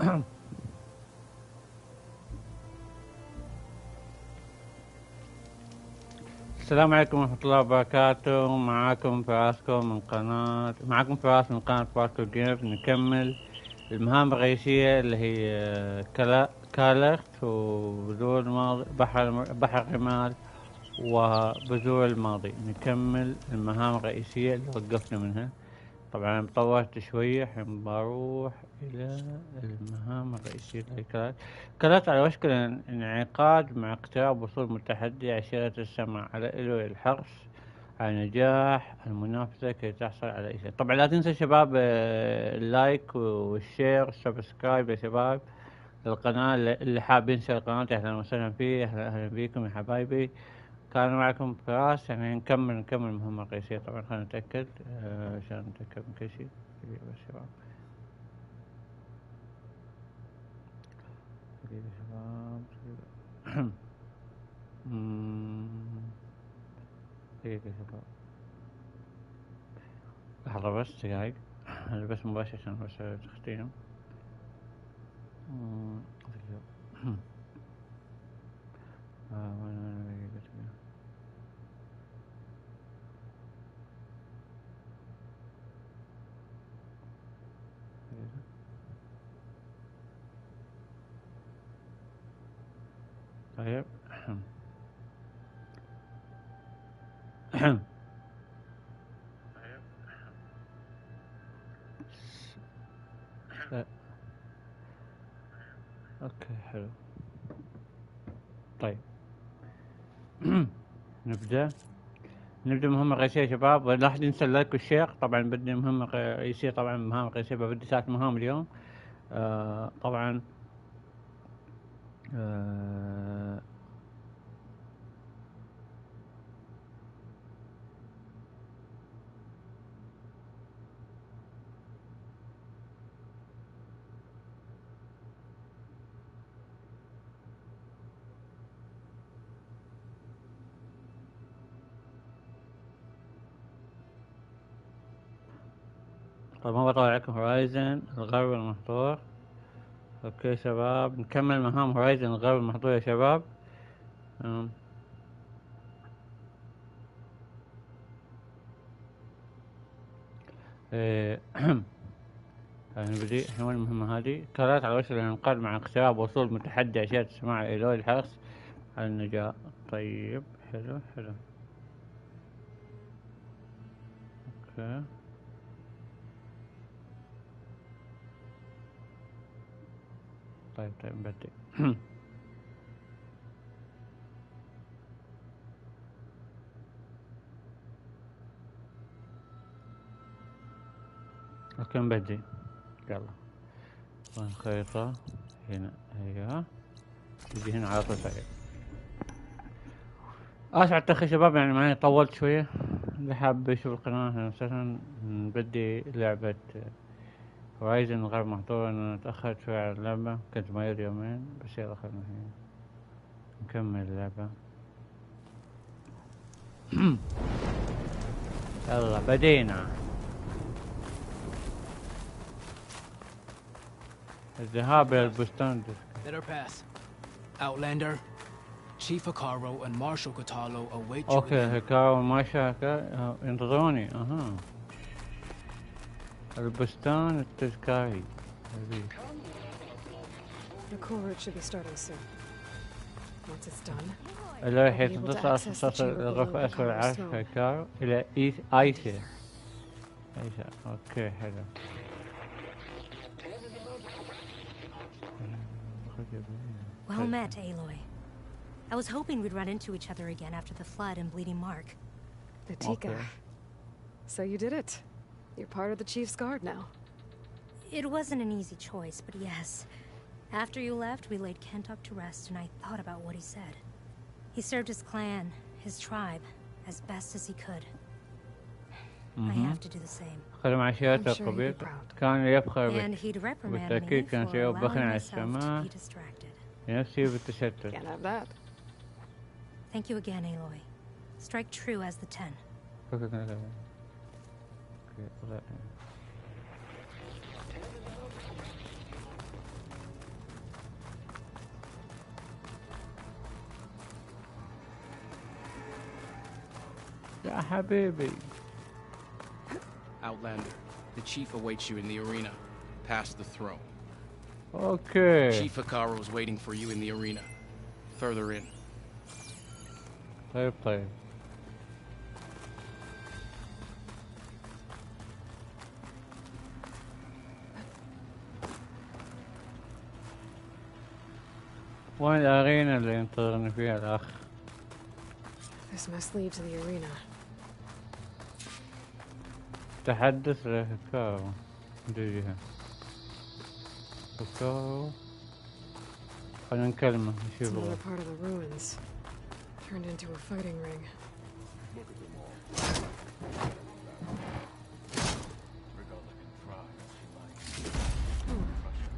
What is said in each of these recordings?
السلام عليكم ورحمة الله وبركاته. معاكم فراس من قناة باركو جيمز. نكمل المهام الرئيسية اللي هي كالرت وبذور الماضي، بحر الرمال وبذور الماضي. نكمل المهام الرئيسية اللي وقفنا منها. طبعا طورت شوية، الحين بروح إلى المهام الرئيسية كالرت على وشك الانعقاد مع اقتراب وصول متحدي عشيرة السماء على إلو الحرص على نجاح المنافسة كي تحصل على أي شيء. طبعا لا تنسى شباب اللايك والشير والسبسكرايب يا شباب للقناة. اللي حاب ينشر القناة أهلا وسهلا فيه، أهلا بيكم يا حبايبي. كان معكم فراس. يعني نكمل المهمة الرئيسية. طبعا خلينا نتأكد عشان نتأكد من كل شيء. بس شباب دقيقة شباب، لحظة بس دقايق. أنا بس مباشر عشان بس تختيم. طيب اوكي حلو. طيب نبدأ مهمة رئيسية يا شباب. لا أحد ينسى اللايك والشير. طبعا بدي مهمة رئيسية، طبعا مهام رئيسية بدي 3 مهام اليوم. طبعا طبعا ما بطول عليكم. هورايزن الغرب المحظور. اوكي شباب نكمل مهام هورايزن الغرب المحظور يا شباب. نبدي. وين المهمة هذه؟ كالرت على وشك الانقاذ مع اقتراب وصول متحدي عشيرة السماء إلى الحرص على النجاة. طيب حلو. اوكي طيب نبدي. اوكي نبدي. يلا الخريطة هنا. ايوه نجي هنا على طول سريع. اسف على التأخير شباب، يعني معي طولت شوية. اللي حاب يشوف القناة اهلا وسهلا. نبدي لعبة هورايزن الغرب محظور. انا تأخرت شوية على اللعبة، كنت مريض يومين، بس يلا خلنا نكمل اللعبة. يلا بدينا. الذهاب إلى البستان. Let her pass. Outlander, Chief Hikaru and Marshal Katalo await you. اوكي هيكارو ومارشال ينتظروني. البستان التذكاري. The Kalrut should be starting soon. Once it's done, اللي راح تصل الغرفة أسفل العرش هيكارو إلى آيسا. اوكي حلو. Well met, Aloy. I was hoping we'd run into each other again after the flood and Bleeding Mark. Natika. Okay. So you did it. You're part of the Chief's Guard now. It wasn't an easy choice, but yes. After you left, we laid Kentuck to rest, and I thought about what he said. He served his clan, his tribe, as best as he could. I have to do the same. خدم عشيرته القبيل. كان يفخر And he'd reprimand me بالتأكيد كان for سيوف بخن allowing على myself السماء to be distracted. لنفسي بالتشتت. Can't have that. Thank you again, Aloy. Strike true as the 10. يا حبيبي. Outlander, the chief awaits you in the arena, past the throne. اوكي. Chief Hikaru is waiting for you in the arena, further in. طيب طيب. وين الارينا اللي ينتظرني فيها الاخ؟ This must lead to the arena. تحدث لهكارو. جهة هكارو. خلينا نكلمه It's نشوف. another part of the ruins. Turned into a fighting ring.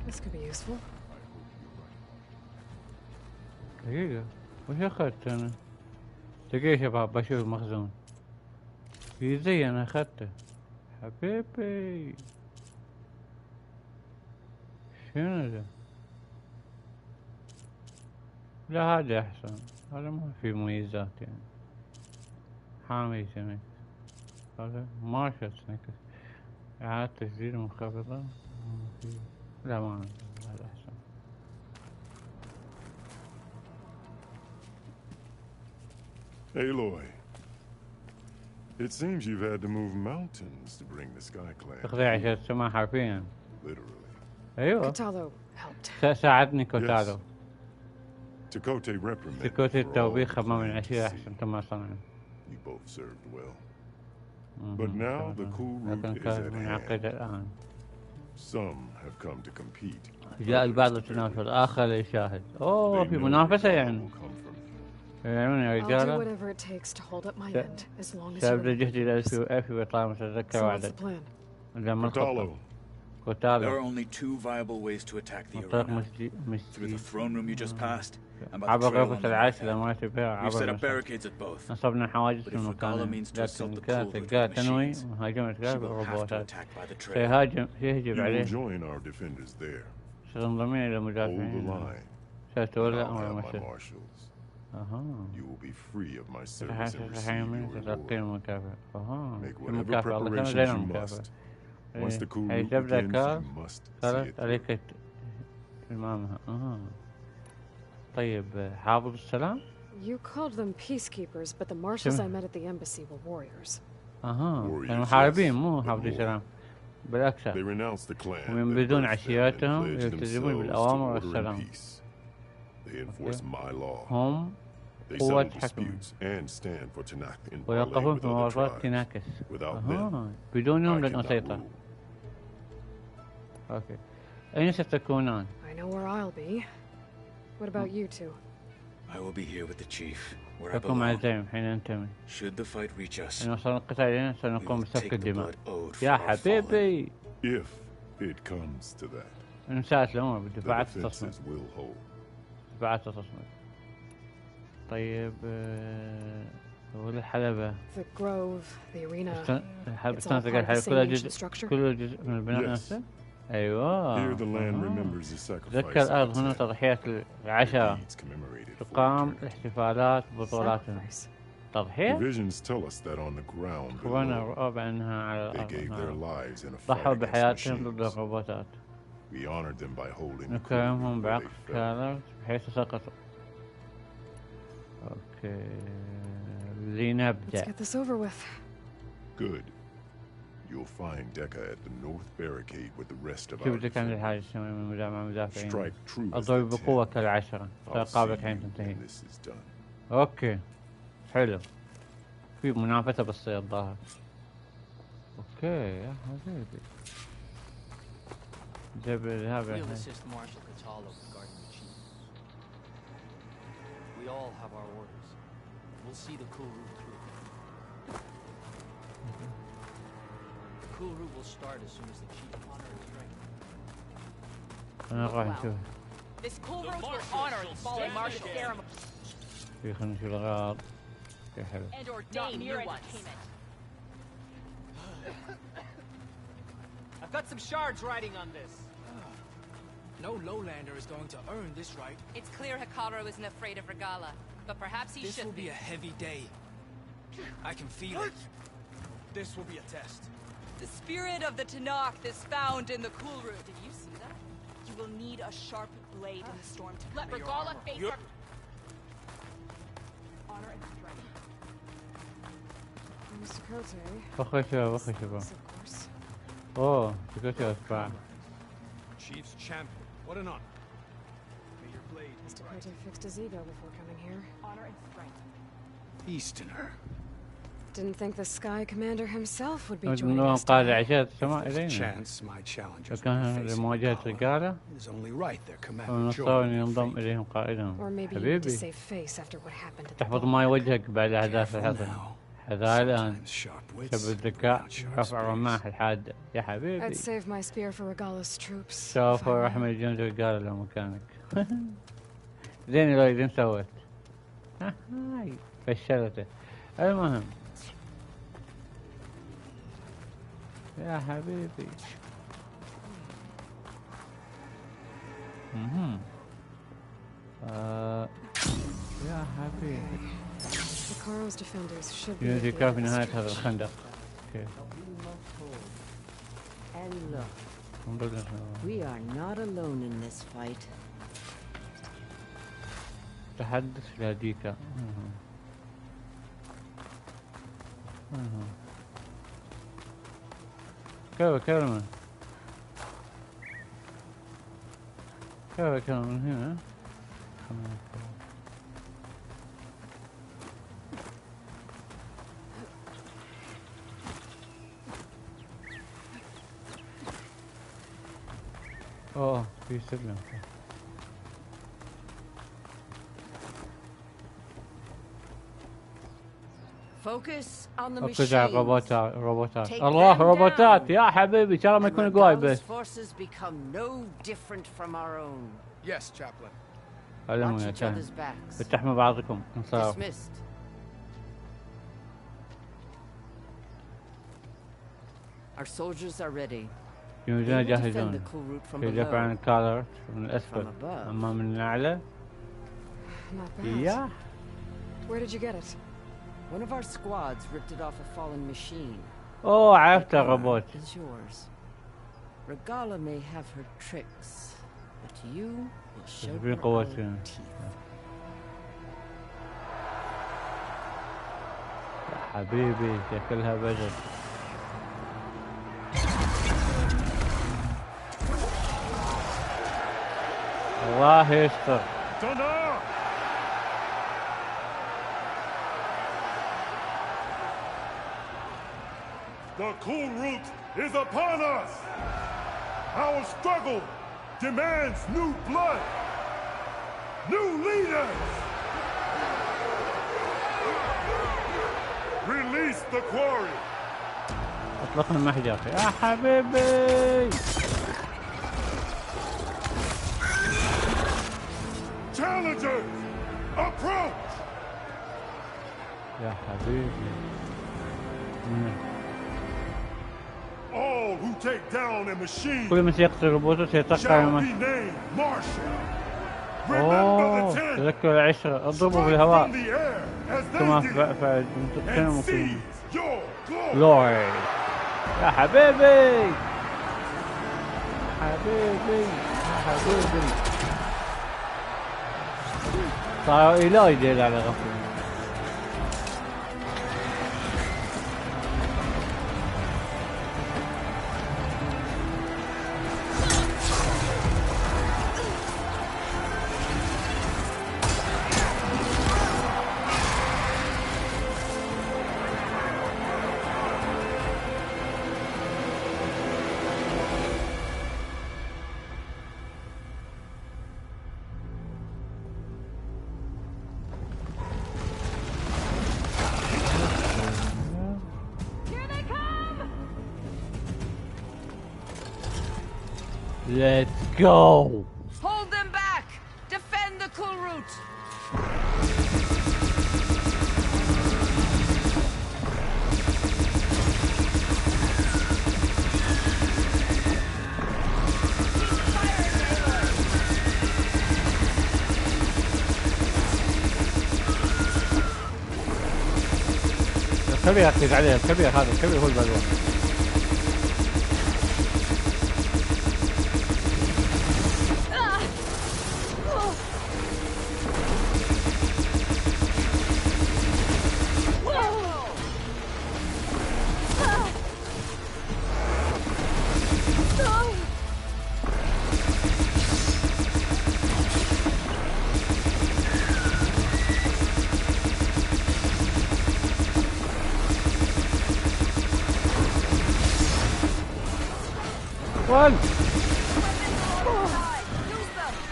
This could be useful. دقيقة وش اخذت انا؟ دقيقة شباب بشوف المخزون. في زي انا اخذته. حبيبي. شنو ذا؟ لا هذا احسن. هذا ما في مميزات يعني. حامي سنكس. هذا مارشال سنكس. إعادة تسجيل منخفضة. لا ما عندي. هذا احسن. Aloy, it seems you've had to move mountains to bring the Sky Clan. تخضيع عشان السماء حرفيا. Literally. ايوه. Kotalo helped. ساعدني كوتالو. Takote reprimanded. سكوت for all التوبيخ the خمام plans العشية أحسن كما صنعوا. You both served well. But now the cool route لكن is كان at منعقد hand. الآن. Some have come to compete. جاء البعض للتنافس الآخر ليشاهد. أوه في منافسة يعني. يعني يا I'll do رجالة. whatever it takes to hold up my end as long as سأبذل you're جهدي لأفي وطالما أتذكر So what's the وعدك. plan? لما الخطة. Kotalo, There are كوتالو. only two viable ways to attack the الطريق arena. Through the throne room you just passed, and by the عبر trail on غرفة the العيش north إذا end. ما تبيع We've set عبر up barricades at both. نصبنا حواجز But في if Regala المكان means to assault لكن the كانت cool route تلقاه with تنوي machines, وهاجمت she تلقاه will have to بالروبوتات attack by the trail. سيهجم you will عليه join our defenders there. سينضمين إلى Hold the المدافعين line. سيتولى I'll أمر have my المشهد marshals. أها You will be free of my service and receive your تلقين reward. المكافأة أها Make whatever المكافأة الله كان preparations زين you المكافأة must. Once the cool حيث route يبدأ begins, كار you must see كالرت it through. عليك إمامها أها طيب حافظ السلام You called them peacekeepers, but the marshals I met at the embassy were warriors. أها Warriors, كانوا محاربين yes, مو but حافظ more. السلام بالعكس They renounced the clan وينبذون that birthed them and عشيرتهم pledged ويلتزمون themselves to بالأوامر order and والسلام peace. They enforce my law. هم They قوة settle حكم disputes and stand for Tanakh in parley ويقفون with في other مواجهات tribes. تناكس Without them, أها بدونهم I لن cannot أسيطر rule. أوكي أين ستكونان؟ I know where I'll be. What about you two? I will be here with the chief, where I تكون مع belong. الزعيم حين ننتمي Should the fight reach us, إن وصل القتال إلينا we سنقوم will بسفك take the الدماء blood owed for يا our fallen. حبيبي If it comes to that, إن ساءت الأمور the بالدفاعات تصمد defenses will hold. دفاعات تصمد طيب والحلبة The grove, the arena. الحلبة It's all تنطق part of the الحلبة same كلها ancient جزء structure? كله جزء من البناء Yes. نفسه أيوة Here the land remembers the تذكر sacrifice of الأرض the هنا ten. تضحيات العشرة Deeds commemorated for تقام eternity. الاحتفالات ببطولاتهم Sacrifice. The تضحية visions tell us that on the ground أخوانا below, الرؤى بأنها على they gave their الأرض lives in a fight ضحوا against بحياتهم ضد machines. الروبوتات We honored them by holding the نكرمهم cool where بعقد they fell. كالرت بحيث سقطوا أوكي Let's لنبدأ get this over with. Good. You'll find Decca at the north barricade with the rest of our شوف ذيك عند defenders. الحاجة السماء من مدافعين Strike true as الضرب the بقوة ten. كالعشرة I'll see سأقابلك you حين تنتهي when this is done. أوكي حلو في منافسة بالصيد الظاهر أوكي يا حبيبي جبل هذا We'll assist Marshal Catalo regarding the chief. We all have our orders. We'll see the cool route through. The cool route will start as soon as the chief honor his strength. أنا راح نشوف This cool route will honor the fallen marshal ceremony في خلينا نشوف الأغراض يا حلو and ordain new ones. I've got some shards riding on this. No lowlander is going to earn this right. It's clear Hikaru isn't afraid of Regala, but perhaps he This will should be a heavy day. I can feel it. This will be a test. The spirit of the Tanakh is found in the Kulru. Did you see that? You will need a sharp blade in the storm to let Regala face her. Honor and strength. Mr. Cote. وخشبة Of course. اوه سكوتي اسبع. Chief's champion. What an honor. May your blade be Mr. bright. Cote fixed his ego before coming here. Honor and strength. Easterner. Didn't think the Sky Commander himself would be joining انه us قاد today. عشاء السماء There's a الينا. chance my challengers will كان be facing لمواجهة Regala. رجالة It is only right their commander ونصور join their ينضم fate. اليهم قائدا. Or maybe you need to حبيبي save face after what happened at the تحفظ ball. ماي وجهك بعد احداث Careful الحصن. now. حذاء الان. Sometimes sharp wits شب الذكاء bring out sharp رفع spears. رماح الحادة يا حبيبي. I'd save my spear for Regala's troops. سوف if I راح were. من الجند رجالة لو مكانك. زين لو يدين سويت. هاي فشلته. المهم يا حبيبي. يا حبيبي. Sakaro's defenders should be. يونتي at the كافي end of نهاية this هذا stretch. الخندق. اوكي. And look, انظر we are not alone in this fight. تحدث لديك. كلمة من هنا. اوه في سلم. Focus on the ركز على machines. روبوتات. Take الله them روبوتات down. يا حبيبي ترى ما And يكون قواي Regala's بس. forces become no different from our own. Yes, chaplain. علموا Watch يا each كهن. other's backs. فتحموا بعضكم انصاف. Dismissed. Our soldiers are ready. جنودنا They will defend جاهزون. the Kulrut from يدافع عن below. كالرت من الأسفل. From above. أما من الأعلى. Not bad. يا Where did you get it? One of our squads ripped it off a fallen machine. أوه عرفت The الروبوت. honor is yours. Regala may have her tricks, but you will show في her قوة. our teeth. حبيبي شكلها بدر. الله يستر. The Kulrut is upon us! Our struggle demands new blood! New leaders! Release the quarry! اطلقنا المحجر يا حبيبي. Challengers, approach! يا حبيبي. All who take down a machine كل من سيقتل روبوته سيتقع shall المحجر. be named marshal. Remember اوه the ten! تذكر العشرة اضربوا Strike بالهواء from the air as كما they did, فعل and تقتلهم seize your glory! لوري. يا حبيبي. حبيبي يا حبيبي. صاروا إيلاي ديل على غفلة. Let's go. Hold them back! Defend the Kulrut! كبير ركز عليه، الكبير هذا، الكبير هو البلوان.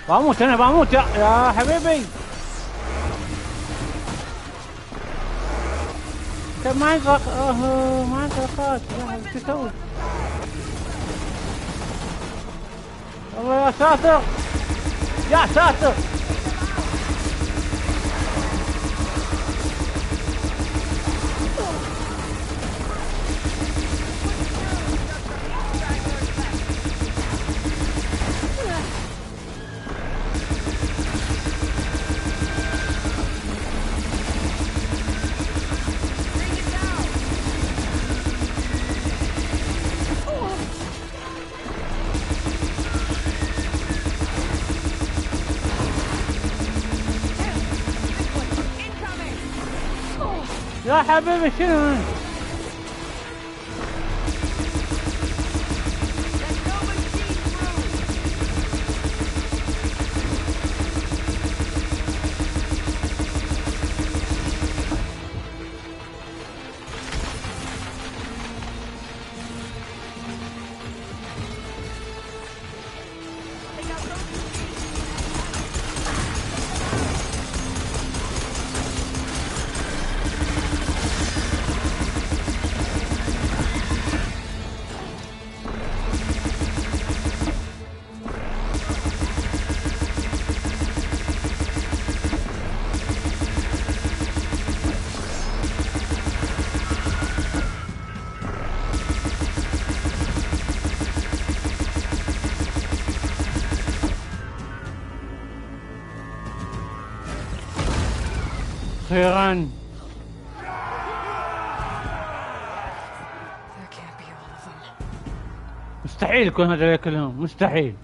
بموت انا، بموت يا حبيبي. كان معي معي طاقات. شو تسوي؟ الله يا ساتر، يا ساتر. يا حبيبي شنو؟ أخيراً. مستحيل يكون هذول كلهم، مستحيل.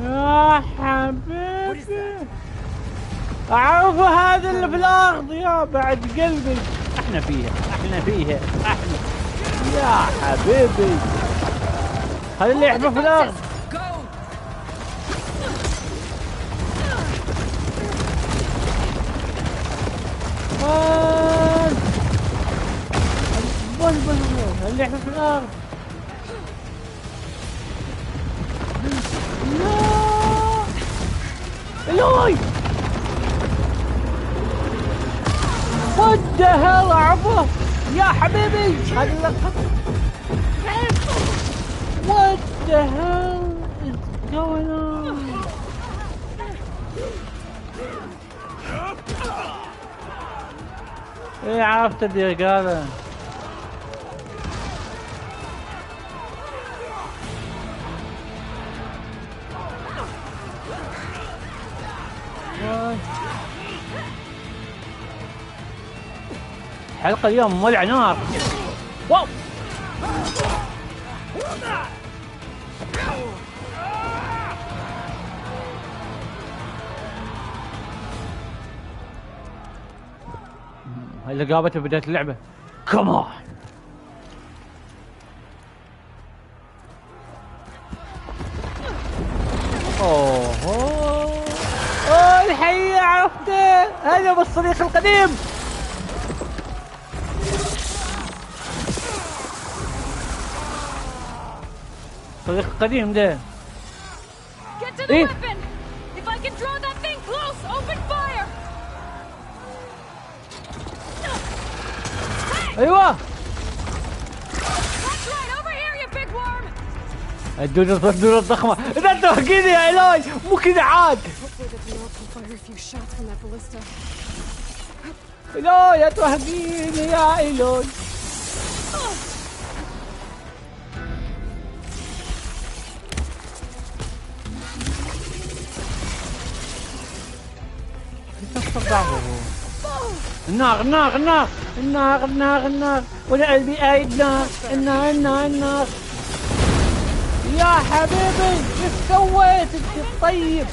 يا حبيبي أعرفه هذا اللي في الأرض يا بعد قلبي. احنا فيها، احنا فيها، احنا. يا حبيبي هذا اللي يحبه في الأرض. اللي احنا في الارض. لا الهي what the hell اعرفه يا حبيبي. هذا اللقطة what the hell is going on. ايه عرفت الرجالة. حلقة اليوم مولع نار. واو هاي اللي قابته بداية اللعبة. كمان اوه الحقيقة عرفته. هذا بالصديق القديم. صديق القديم ده. إيه؟ ايوه الدودة الضخمة. اذا انت توهقيني يا ايلون مو كذا عاد. ايلون يا توهقيني يا ايلون. صدعه النار النار النار النار النار النار وانا قلبي قايد نار النار النار النار. يا حبيبي ايش سويت انت الطيب؟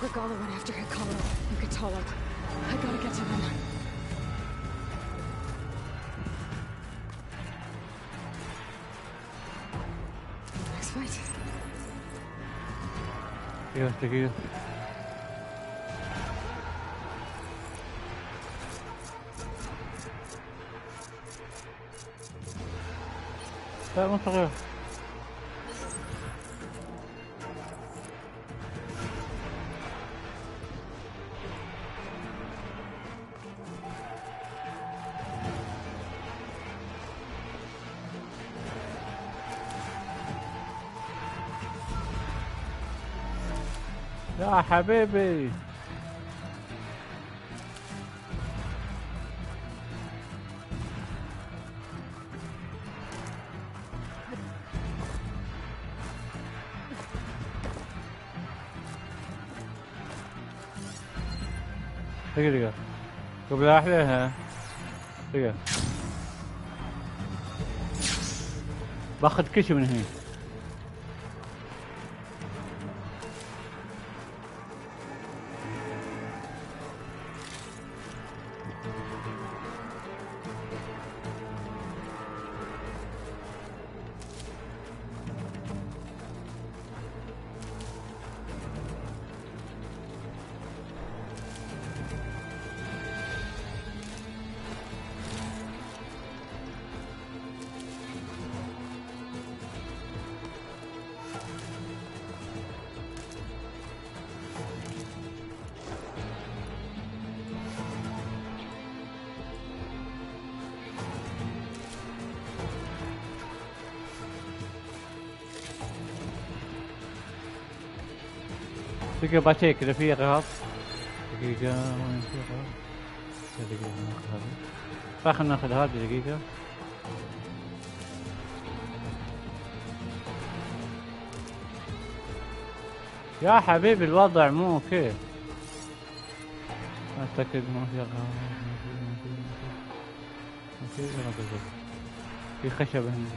Regala went after Hikaru and Katala. I gotta get to them. Next fight. دقيقة لا مو صغير. يا حبيبي دقيقة قبل أحليها دقيقة باخذ كشي من هنا. دقيقة بشيك إذا في غلط. دقيقة وين في غلط؟ دقيقة ناخذ هذه. خلنا ناخذ هذه دقيقة. يا حبيبي الوضع مو اوكي. اعتقد ما في في خشب هنا.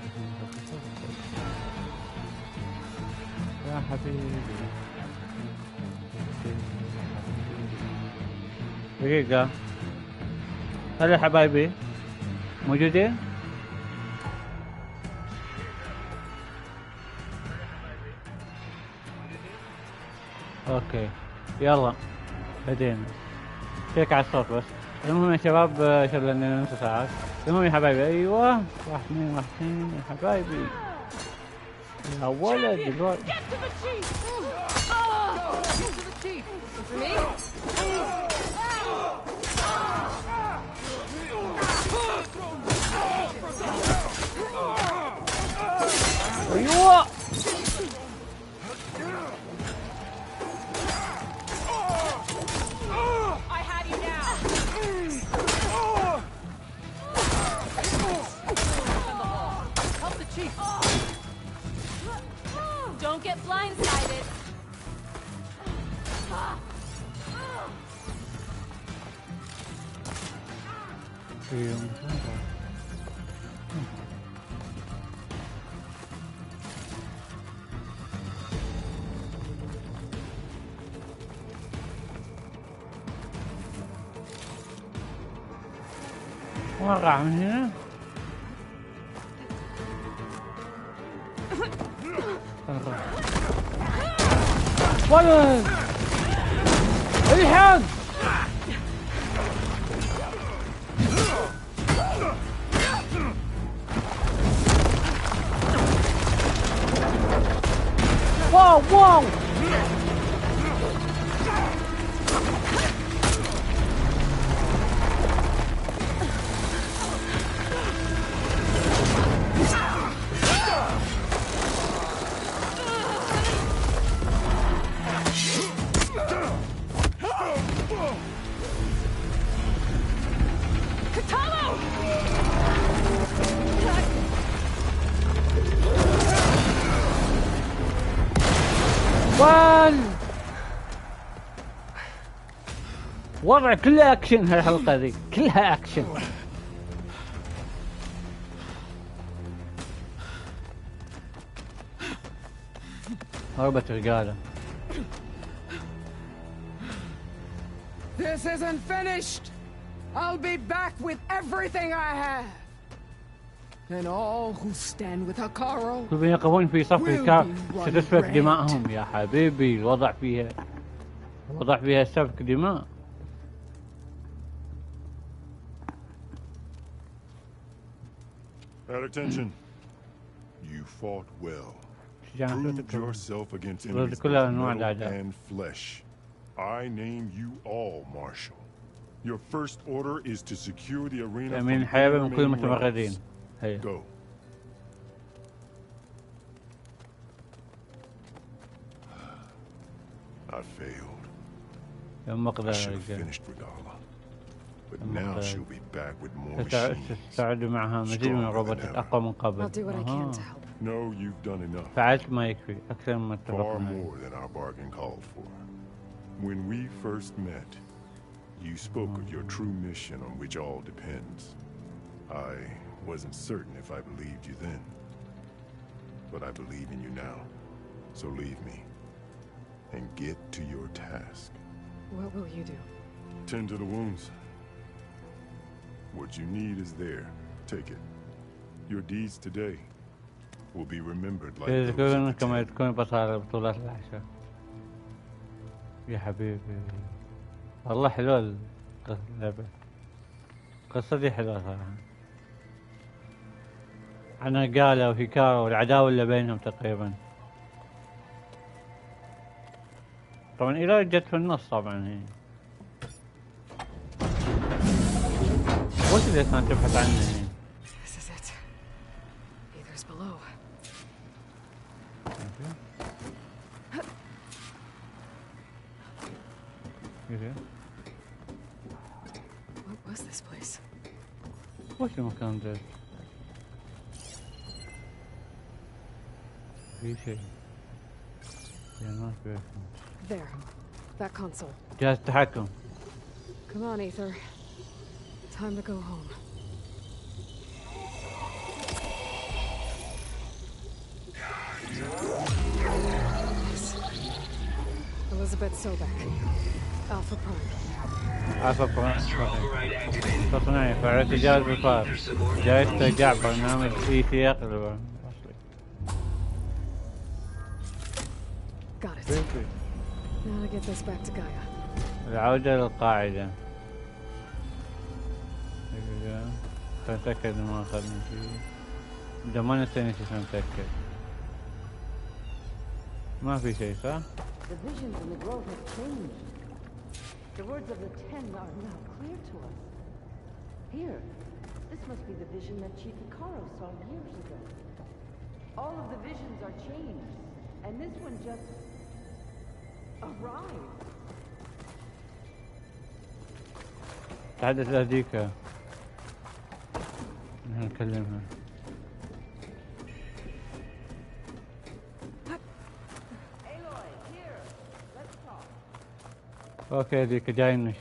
يا حبيبي دقيقة، هلا حبايبي موجودين؟ اوكي يلا بدينا. شيك على الصوت بس. المهم يا شباب شغل لنا نص ساعات. المهم يا حبايبي ايوه 1 2 1 2 يا حبايبي يا ولد الولد. ايوه Don't get blindsided. وقع من هنا. ولد الحق واو واو وضع كله اكشن. هالحلقة ذي كلها اكشن. هربت رجالة. This isn't finished. I'll be back with everything I have. And all who stand with Hikaru كلهم يقفون في صف الكار ستسفك دماءهم. يا حبيبي الوضع فيها سفك دماء. At attention. You fought well. Proved yourself against enemies of metal and flesh. I name you all Marshal. Your first order is to secure the arena from the remaining rounds. Go. I failed. I should have finished Regala. But now she'll be back with more machines. تستعد معها مزيد من الروبوتات أقوى من قبل. I'll do what I can to help. No, you've done enough. فعلت ما يكفي أكثر مما Far اتفقنا. more than our bargain called for. When we first met, you spoke of your true mission on which all depends. I wasn't certain if I believed you then. But I believe in you now. So leave me. And get to your task. What will you do? Tend to the wounds. What you need is there. Take it. Your deeds today will be remembered like those يذكرون of the كما dead. تكون بطالة بطولات العشاء. يا حبيبي والله حلوة اللعبة. قصتي حلوة صراحة. عن رجالة وهيكارو والعداوة اللي بينهم تقريبا. طبعا إيلار جت في النص طبعا هي. وش اللي كانت تبحث عنه هي؟ This is it. Either's below. What was this place? وش المكان ده؟ في شيء. There. That console. جهاز التحكم. Come on, Aether. Time to go home. Elizabeth Sobek. Alpha Prime. Alpha Prime. تصنيع فعلت جهاز بالفار. جاي استرجاع برنامج ET أقلبه. Got it. Now to get this back to Gaia. العودة للقاعدة. فنتأكد ما أخذنا شيء. إذا ما نسينا شيء نتأكد. ما في شيء صح؟ The visions in the grove have changed. The words of the Ten are now clear to us. Here, this must be the vision that Chief Icaro saw years ago. All of the visions are changed, and this one just arrived. تحدث هذيك. نكلمها. اوكي ذيك جاينش.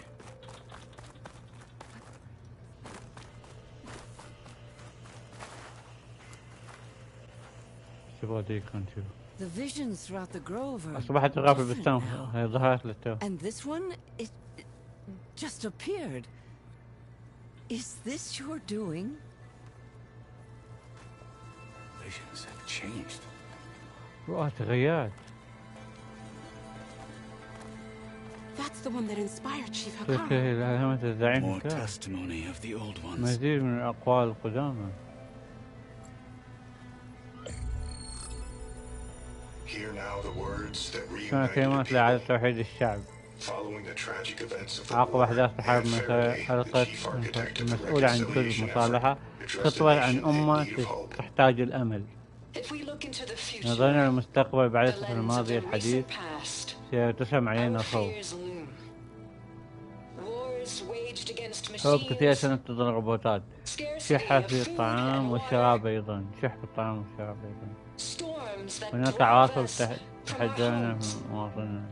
شوفوا ذيك نشوف. The visions throughout the grove are أصبحت غافل بالسم. هي ظهرت للتو. And this one, it just appeared. Is this your doing? Visions have changed. رؤى تغيرت. That's the one that inspired Chief تلك Icaro. هي العلامة الزعيم. More testimony of the old ones. مزيد من الأقوال القدامى. Hear now the words that سمع كلمات لإعادة توحيد الشعب. عقب أحداث الحرب ألقت المسؤول عن جزء المصالحة خطوة عن أمة تحتاج الأمل. نظرنا للمستقبل بعد الماضي الحديث سيرتسم علينا خوف. حروب كثيرة سننتظر الروبوتات. شح في الطعام والشراب أيضا. شح في الطعام والشراب أيضا. هناك عواصف تحذرنا من مواطننا.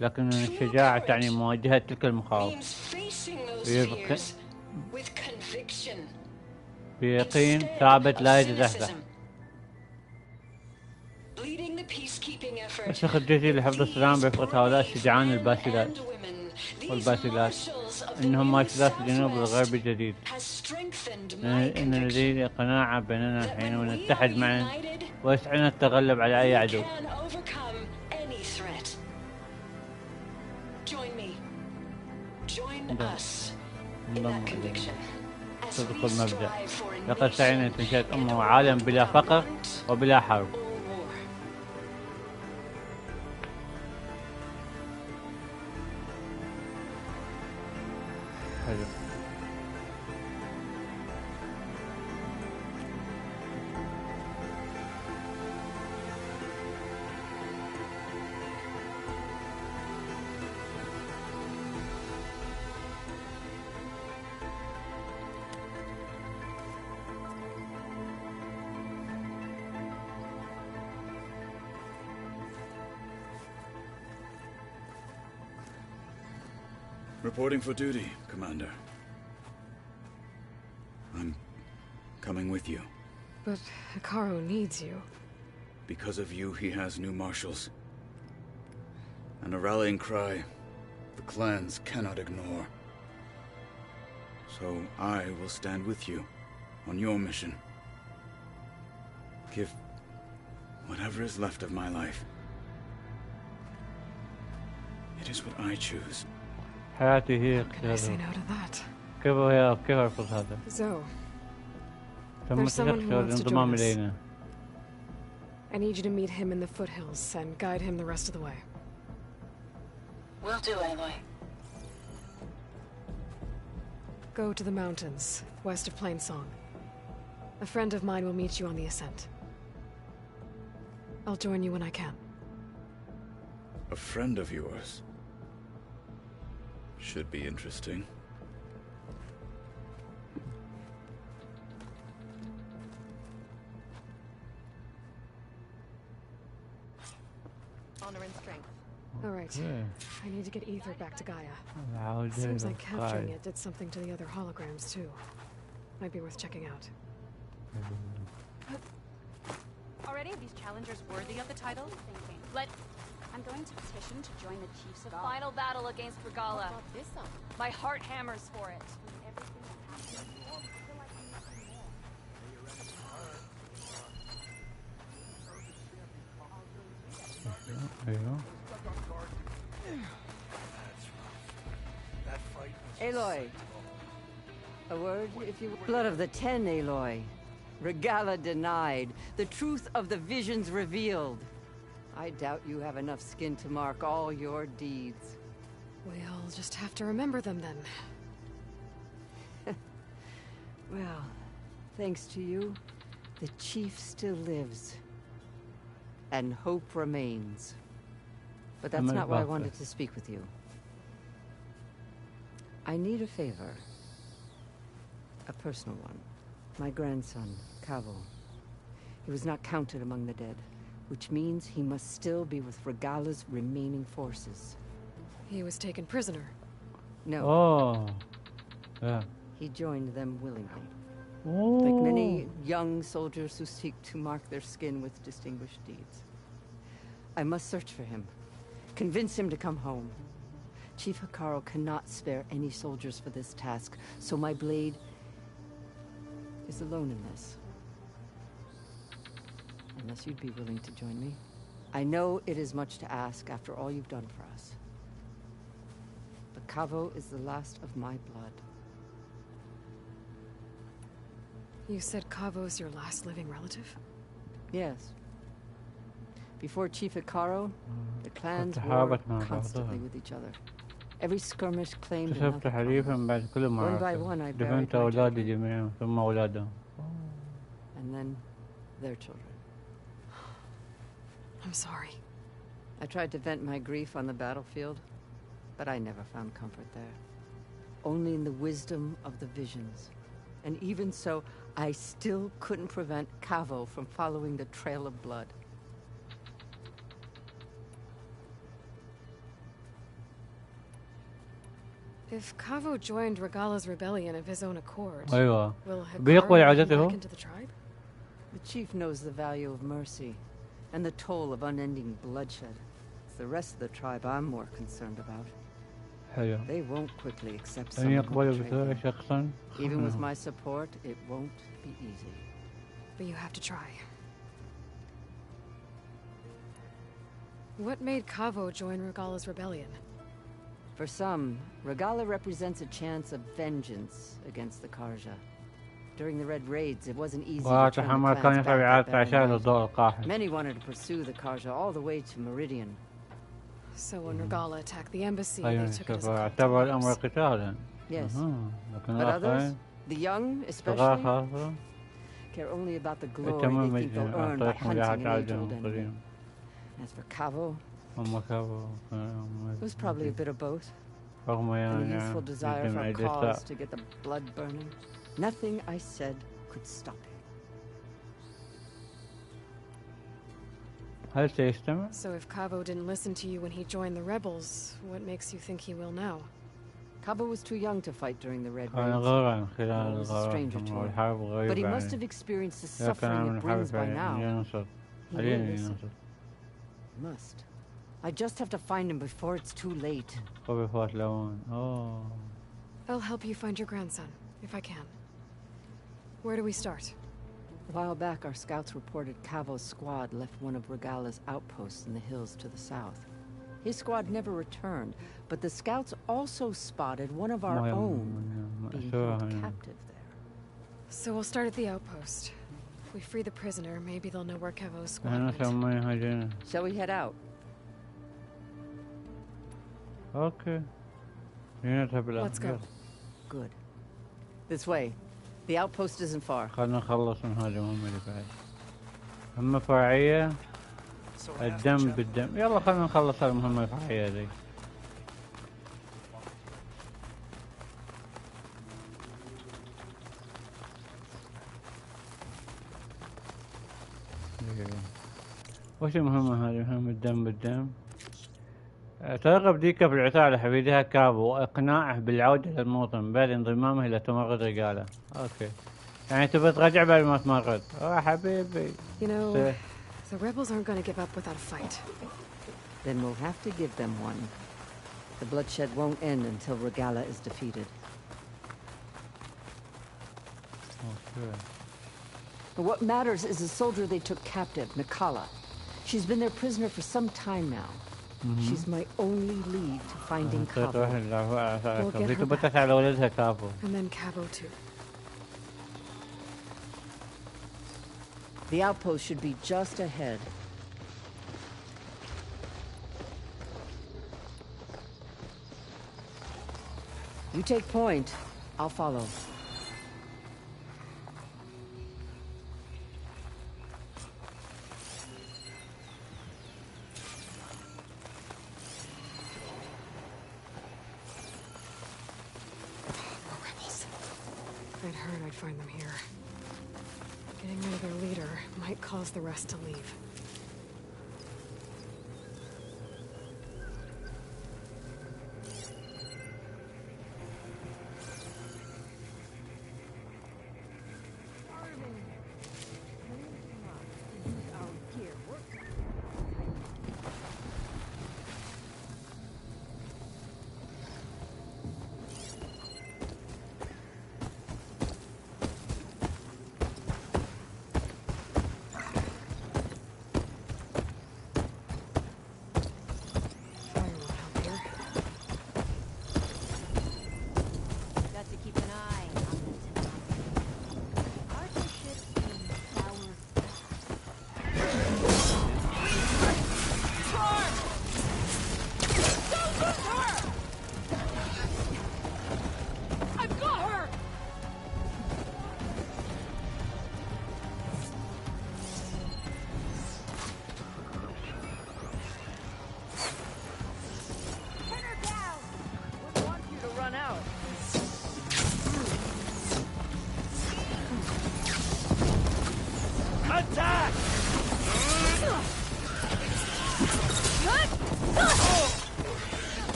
لكن الشجاعة تعني مواجهة تلك المخاوف بيقين ثابت لا يتزحزح. الشيخ الجيشي لحفظ السلام برفقة هؤلاء الشجعان الباسلات والباسلات إنهم مارشالات الجنوب الغربي الجديد. إن لدينا قناعة بأننا حينما نتحد معا ويسعنا التغلب على أي عدو. صدق المبدأ. لقد سعينا لتنشئة أمة وعالم بلا فقر وبلا حرب. حلو. Reporting for duty, Commander. I'm coming with you. But Icaro needs you. Because of you, he has new marshals. And a rallying cry the clans cannot ignore. So I will stand with you on your mission. Give whatever is left of my life. It is what I choose. حياتي هي كيف أرفض هذا؟ تم تذكر الانضمام إلينا. I need you to meet him in the foothills and guide him the rest of the way. Will do, Aloy. Go to the mountains, west of Plainsong. A friend of mine will meet you on the ascent. I'll join you when I can. A friend of yours? Should be interesting. honor and strength. All right. Yeah. I need to get ether back to Gaia. العودة Seems like capturing للقاعدة. it did something to the other holograms too. Might be worth checking out. Are any of these challengers worthy of the title? I'm going to petition to join the Chiefs The of final battle against Regala. This up. My heart hammers for it. ايوه. Aloy. A word, if you will. Blood of the Ten, Aloy. Regala denied. The truth of the visions revealed. I doubt you have enough skin to mark all your deeds. We'll just have to remember them then. Well, thanks to you, the Chief still lives. And hope remains. But that's not why I wanted to speak with you. I need a favor. A personal one. My grandson, Cavo. He was not counted among the dead, which means he must still be with Regala's remaining forces. He was taken prisoner. No. Oh. Yeah. He joined them willingly. Oh. Like many young soldiers who seek to mark their skin with distinguished deeds. I must search for him. Convince him to come home. Chief Hekarro cannot spare any soldiers for this task, so my blade is alone in this. Unless you'd be willing to join me. I know it is much to ask after all you've done for us. But Cavo is the last of my blood. You said Cavo's your last living relative? Yes. Before Chief Hekarro, the clans كنت warred حابت مع constantly بعضها. with each other. Every skirmish claimed كسبت another. حليفا بعد كل One by معركة. one I buried دفنت my أولادي children. جميعا ثم أولادهم. And then their children. I'm sorry. I tried to vent my grief on the battlefield, but I never found comfort there. Only in the wisdom of the visions. And even so, I still couldn't prevent Cavo from following the trail of blood. If Cavo joined Regala's rebellion of his own accord, أيوة. will بيقبل Hekarro let him عودته؟ back into the tribe? The chief knows the value of mercy, and the toll of unending bloodshed. It's the rest of the tribe I'm more concerned about. حلو. They won't quickly accept أن someone who يقبل betrayed بثورة them. شخصا. Even with my support, it won't be easy. But you have to try. What made Cavo join Regala's rebellion? For some, Regala represents a chance of vengeance against the Karja. During the Red Raids, it wasn't easy to قوات turn the الحمر clans كان back يحب that إعادة barren عشاء night. الضوء القاحل. Many wanted to pursue the Karja all the way to Meridian. So when Regala attacked the embassy, أيوة. they took it as سوف a اعتبر الأمر قتالا. Yes. لكن But others, الآخرين the young صغار especially, خاصة care only about the glory يتم they think they'll earn by طريقهم hunting لإعادة an عودهم age-old enemy. القديم. As for Cavo, هم كانوا it was probably a bit of both. رغم And a يعني youthful desire جمع for a الإسلام. cause to get the blood burning. Nothing I said could stop him. هل سيستمع؟ So if Cavo didn't listen to you when he joined the rebels, what makes you think he will now? Cabo was too young to fight during the Red كان Raids. غير عن خلال He was a stranger to الغرف it. والحرب غريبة But he must عليه. have experienced the إذا كان suffering من it brings الحرب by now. ينصر. He علينا will listen. ينصر. Must. I just have to find him before it's too late. قبل فوات الأوان. أوه. I'll help you find your grandson, if I can. Where do we start? A while back, our scouts reported Cavo's squad left one of Regala's outposts in the hills to the south. His squad never returned, but the scouts also spotted one of our own being held captive there. So we'll start at the outpost. If we free the prisoner, maybe they'll know where Cavo's squad أنا went. سمي هجينا. Shall we head out? أوكي. نذهب إلى Let's go. Good. This way. The outpost isn't far. خلنا نخلص من هذه المهمة اللي بعد. مهمة فرعية. الدم بالدم. يلا خلنا نخلص المهمة الفرعية ذي. وش المهمة هذه؟ مهمة الدم بالدم. ترغب ديكا في العثور على حفيدها كابو وإقناعه بالعودة للموطن بعد انضمامه إلى تمرد رجالة. أوكي. يعني تبي ترجع بعد ما تمرد. حبيبي. You know, the rebels aren't going to give up without a fight. Then we'll have to give them one. The bloodshed won't end until Regala is defeated. Okay. But what matters is the soldier they took captive, Nikala. She's been their prisoner for some time now. She's my only lead to finding Cabo. We'll get her back. And then Cabo too. The outpost should be just ahead. You take point. I'll follow. I'd heard I'd find them here. Getting rid of their leader might cause the rest to leave.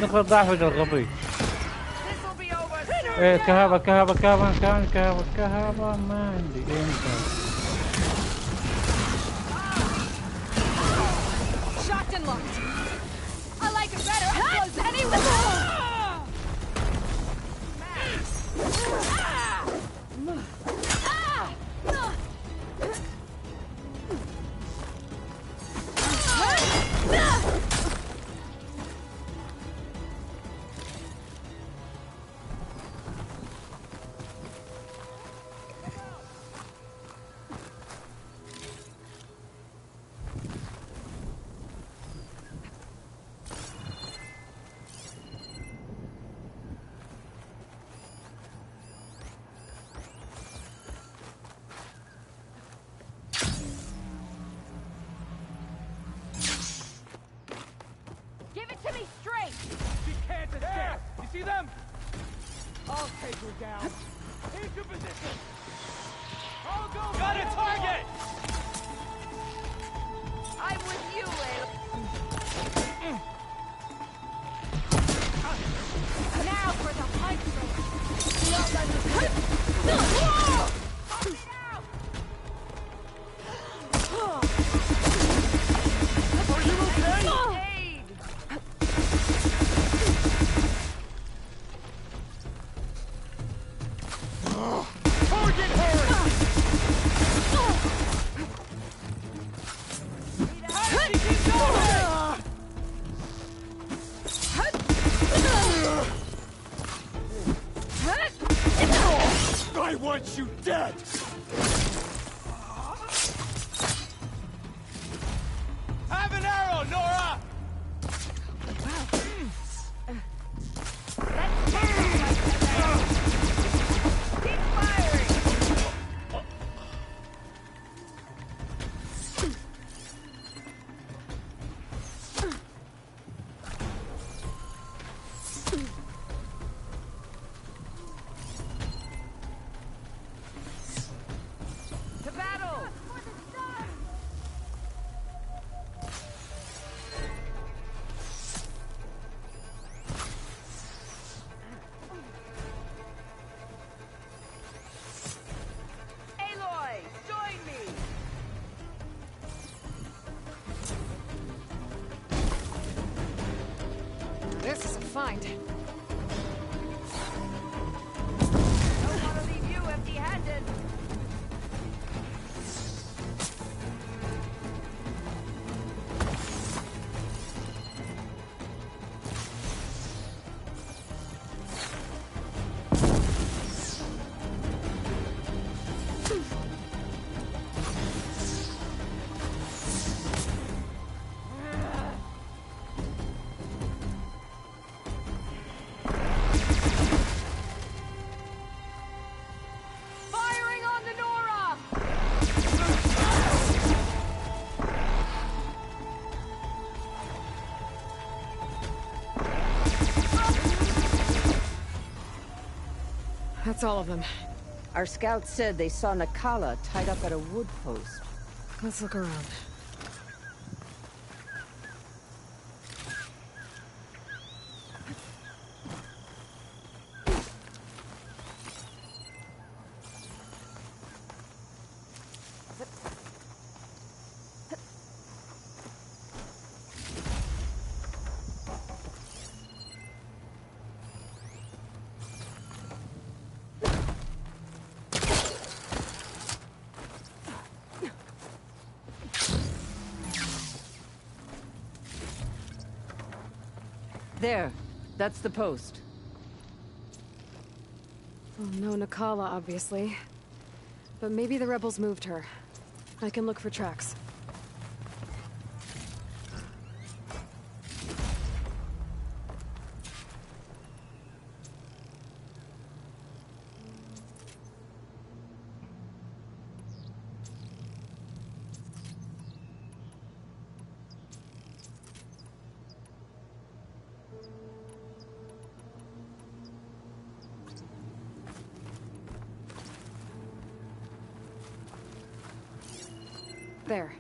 نقطة ضعف الغبي. ايه كهربا ما عندي. Shocked and locked. I like it better up close anyway. See them? I'll take her down. Into position. I'll go. Got a target. I'm with you, Layla. Now for the pipe break. Are you okay? Target her! I want you dead! Have an arrow, Nora! find. Don't want to leave you empty-handed. That's all of them. Our scouts said they saw Nakala tied up at a wood post. Let's look around. There. That's the post. Well, no Nakala, obviously. But maybe the rebels moved her. I can look for tracks. There.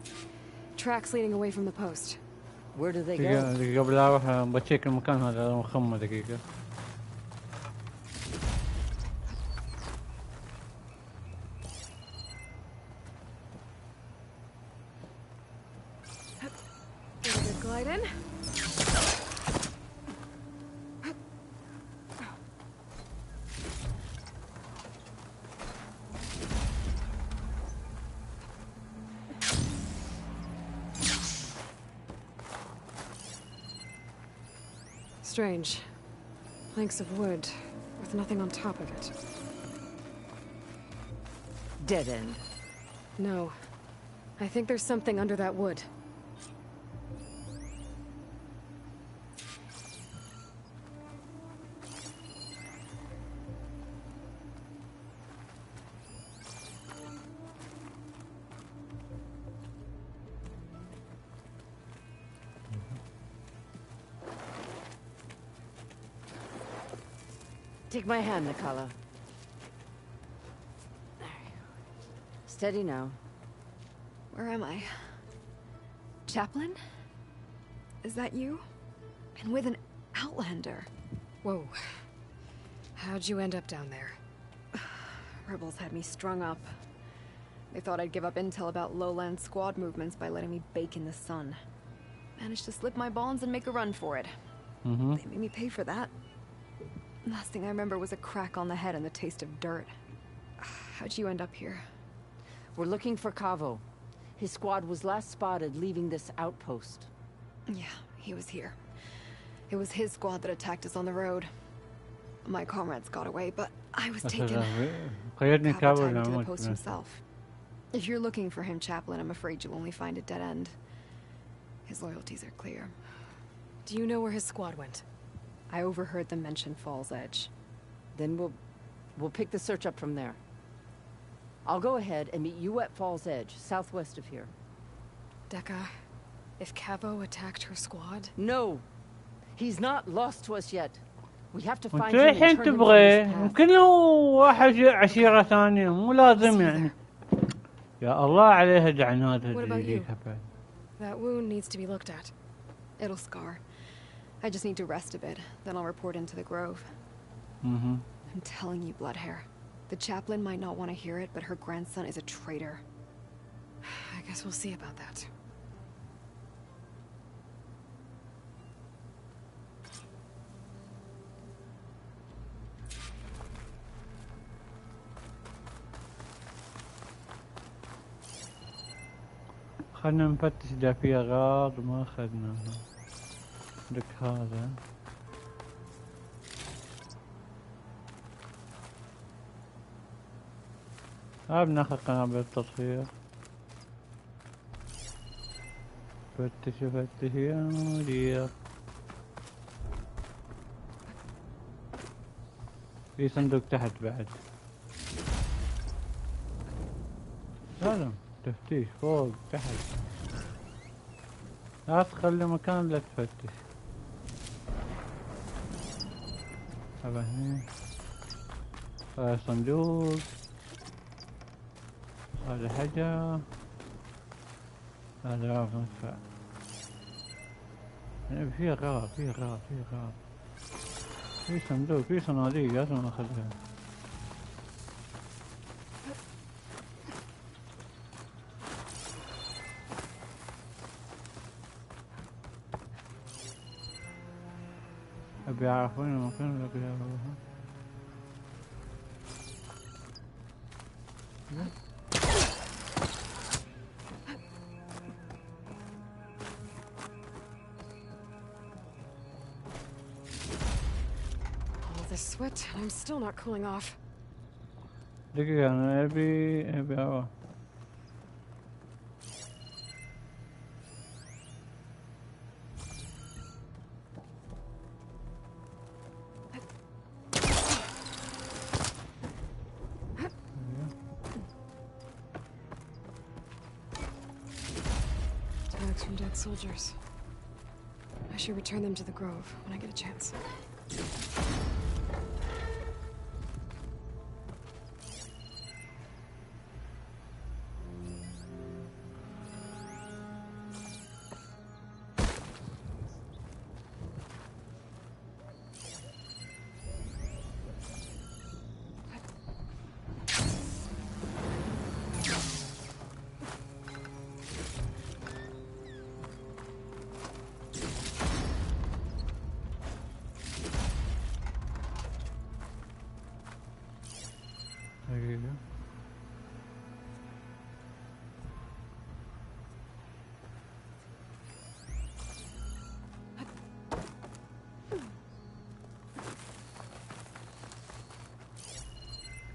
Tracks leading away from the post. Where do they go? دقيقة قبل لا اروح بتشيك المكان هذا مخمة دقيقة. Glide in. Strange. Planks of wood, with nothing on top of it. Dead end. No. I think there's something under that wood. Take my hand, Nakala. Steady now. Where am I? Chaplain? Is that you? And with an Outlander. Whoa. How'd you end up down there? Rebels had me strung up. They thought I'd give up intel about lowland squad movements by letting me bake in the sun. Managed to slip my bonds and make a run for it. They made me pay for that. Last thing I remember was a crack on the head and the taste of dirt. How'd you end up here? We're looking for Kavo. His squad was last spotted leaving this outpost. Yeah, he was here. It was his squad that attacked us on the road. My comrades got away, but I was taken. Kavo tied him to the post himself. If you're looking for him, Chaplain, I'm afraid you'll only find a dead end. His loyalties are clear. Do you know where his squad went? I overheard them mention Fall's Edge. Then we'll pick the search up from there. I'll go ahead and meet you at Fall's Edge, southwest of here. Dekka, if Kavo attacked her squad? No! He's not lost to us yet. We have to find him and turn him from his path. يمكن له واحد عشيرة ثانية مو لازم يعني. يا الله عليها دعنات هذه. That wound needs to be looked at. It'll scar. I just need to rest a bit, then I'll report into the Grove. I'm telling you, Bloodhair. The chaplain might not want to hear it, but her grandson is a traitor. I guess we'll see about that. خلنا نفتش اذا في اغراض ما اخذناها. لك هذا بناخذ قنابل التطهير. فتش يا مدير. في صندوق تحت بعد. سلام تفتيش فوق تحت. لا تخلي مكان لا تفتش. هذا هني. هذا صندوق. هذا حجر. هذا غرف مدفع. في غرف في غرف في غرف. في صندوق في صناديق لازم اخذها. ابي اعرف وين المكان اللي ابي اروحه. Sweat, and I'm still not cooling off. دقيقة أنا أبي أروح. Tags from dead soldiers. I should return them to the Grove when I get a chance.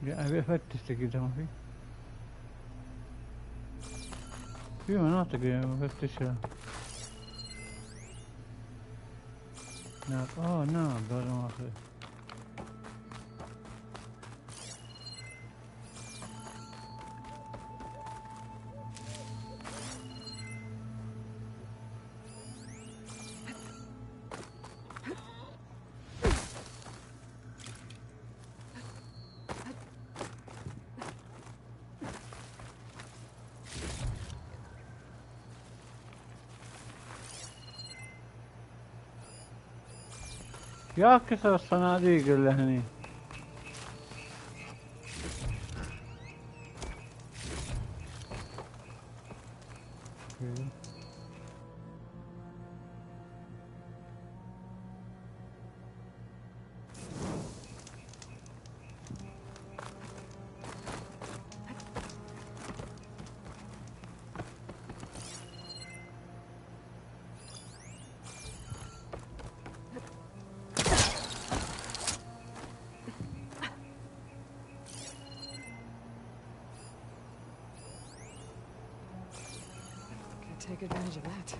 أبي أفتش كذا ما في مناطق أفتشها. نعم نعم هذا ما أخذ. يا كثر الصناديق اللي هني. Take advantage of that.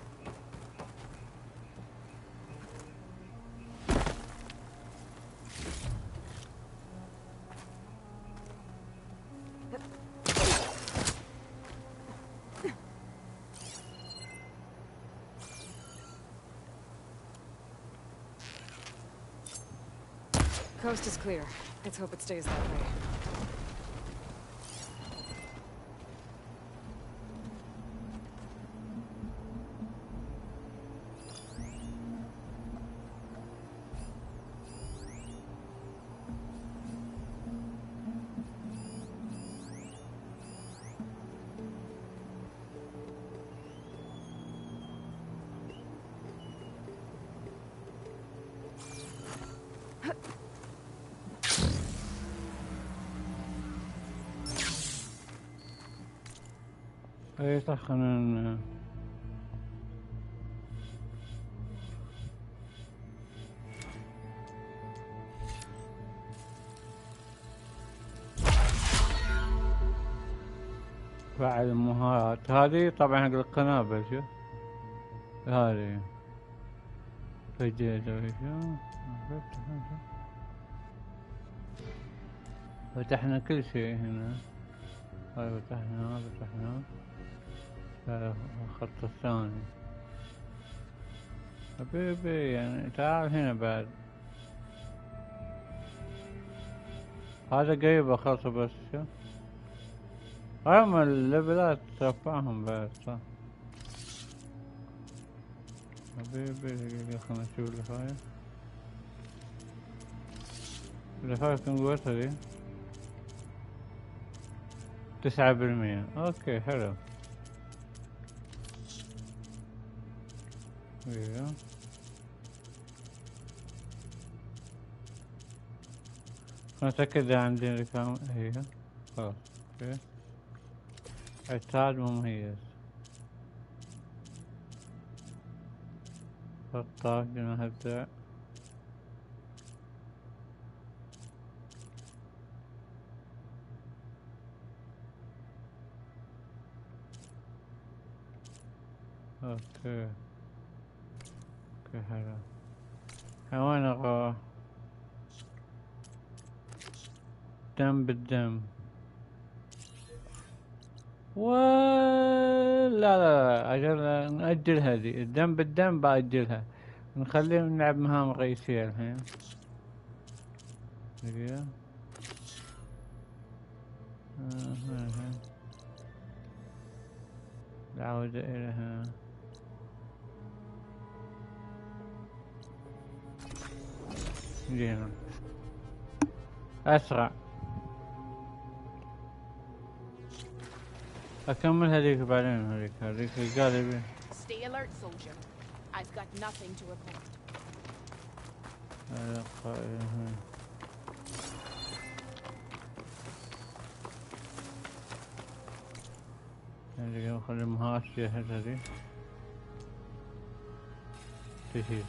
Coast is clear. Let's hope it stays that way. اي صح خلينا فعل المهارات هذه طبعا حق القنابل. شوف هذه فجيت فتحنا كل شيء هنا. هاي فتحنا الخط الثاني. حبيبي يعني تعال هنا بعد. هذا قريب اخلصه بس. شوف الليفلات ترفعهم بعد صح. حبيبي دقيقة خلنا نشوف اللفاية كم قوتها دي؟ 9%. اوكي حلو. ايوه نتأكد إذا عندي كام. ايوه خلاص اوكي. عتاد مميز. خطاف جناح الداع. اوكي اوكي حلو. حيوان الغابة. دم بالدم. لا أجل نأجل هذه. الدم بالدم بأجلها. نخليه نلعب مهام رئيسية الحين. دقيقة. العودة إليها. جينا أسرع. أكمل هذيك بعدين. هذيك القالبي. Stay alert, soldier. I've got nothing to report. هذيك خلي مهارات جاهزة هذي. تجهيز.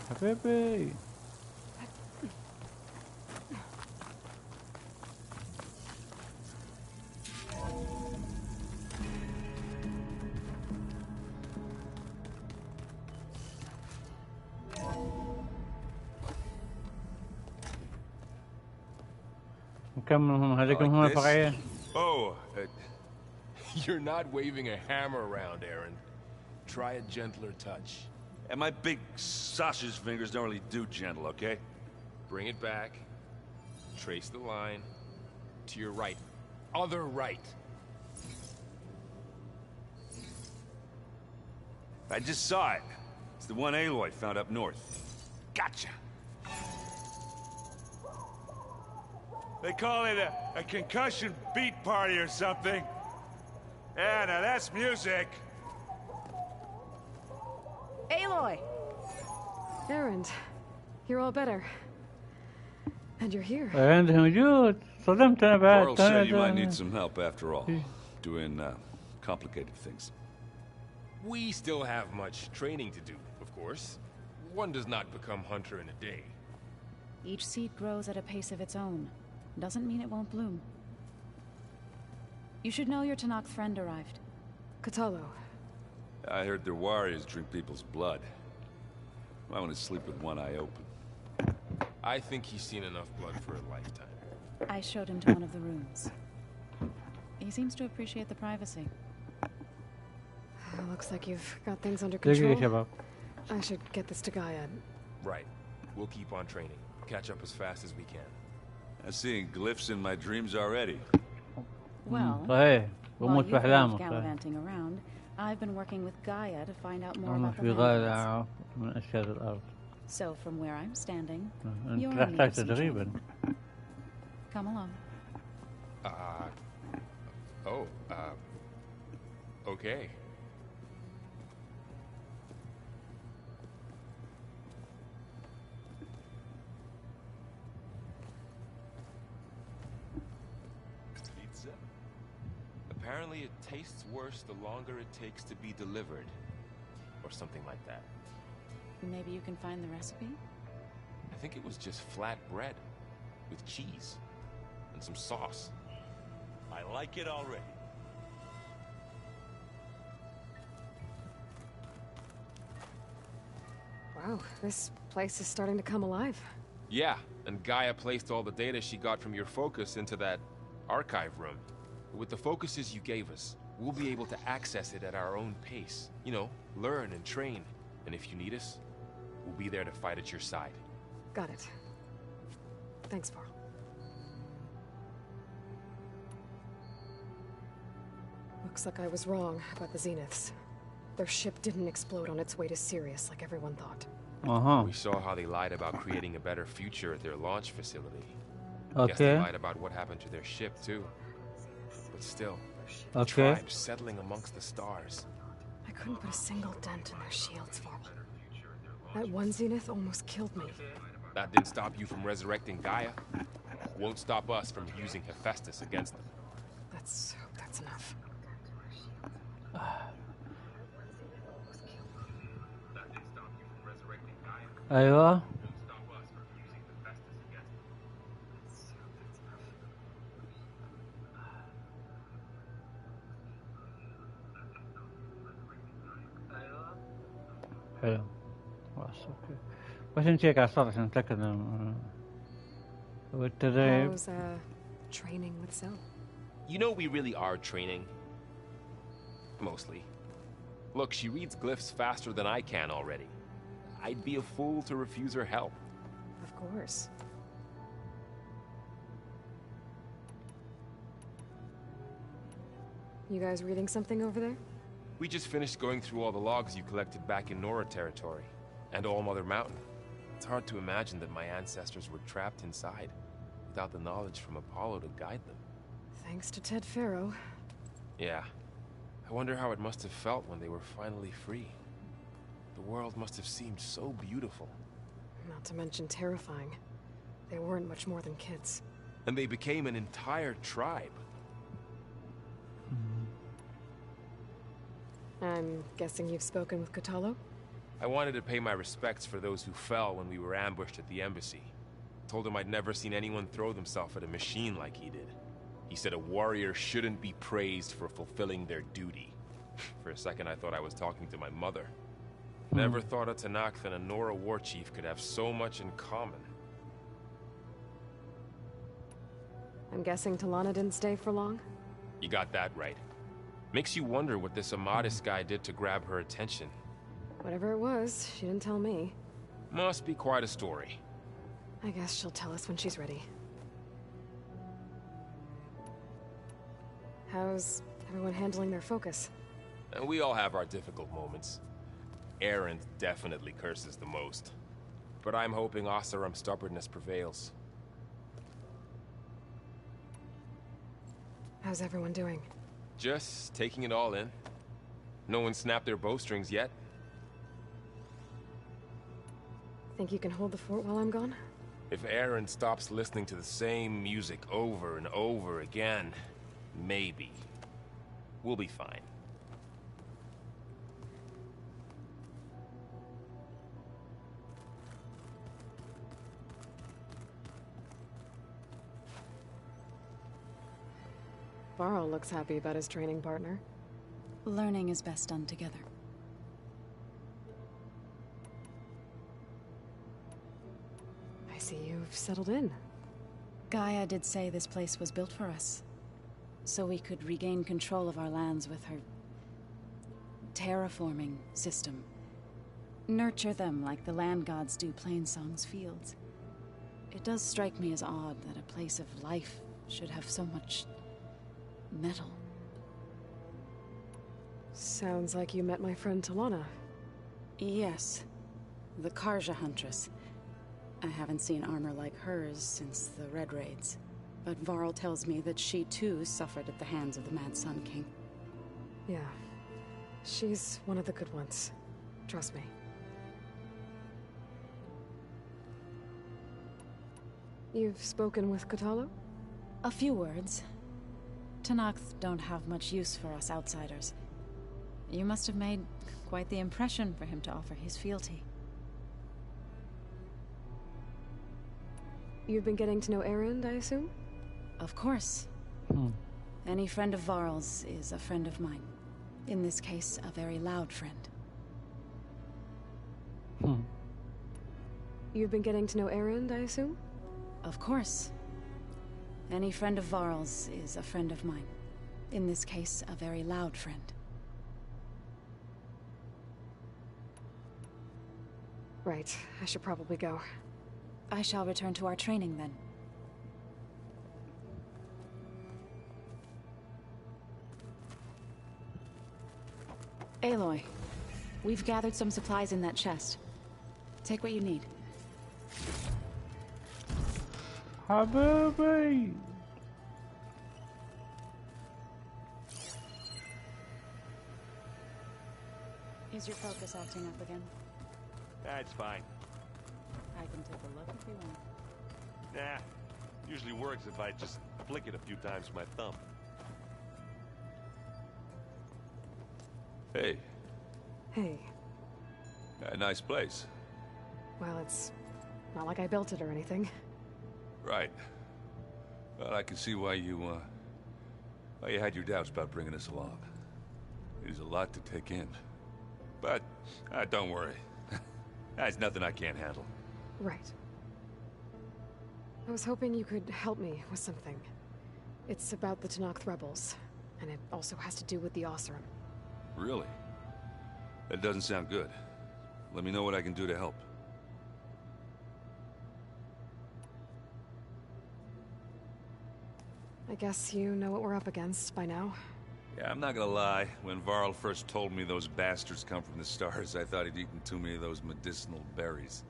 حبيبي نكمل. هذيك مهمة فرعية. Oh, you're not waving a hammer around, Aaron. Try a gentler touch. And my big sausage fingers don't really do gentle, okay? Bring it back. Trace the line. To your right. Other right. I just saw it. It's the one Aloy found up north. Gotcha! They call it a concussion beat party or something. Yeah, now that's music. Aloy! Erend, you're all better. And you're here. أنت موجود. صدمت أنا بعد. Carl said you might need some help after all. Doing complicated things. We still have much training to do, of course. One does not become hunter in a day. Each seed grows at a pace of its own. Doesn't mean it won't bloom. You should know your Tanakh friend arrived. Katalo. I heard their warriors drink people's blood. I want to sleep with one eye open. I think he's seen enough blood for a lifetime. I showed him to one of the rooms. He seems to appreciate the privacy. Looks like you've got things under control. I should get this to Gaia. Right. We'll keep on training. Catch up as fast as we can. I'm seeing glyphs in my dreams already. Well, while you've been gallivanting around, I've been working with Gaia to find out more about the lands. So from where I'm standing, you're in need of some training. Come along. Okay. Apparently it tastes worse the longer it takes to be delivered. Or something like that. Maybe you can find the recipe? I think it was just flat bread. With cheese. And some sauce. I like it already. Wow, this place is starting to come alive. Yeah, and Gaia placed all the data she got from your focus into that archive room. With the focuses you gave us, we'll be able to access it at our own pace. You know, learn and train. And if you need us, we'll be there to fight at your side. Got it. Thanks, Varl. Looks like I was wrong about the Zeniths. Their ship didn't explode on its way to Sirius like everyone thought. We saw how they lied about creating a better future at their launch facility. Okay. Guess they lied about what happened to their ship, too. But still, the tribe settling amongst the stars. I couldn't put a single dent in their shields, Varl. That one Zenith almost killed me. That didn't stop you from resurrecting Gaia. Won't stop us from using Hephaestus against them. That's enough. ايوه حلو خلاص اوكي بس نشيك على السطح عشان نتأكد والتدريب. How's training with Cell? You know we really are training. Mostly. Look, she reads glyphs faster than I can already. I'd be a fool to refuse her help. Of course. You guys reading something over there? We just finished going through all the logs you collected back in Nora territory, and All Mother Mountain. It's hard to imagine that my ancestors were trapped inside, without the knowledge from Apollo to guide them. Thanks to Ted Faro. Yeah. I wonder how it must have felt when they were finally free. The world must have seemed so beautiful. Not to mention terrifying. They weren't much more than kids. And they became an entire tribe. I'm guessing you've spoken with Kotallo? I wanted to pay my respects for those who fell when we were ambushed at the embassy. Told him I'd never seen anyone throw themselves at a machine like he did. He said a warrior shouldn't be praised for fulfilling their duty. For a second I thought I was talking to my mother. Never thought a Tanakh and a Nora war chief could have so much in common. I'm guessing Talana didn't stay for long? You got that right. Makes you wonder what this Amadis guy did to grab her attention. Whatever it was, she didn't tell me. Must be quite a story. I guess she'll tell us when she's ready. How's everyone handling their focus? And we all have our difficult moments. Erend definitely curses the most. But I'm hoping Oseram's stubbornness prevails. How's everyone doing? Just taking it all in. No one snapped their bowstrings yet. Think you can hold the fort while I'm gone? If Erend stops listening to the same music over and over again, maybe. We'll be fine. Varl looks happy about his training partner. Learning is best done together. I see you've settled in. Gaia did say this place was built for us, so we could regain control of our lands with her terraforming system. Nurture them like the land gods do Plainsong's fields. It does strike me as odd that a place of life should have so much metal. Sounds like you met my friend Talana. Yes. The Karja Huntress. I haven't seen armor like hers since the Red Raids. But Varl tells me that she too suffered at the hands of the Mad Sun King. Yeah. She's one of the good ones. Trust me. You've spoken with Kotallo? A few words. Tanakh don't have much use for us outsiders. You must have made quite the impression for him to offer his fealty. You've been getting to know Erend, I assume? Of course. Any friend of Varl's is a friend of mine. In this case, a very loud friend. You've been getting to know Erend, I assume? Of course. Any friend of Varl's is a friend of mine. In this case, a very loud friend. Right. I should probably go. I shall return to our training then. Aloy, we've gathered some supplies in that chest. Take what you need. حبيبي. Is your focus acting up again? That's fine. I can take a look if you want. Nah, usually works if I just flick it a few times with my thumb. Hey. Hey. Nice place. Well, it's not like I built it or anything. Right. Well, I can see why you had your doubts about bringing us along. It is a lot to take in. But, don't worry. That's nothing I can't handle. Right. I was hoping you could help me with something. It's about the Tanakh rebels, and it also has to do with the Osram. Really? That doesn't sound good. Let me know what I can do to help. I guess you know what we're up against by now. Yeah, I'm not gonna lie. When Varl first told me those bastards come from the stars, I thought he'd eaten too many of those medicinal berries.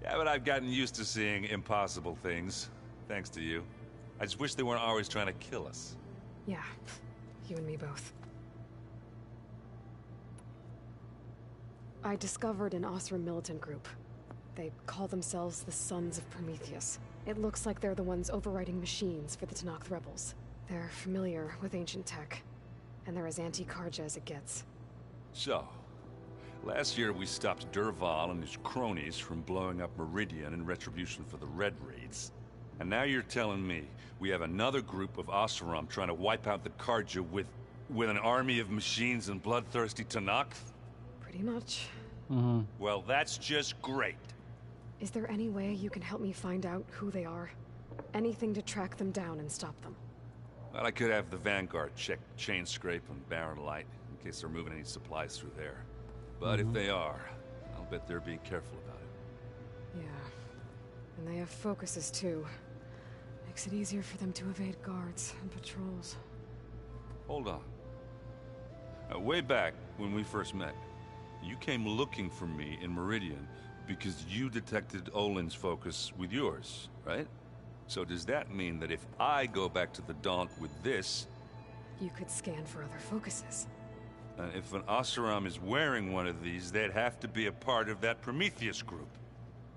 Yeah, but I've gotten used to seeing impossible things, thanks to you. I just wish they weren't always trying to kill us. Yeah, you and me both. I discovered an Osram militant group. They call themselves the Sons of Prometheus. It looks like they're the ones overriding machines for the Tanakh rebels. They're familiar with ancient tech, and they're as anti-Karja as it gets. So, last year we stopped Dervahl and his cronies from blowing up Meridian in retribution for the Red Raids. And now you're telling me we have another group of Oseram trying to wipe out the Karja with an army of machines and bloodthirsty Tanakh? Pretty much. Well, that's just great. Is there any way you can help me find out who they are? Anything to track them down and stop them? Well, I could have the Vanguard check Chain Scrape and Barren Light, in case they're moving any supplies through there. But if they are, I'll bet they're being careful about it. Yeah. And they have focuses, too. Makes it easier for them to evade guards and patrols. Hold on. Way back, when we first met, you came looking for me in Meridian because you detected Olin's focus with yours, right? So does that mean that if I go back to the Daunt with this... You could scan for other focuses. And if an Oseram is wearing one of these, they'd have to be a part of that Prometheus group.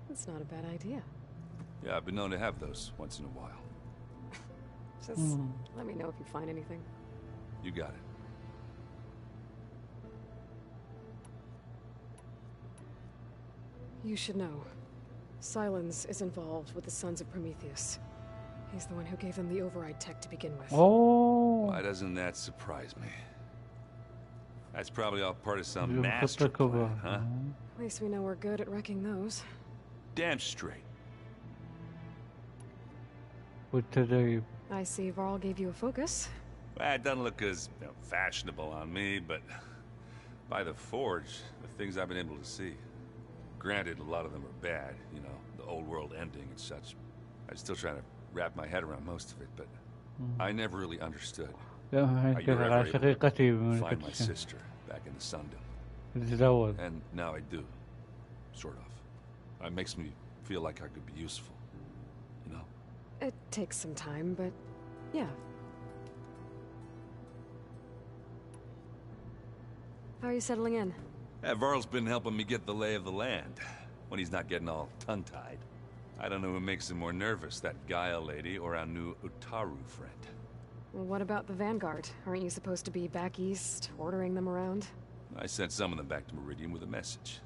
That's not a bad idea. Yeah, I've been known to have those once in a while. Just let me know if you find anything. You got it. You should know. Silence is involved with the Sons of Prometheus. He's the one who gave them the override tech to begin with. Oh. Why doesn't that surprise me? That's probably all part of some master plan, huh? At least we know we're good at wrecking those. Damn straight. What today? I see Varl gave you a focus. Well, it doesn't look as fashionable on me, but by the Forge, the things I've been able to see. Granted, a lot of them are bad, you know, the old world ending and such. I'm still trying to wrap my head around most of it, but I never really understood how you were ever able to find my sister back in the Sundom. And now I do, sort of. It makes me feel like I could be useful, you know? It takes some time, but yeah. How are you settling in? Varl's been helping me get the lay of the land, when he's not getting all tongue-tied. I don't know who makes him more nervous, that Gaia lady or our new Utaru friend. Well, what about the Vanguard? Aren't you supposed to be back east, ordering them around? I sent some of them back to Meridian with a message.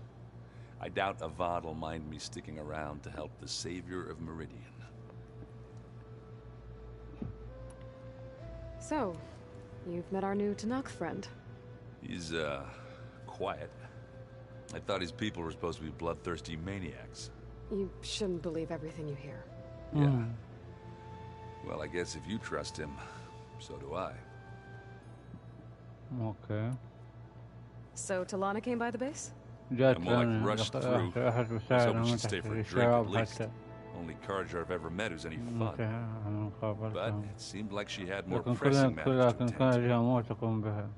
I doubt Avad will mind me sticking around to help the savior of Meridian. So, you've met our new Tanakh friend. He's, quiet. I thought his people were supposed to be bloodthirsty maniacs. You shouldn't believe everything you hear. Yeah. Well, I guess if you trust him, so do I. Okay. So Talana came by the base? I'm more like rushed through. I was hoping she'd stay for a drink at least. Only Carja I've ever met who's any fun. But it seemed like she had more pressing matters to attend to.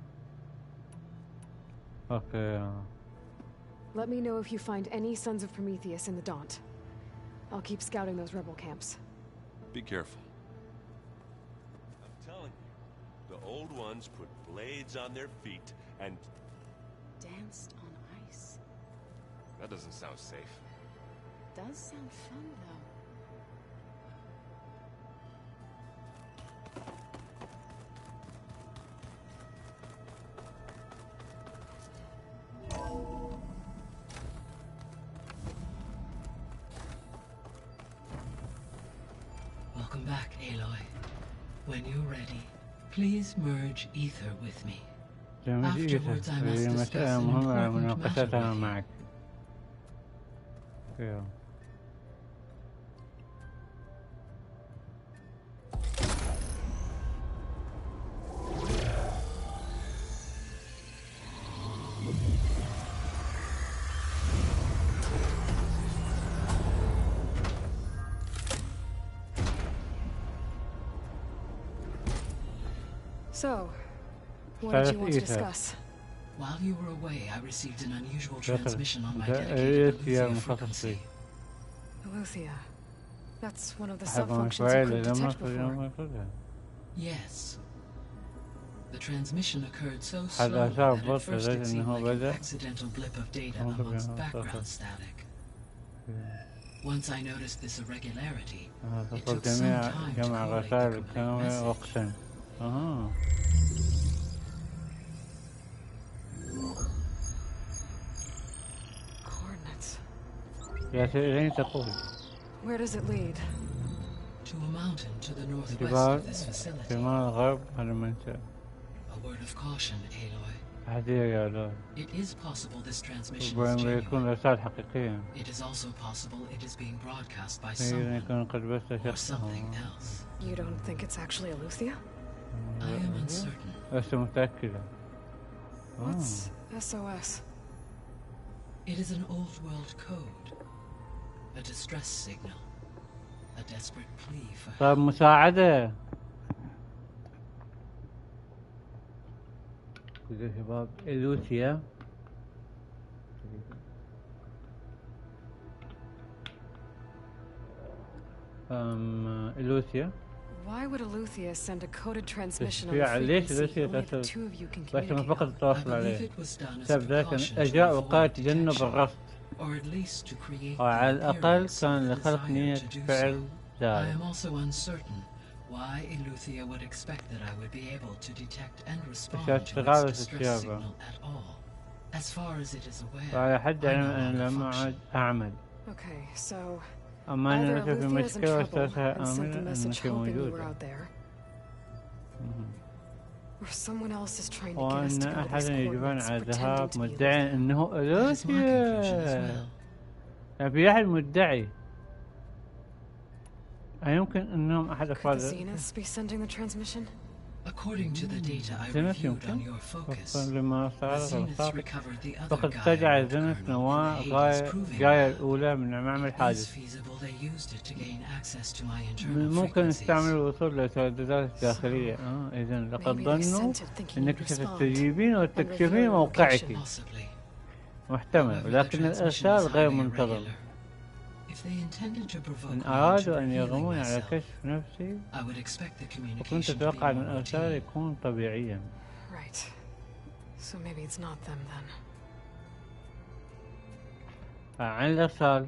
Okay. Let me know if you find any Sons of Prometheus in the Daunt. I'll keep scouting those rebel camps. Be careful. I'm telling you, the old ones put blades on their feet and danced on ice. That doesn't sound safe. Does sound fun, though. Welcome back, Aloy. When you're ready, please merge ether with me. Afterwards, I must discuss an important matter with you. So, what did you want to discuss? While you were away, I received an unusual transmission on my dedicated Aletheia frequency. Aletheia. That's one of the sub-functions you couldn't detect before. Yes. The transmission occurred so slowly that at first it seemed like an accidental blip of data amongst background static. Once I noticed this irregularity, it took some time to collate the message. Coordinates. Where does it lead? To a mountain to the northwest of this facility. A word of caution, Aloy. It is possible this transmission is genuine. It is also possible it is being broadcast by someone or something else. You don't think it's actually Aletheia? I am uncertain. What's SOS? It is an old world code. A distress signal. A desperate plea for help. مساعدة. كذا شباب إلوثيا. إلوثيا. Why would Aletheia send a coded transmission on ليش frequency only the two of you can بس ما فقط communicate التواصل عليه بسبب ذلك أجاء وقال تجنب الرفض وعلى الأقل كان لخلق نية فعل ذلك. Why Aletheia would expect that I would be able to detect and respond to its distress signal at all. As far as it is aware, وعلى حد علم أن لم أعد أعمل. Okay, so أما أنا نشوف المشكلة وأساسها آمنة أنك موجودة. وأن أحدا يجبان على الذهاب مدعي أنه ألوثيا. يعني في أحد مدعي. أيمكن أنهم أحد أفراد According to the data I reviewed on your focus, فقد استدعى زنس نواة غاية الأولى من معمل الحادث. ممكن نستعمل الوصول للترددات الداخلية. إذن لقد ظنوا أنك ستستجيبين وتكشفين موقعك. محتمل، ولكن الإرسال غير منتظم. إن أرادوا أن يغمون على كشف نفسي وكنت أتوقع أن الإرسال يكون طبيعيا. عن الإرسال.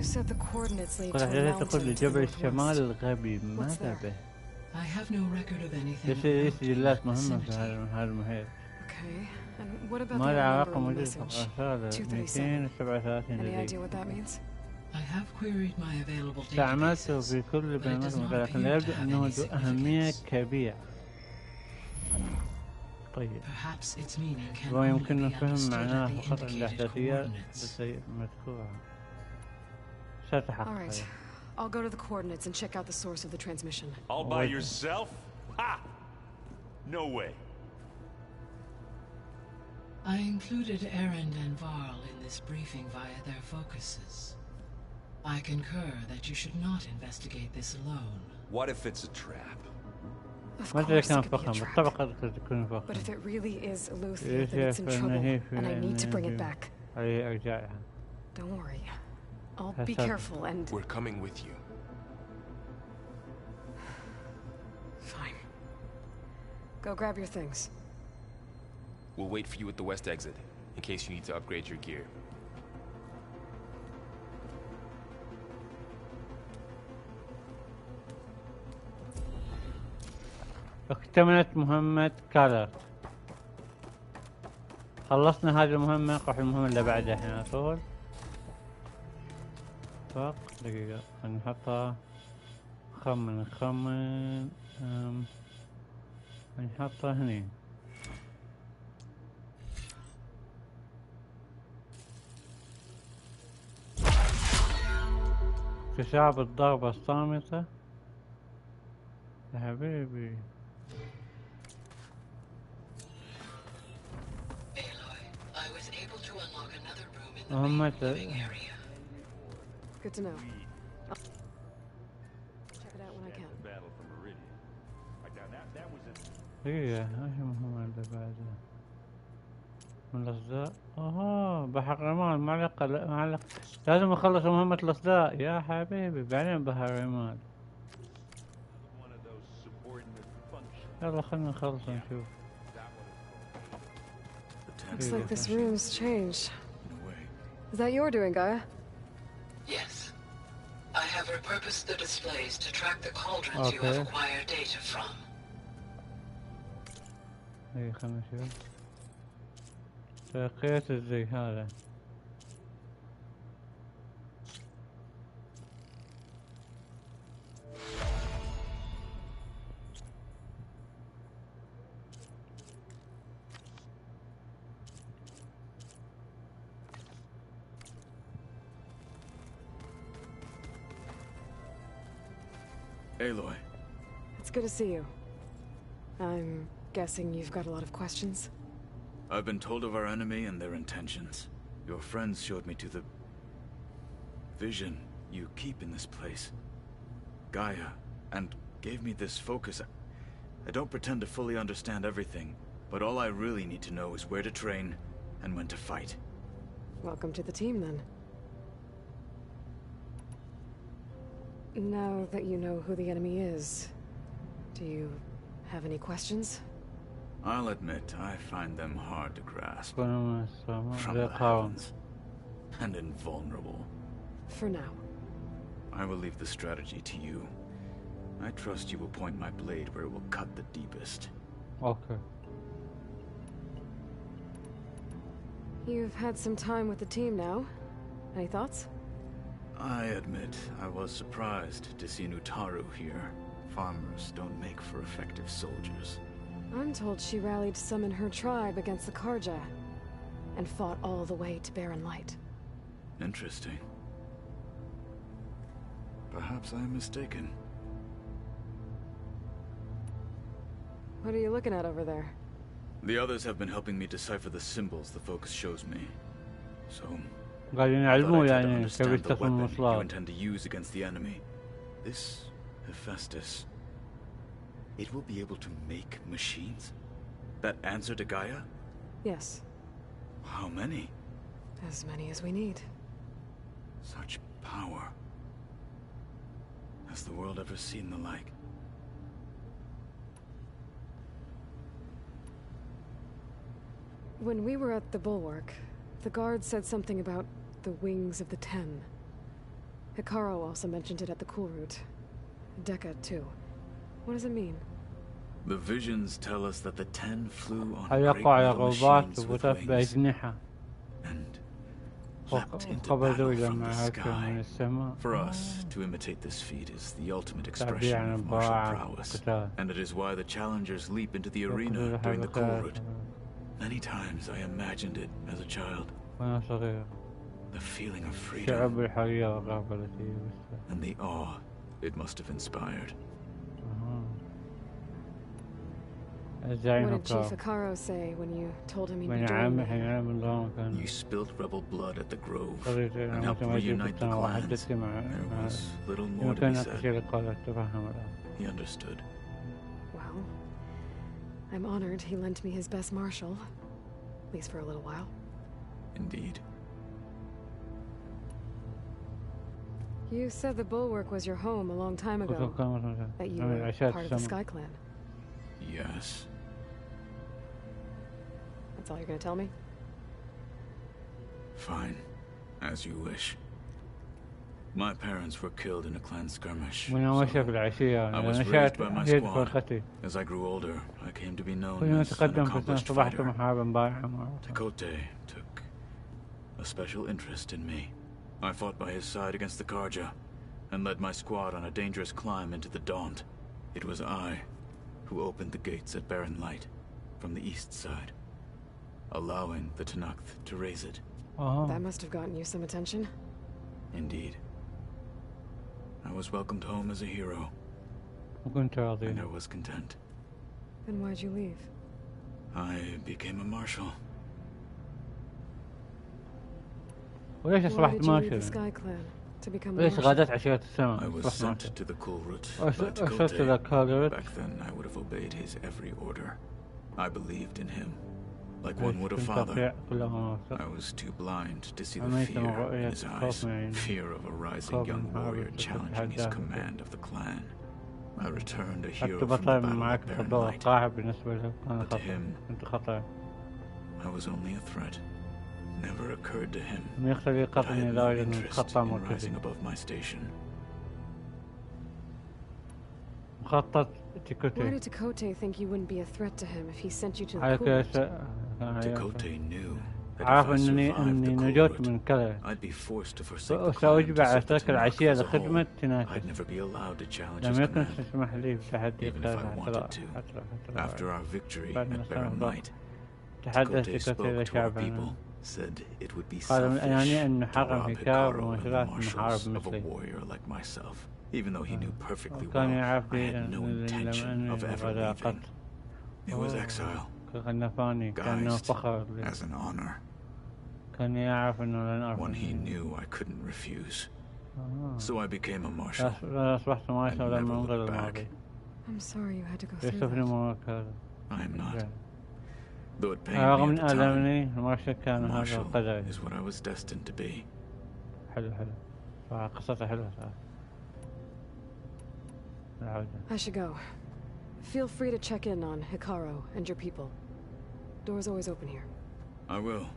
You said the coordinates lead to قد a احتاج تقول mountain to the لجبل northwest. الشمال الغربي What's ماذا there? به؟ I have no record of anything. ليش سجلات مهمة في هذا المحيط؟ Okay. And what about the ما له other number علاقة in the موجود في message? الرسالة 237. 237 Any لدي. idea what that means? I have queried my available استعملته في كل البيانات الموجودة لكن لا يبدو أنه ذو أهمية كبيرة. طيب ويمكننا فهم معناه فقط عند الأحداثيات المذكورة. ستحقق. Alright. I'll go to the coordinates and check out the source of the transmission. All by yourself? Ha! No way. I included Erend and Varl in this briefing via their focuses. I concur that you should not investigate this alone. What if it's a trap? Of ما course كان it could be a فخم trap. بالطبع قد تكون فخم. But if it really is Eleuthia, then it's in trouble, and I need to bring it back. عليه أرجاعها. Don't worry. I'll be careful and... We're coming with you. Fine. Go grab your things. We'll wait for you at the west exit, in case you need to upgrade your gear. اكتملت مهمة كالرت. خلصنا هذه المهمة، نروح المهمة اللي بعدها الحين على طول. فق دقيقة نحطها. نخمن نحطها هني. اكتشاف الضربة الصامتة يا حبيبي. Good to know. Check it out when I can. دقيقة ايش المهمة اللي بعدها؟ من الأصداء؟ بحر الرمال معلق لازم أخلص مهمة الأصداء يا حبيبي بعدين بحر الرمال. يلا خلنا نخلص نشوف. Looks like this room's changed. Is that your doing, Gaia? Yes. I have repurposed the displays to track the cauldrons you have acquired data from. اي خلنا نشوف. تلقيت الزي هذا. Aloy. It's good to see you. I'm guessing you've got a lot of questions? I've been told of our enemy and their intentions. Your friends showed me to the vision you keep in this place, Gaia, and gave me this focus. I don't pretend to fully understand everything, but all I really need to know is where to train and when to fight. Welcome to the team, then. Now that you know who the enemy is, do you have any questions? I'll admit, I find them hard to grasp. From the heavens, and invulnerable. For now. I will leave the strategy to you. I trust you will point my blade where it will cut the deepest. Okay. You've had some time with the team now. Any thoughts? I admit, I was surprised to see Nutaru here. Farmers don't make for effective soldiers. I'm told she rallied some in her tribe against the Karja, and fought all the way to Barren Light. Interesting. Perhaps I am mistaken. What are you looking at over there? The others have been helping me decipher the symbols the focus shows me. So, قاعدين يعلموا يعني كيف يستخدم المصلات. you intend to use against the enemy. This Hephaestus, it will be able to make machines that answer to Gaia? Yes. How many? As many as we need. Such power. Has the world ever seen the like? When we were at the Bulwark, the guard said something about the wings of the 10. Hikaru also mentioned it at the Kulrut. Dekka, too. What does it mean? The visions tell us that the 10 flew on هل great يقع على metal غربات machines with وبطف wings بأجنحة and leapt into قبضوا battle from لما the هكذا من sky. السماء. For us, to imitate this feat is the ultimate expression تعبير عن of martial البراعة prowess, والقتال. and it is why the challengers leap into the arena يقتل during the الحركات. Kulrut. Many times I imagined it as a child. وأنا صغير. The feeling of freedom شعور بالحرية والرغبة التي يبثها. and the awe it must have inspired. What did Chief Hikaru say when you told him he'd be joining me? You spilled rebel blood at the Grove and helped reunite the clans. There was little more to be said. He understood. Well, I'm honored he lent me his best martial, at least for a little while. Indeed. You said the Bulwark was your home a long time ago. That you were part of the Sky Clan. Yes. That's all you're gonna tell me? Fine. As you wish. My parents were killed in a clan skirmish. So I was raised by my squad. As I grew older, I came to be known as an accomplished fighter. Tekote took a special interest in me. I fought by his side against the Karja, and led my squad on a dangerous climb into the Daunt. It was I who opened the gates at Barren Light from the east side, allowing the Tenakth to raise it. That must have gotten you some attention. Indeed. I was welcomed home as a hero, and I was content. Then why'd you leave? I became a marshal. وليش أصبحت مارشال؟ ليش غادرت عشيرة السماء؟ I was sent to the Kulrut by كالرت. Back then, I would have obeyed his every order. I believed in him, like one would a father. I was too blind to see the fear in his eyes, fear of a rising young warrior challenging his command of the clan. I returned a hero from the battle of Barren Light, but to him, I was only a threat. Never occurred to him that I had no interest in rising above my station. Why did Tekote think you wouldn't be a threat to him if he sent you to the Kulrut? Tekote knew that if I survived the Kulrut, I'd be forced to forsake the clan to serve the Tenakth as a whole. I'd never be allowed to challenge his command, even if I wanted to. After our victory at Barren Light, Tekote spoke to our people. Said it would be selfish to rob Hikaru and the marshals of a warrior like myself, even though he knew perfectly well I had no intention of ever leaving. It was exile, guised as an honor. One he knew I couldn't refuse. So I became a marshal. And never looked back. I'm sorry you had to go through that. I am not. Though it pained me at the time, marshal is what I was destined to be. I should go. Feel free to check in on Hikaru and your people. Door's always open here. I will.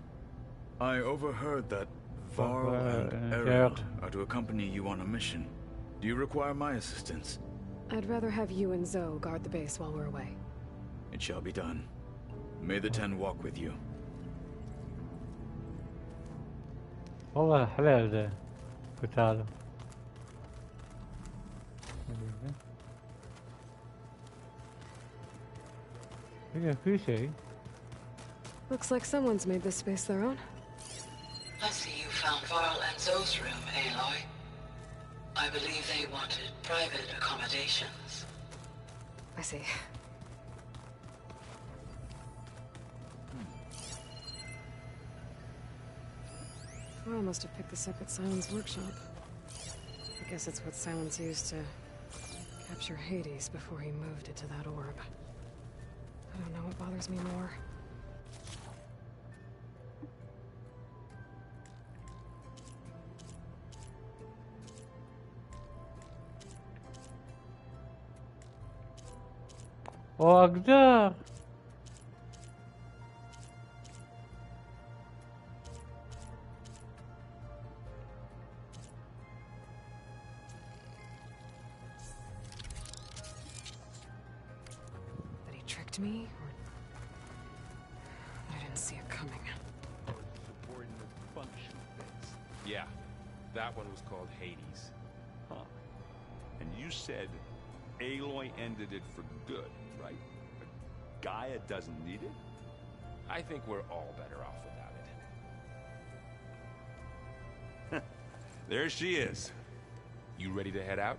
I overheard that Varl and Erend are to accompany you on a mission. Do you require my assistance? I'd rather have you and Zoe guard the base while we're away. It shall be done. May the 10 walk with you. والله حلال ده قتاله. هي في شيء. Looks like someone's made this space their own. I see you found Varl and Zoe's room, Aloy. I believe they wanted private accommodations. I see. Varl must have picked this up at Silence workshop. I guess it's what Silence used to capture Hades before he moved it to that orb. I don't know what bothers me more. وأقدر tricked me, or I didn't see it coming. Subordinate function bits. Yeah, that one was called Hades. Huh. And you said Aloy ended it for good, right? But Gaia doesn't need it? I think we're all better off without it. There she is. You ready to head out?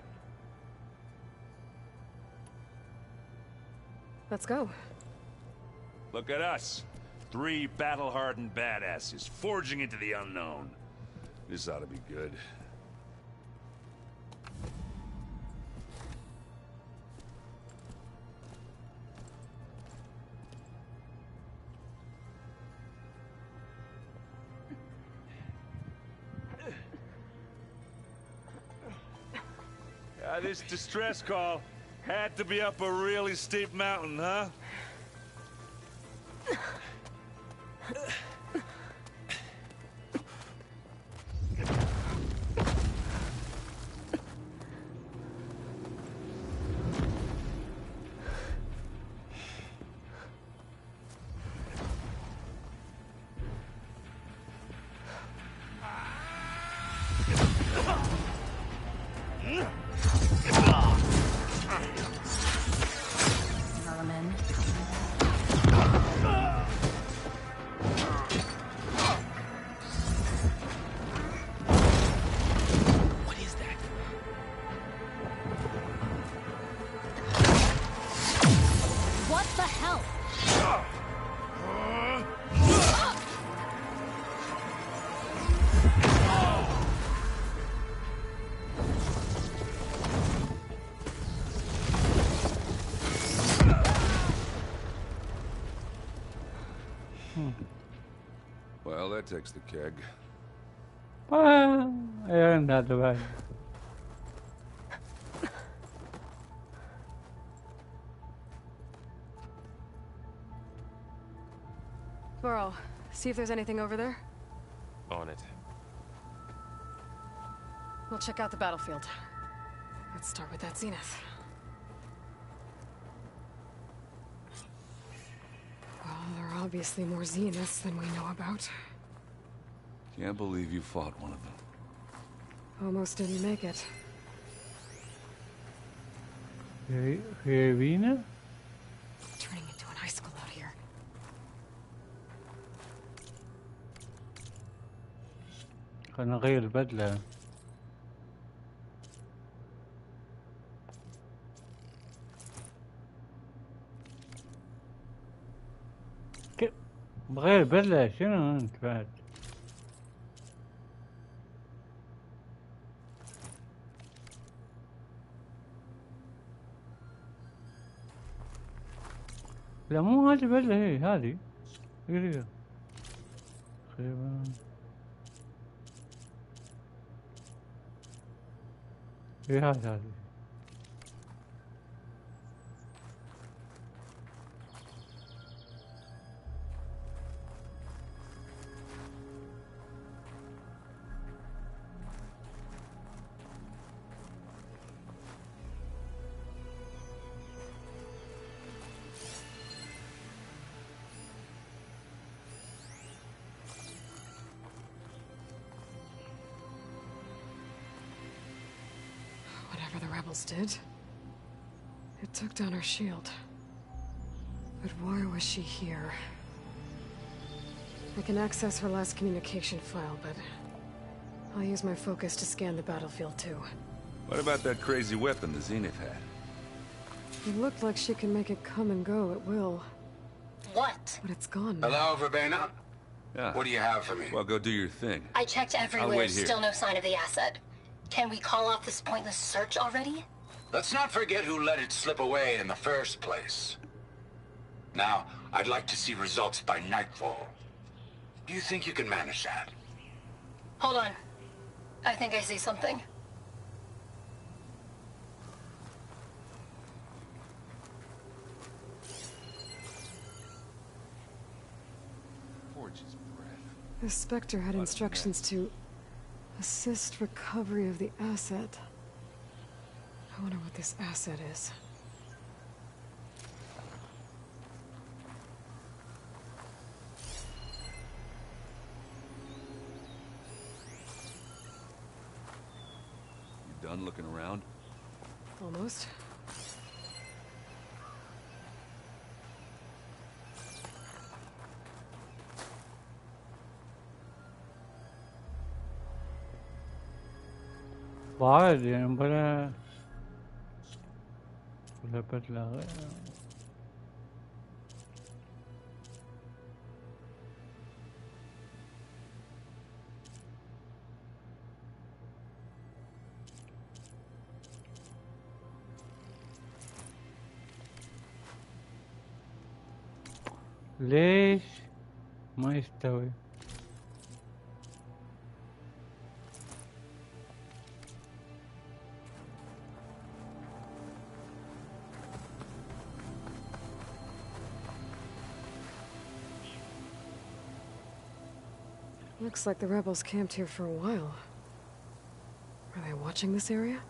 Let's go. Look at us. 3 battle-hardened badasses forging into the unknown. This ought to be good. This distress call had to be up a really steep mountain, huh? Well, that takes the keg. Yeah, not bad. Burrow, see if there's anything over there. On it. We'll check out the battlefield. Let's start with that zenith. Well, there are obviously more zeniths than we know about. Can't believe you fought one of them. Almost didn't make it. Irina? Turning into an icicle out here. خلنا نغير البدلة. بغير البدلة شنو انت بعد؟ لا مو هذه البدلة، هي هذه. تقريبا هي هذه. Whatever the rebels did, it took down her shield. But why was she here? I can access her last communication file, but I'll use my focus to scan the battlefield too. What about that crazy weapon the Zenith had? It looked like she can make it come and go at will. What? But it's gone now. Hello, Verbena? Yeah. What do you have for me? Well, go do your thing. I checked everywhere. I'll wait here. Still no sign of the asset. Can we call off this pointless search already? Let's not forget who let it slip away in the first place. Now, I'd like to see results by nightfall. Do you think you can manage that? Hold on. I think I see something. Forge's breath. The Spectre had instructions to assist recovery of the asset. I wonder what this asset is. done looking around? Almost. بعد يعني بلا بدلة غير. ليش ما يستوي؟ Looks like the rebels camped here for a while. Are they watching this area?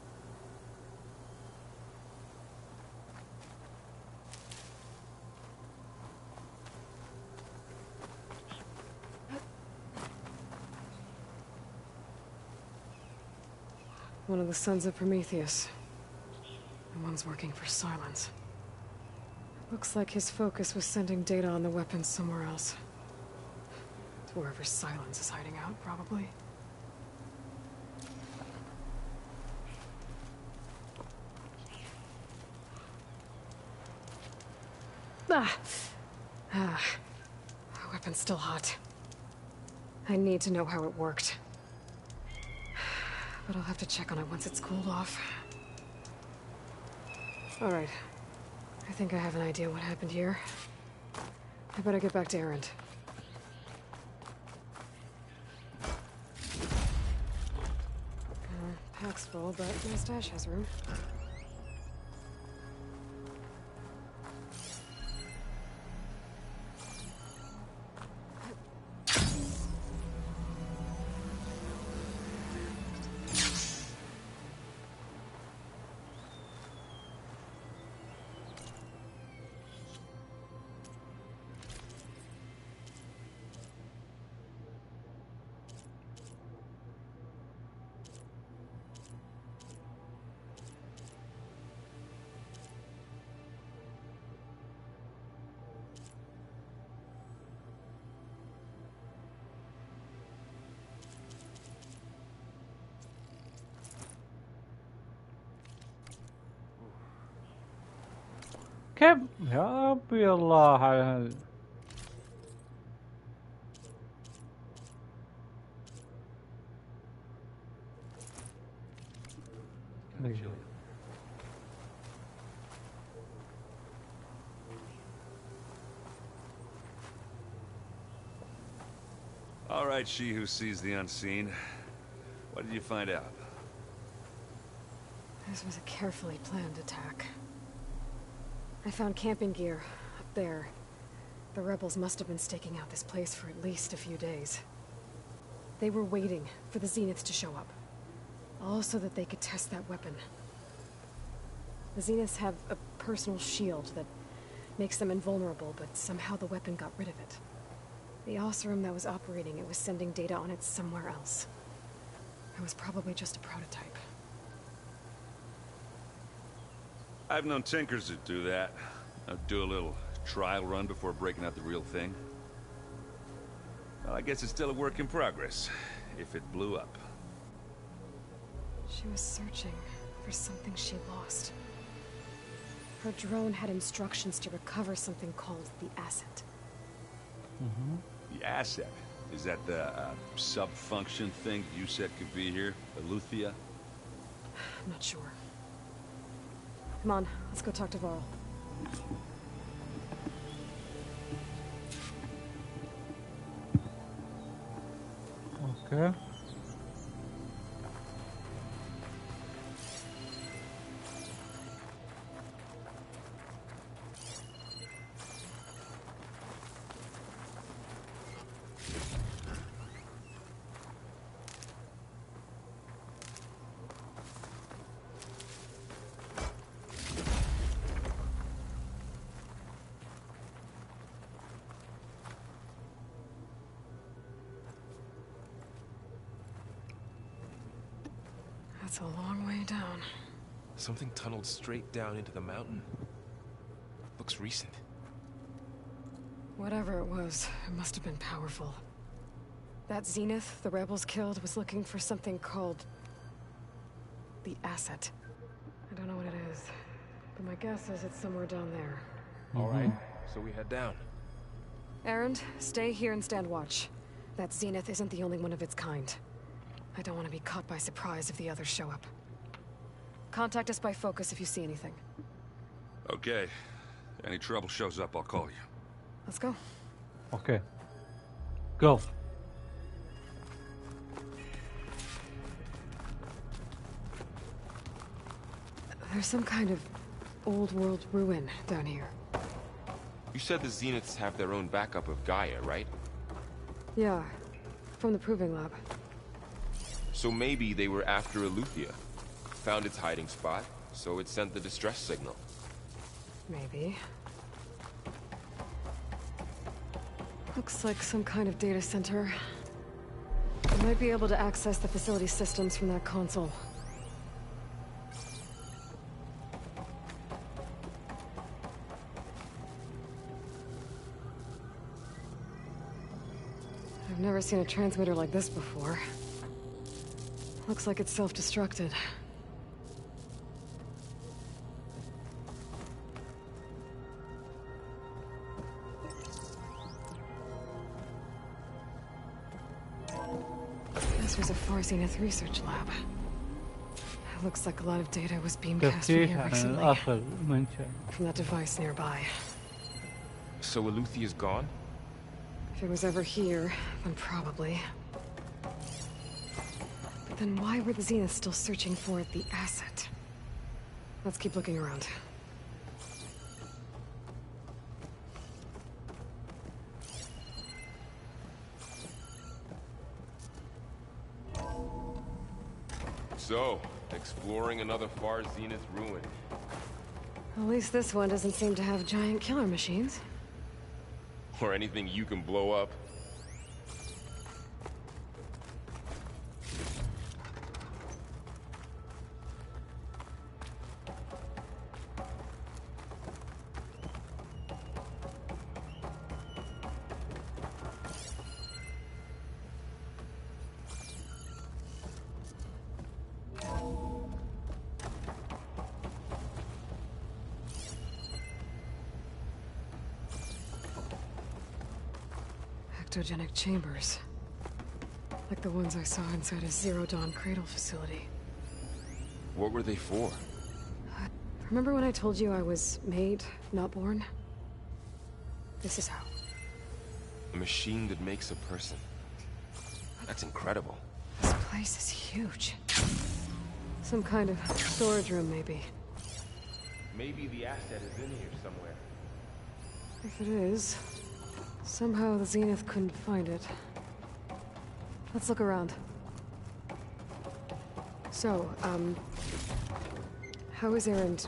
One of the sons of Prometheus. And one's working for Silence. Looks like his focus was sending data on the weapons somewhere else. To wherever Silence is hiding out, probably. The weapon's still hot. I need to know how it worked. But I'll have to check on it once it's cooled off. Alright. I think I have an idea what happened here. I better get back to Erend. Pack's full, but my stash has room. كيف يا ربي الله على هال All right, she who sees the unseen. What did you find out? This was a carefully planned attack. I found camping gear up there. The rebels must have been staking out this place for at least a few days. They were waiting for the Zeniths to show up. All so that they could test that weapon. The Zeniths have a personal shield that makes them invulnerable, but somehow the weapon got rid of it. The Osram that was operating it was sending data on it somewhere else. It was probably just a prototype. I've known tinkers that do that. I'd do a little trial run before breaking out the real thing. Well, I guess it's still a work in progress, if it blew up. She was searching for something she lost. Her drone had instructions to recover something called the asset. The asset? Is that the sub-function thing you said could be here? Eleuthia? I'm not sure. Come on, let's go talk to Varl. Okay. That's a long way down. Something tunneled straight down into the mountain. Looks recent. Whatever it was, it must have been powerful. That Zenith the rebels killed was looking for something called the asset. I don't know what it is, but my guess is it's somewhere down there. All right, so we head down. Erend, stay here and stand watch. That Zenith isn't the only one of its kind. I don't want to be caught by surprise if the others show up. Contact us by focus if you see anything. Okay. Any trouble shows up, I'll call you. Let's go. Okay. Go. There's some kind of old world ruin down here. You said the Zeniths have their own backup of Gaia, right? Yeah, from the Proving Lab. So maybe they were after Eleuthia. Found its hiding spot, so it sent the distress signal. Maybe. Looks like some kind of data center. I might be able to access the facility systems from that console. I've never seen a transmitter like this before. Looks like it's self-destructed. This was a Far Zenith research lab. It looks like a lot of data was being cast from here recently. From that device nearby. So Eleuthia's gone? If it was ever here, then probably. But then why were the Zeniths still searching for the asset? Let's keep looking around. So, exploring another Far Zenith ruin. At least this one doesn't seem to have giant killer machines. Or anything you can blow up. Ectogenic chambers. Like the ones I saw inside a Zero Dawn cradle facility. What were they for? Remember when I told you I was made, not born? This is how. A machine that makes a person. That's incredible. This place is huge. Some kind of storage room, maybe. Maybe the asset is in here somewhere. If it is, somehow the Zenith couldn't find it. Let's look around. So, how is Erend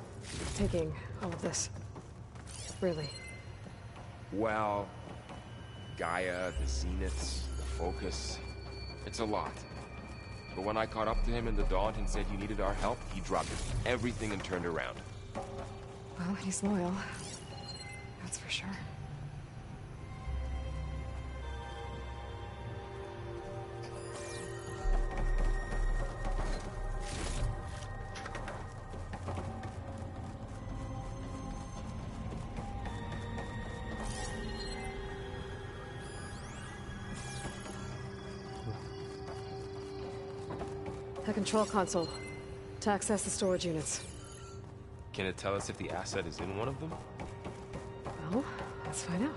taking all of this? Really? Well, Gaia, the Zeniths, the Focus. It's a lot. But when I caught up to him in the Daunt and said you needed our help, he dropped everything and turned around. Well, he's loyal. That's for sure. The control console. To access the storage units. Can it tell us if the asset is in one of them? Well, let's find out.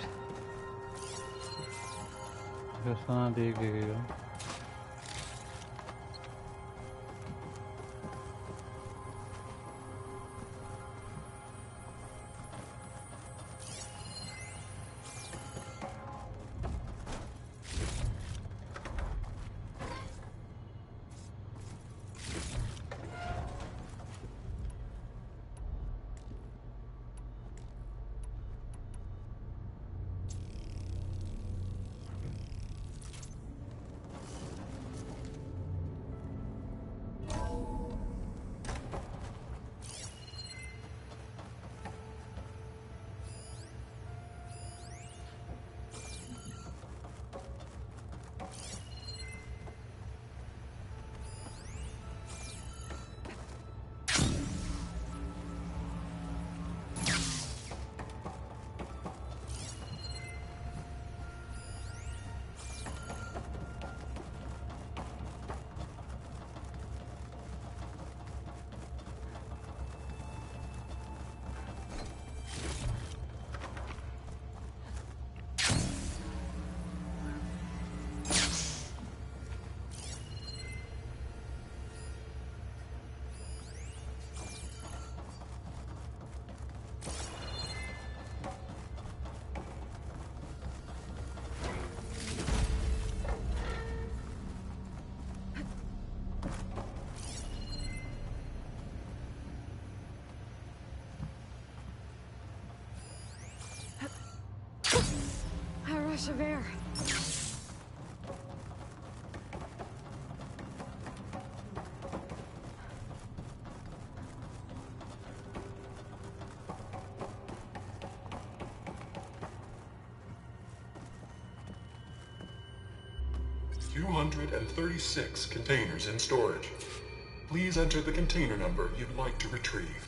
rush of air. $236 containers in storage. Please enter the container number you'd like to retrieve.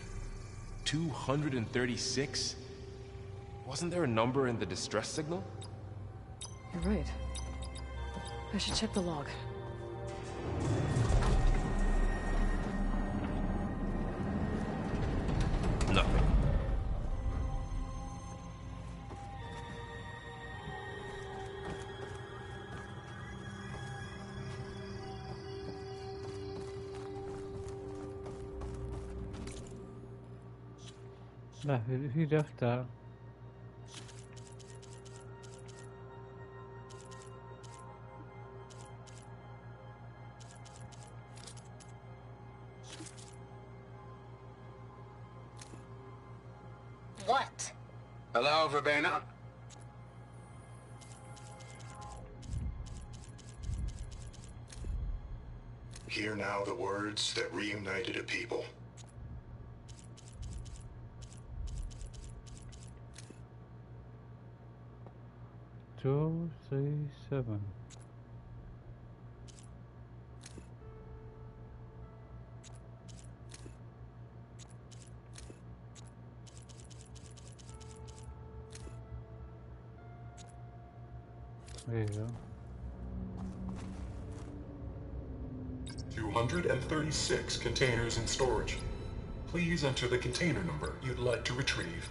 236? Wasn't there a number in the distress signal? You're right. I should check the log. Nothing. لا في دفتر. What? Hello, Verbena? Hear now the words that reunited a people. Two, 3, 7. There you go. 236 containers in storage. Please enter the container number you'd like to retrieve.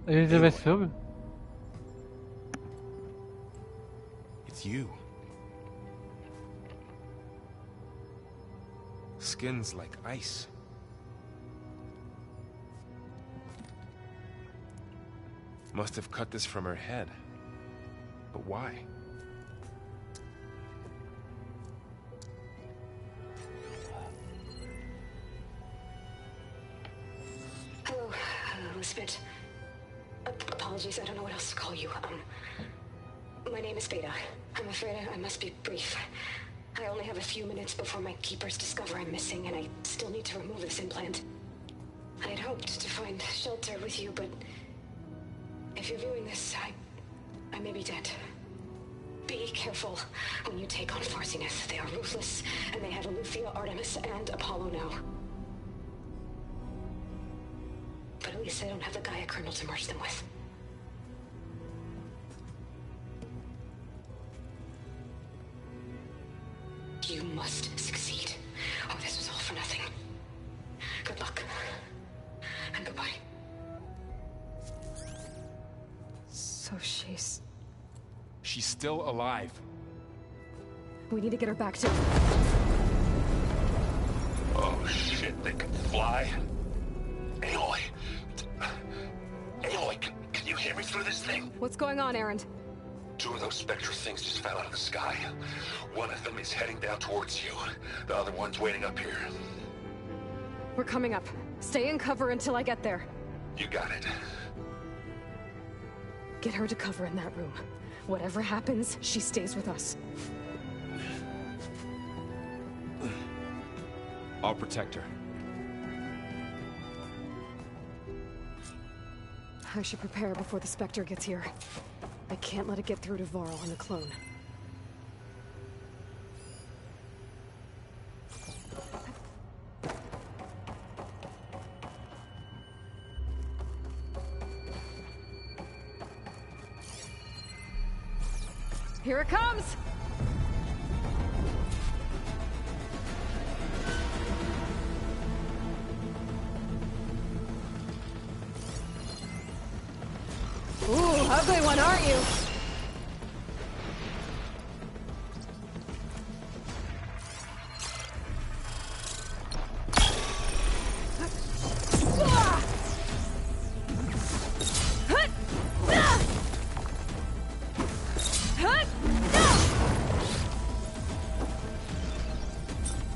Elizabeth. It's you. Skin's like ice. Must have cut this from her head. But why? Hello, Elizabeth. Apologies, I don't know what else to call you. My name is Beta. I'm afraid I must be brief. I only have a few minutes before my keepers discover I'm missing, and I still need to remove this implant. I had hoped to find shelter with you, but if you're viewing this, I may be dead. Be careful when you take on Farsiness. They are ruthless, and they have Aletheia, Artemis, and Apollo now. But at least they don't have the Gaia kernel to merge them with. You must succeed, or this was all for nothing. Good luck. And goodbye. So she's still alive. We need to get her back to... Oh shit, they can fly? Aloy! Aloy, can you hear me through this thing? What's going on, Erend? Two of those spectral things just fell out of the sky. One of them is heading down towards you. The other one's waiting up here. We're coming up. Stay in cover until I get there. You got it. Get her to cover in that room. Whatever happens, she stays with us. I'll protect her. I should prepare before the Spectre gets here. I can't let it get through to Varl and the clone. Here it comes! Ooh, ugly one, aren't you?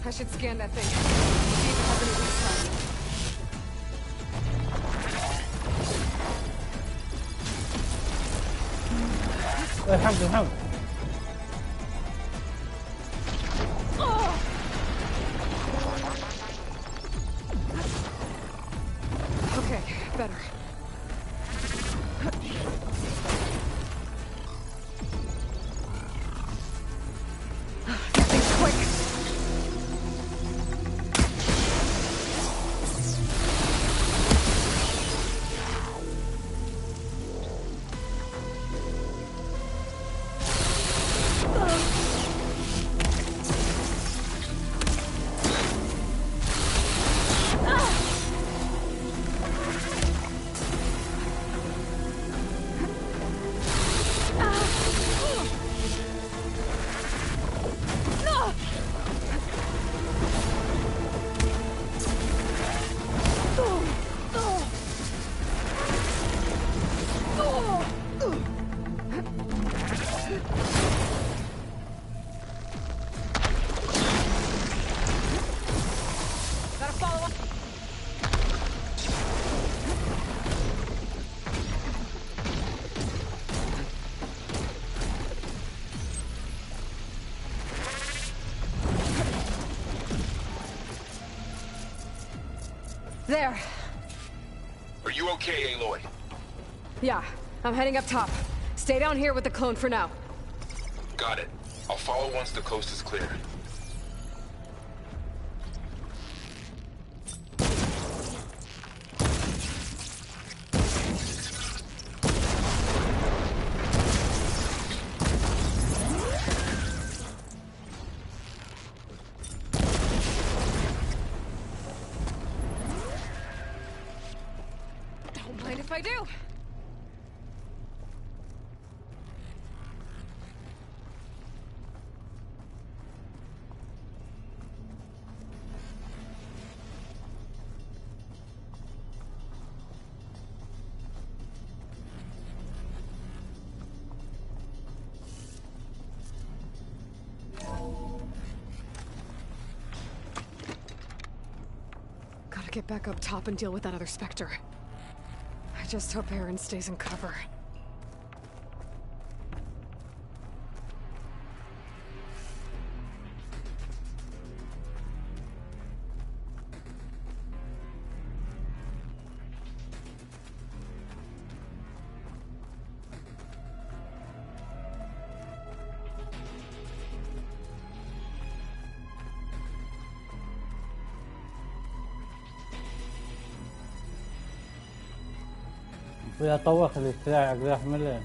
I should scan that thing. See if it has any weak spots. الحمد الحمد. Okay, better. That thing's quick. There. Are you okay, Aloy? Yeah, I'm heading up top. Stay down here with the clone for now. Got it. I'll follow once the coast is clear. Don't mind if I do. Gotta get back up top and deal with that other Spectre. I just hope Aaron stays in cover. ويا طوخ السلاح اقدر احمله.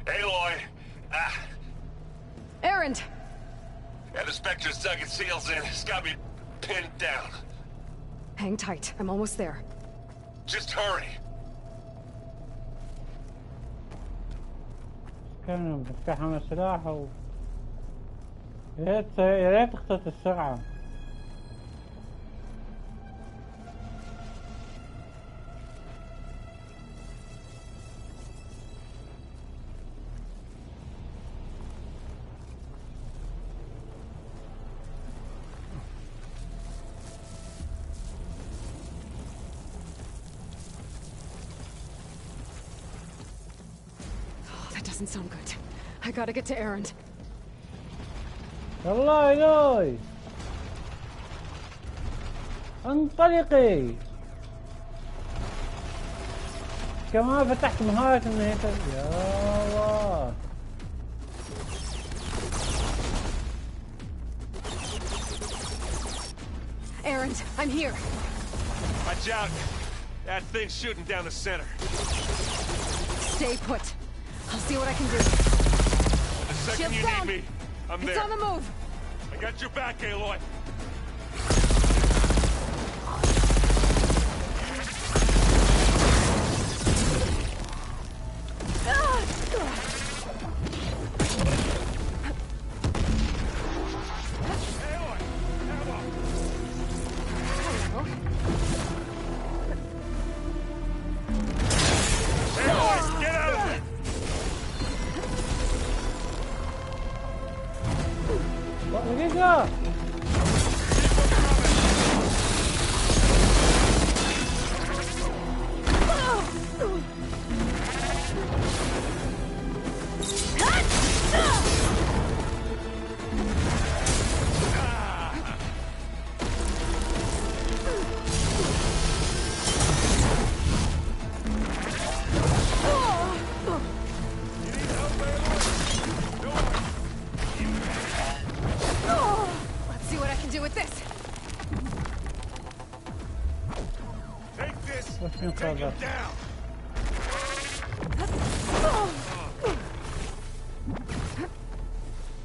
Aloy! Aaron! Yeah, the Spectre's dug its heels in. It's got me pinned down. Hang tight. I'm almost there. Just hurry. كانوا بتفتحون السلاح يا ريت تخطط السرعة. That doesn't sound good. I gotta get to Aaron. يلا إلوي انطلقي. كمان فتحت مهارة انه يا الله. Errand, I'm here. Watch out. That thing's shooting down the center. Stay put. I'll see what I can do. The second you need me, I'm there. It's on the move. I got your back, Aloy.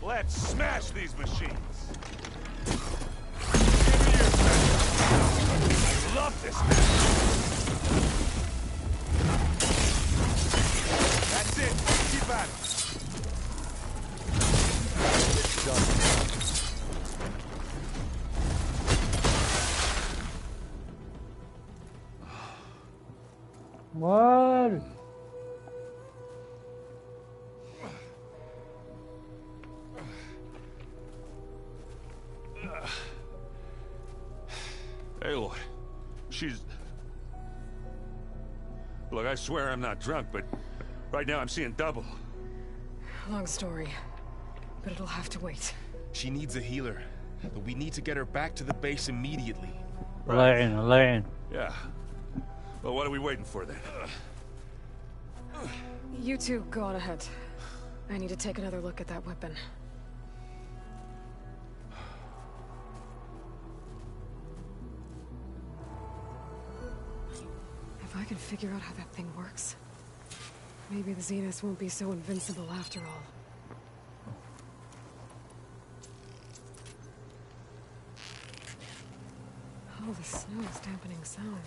Let's smash these machines. Give me your best. I love this man. That's it. Keep at it. It's done. What? Aloy, she's... Look, I swear I'm not drunk, but right now I'm seeing double. Long story, but it'll have to wait. She needs a healer, but we need to get her back to the base immediately. Lane. Yeah. Well, what are we waiting for then? You two go on ahead. I need to take another look at that weapon. If I can figure out how that thing works, maybe the Zeniths won't be so invincible after all. Oh, the snow is dampening sound.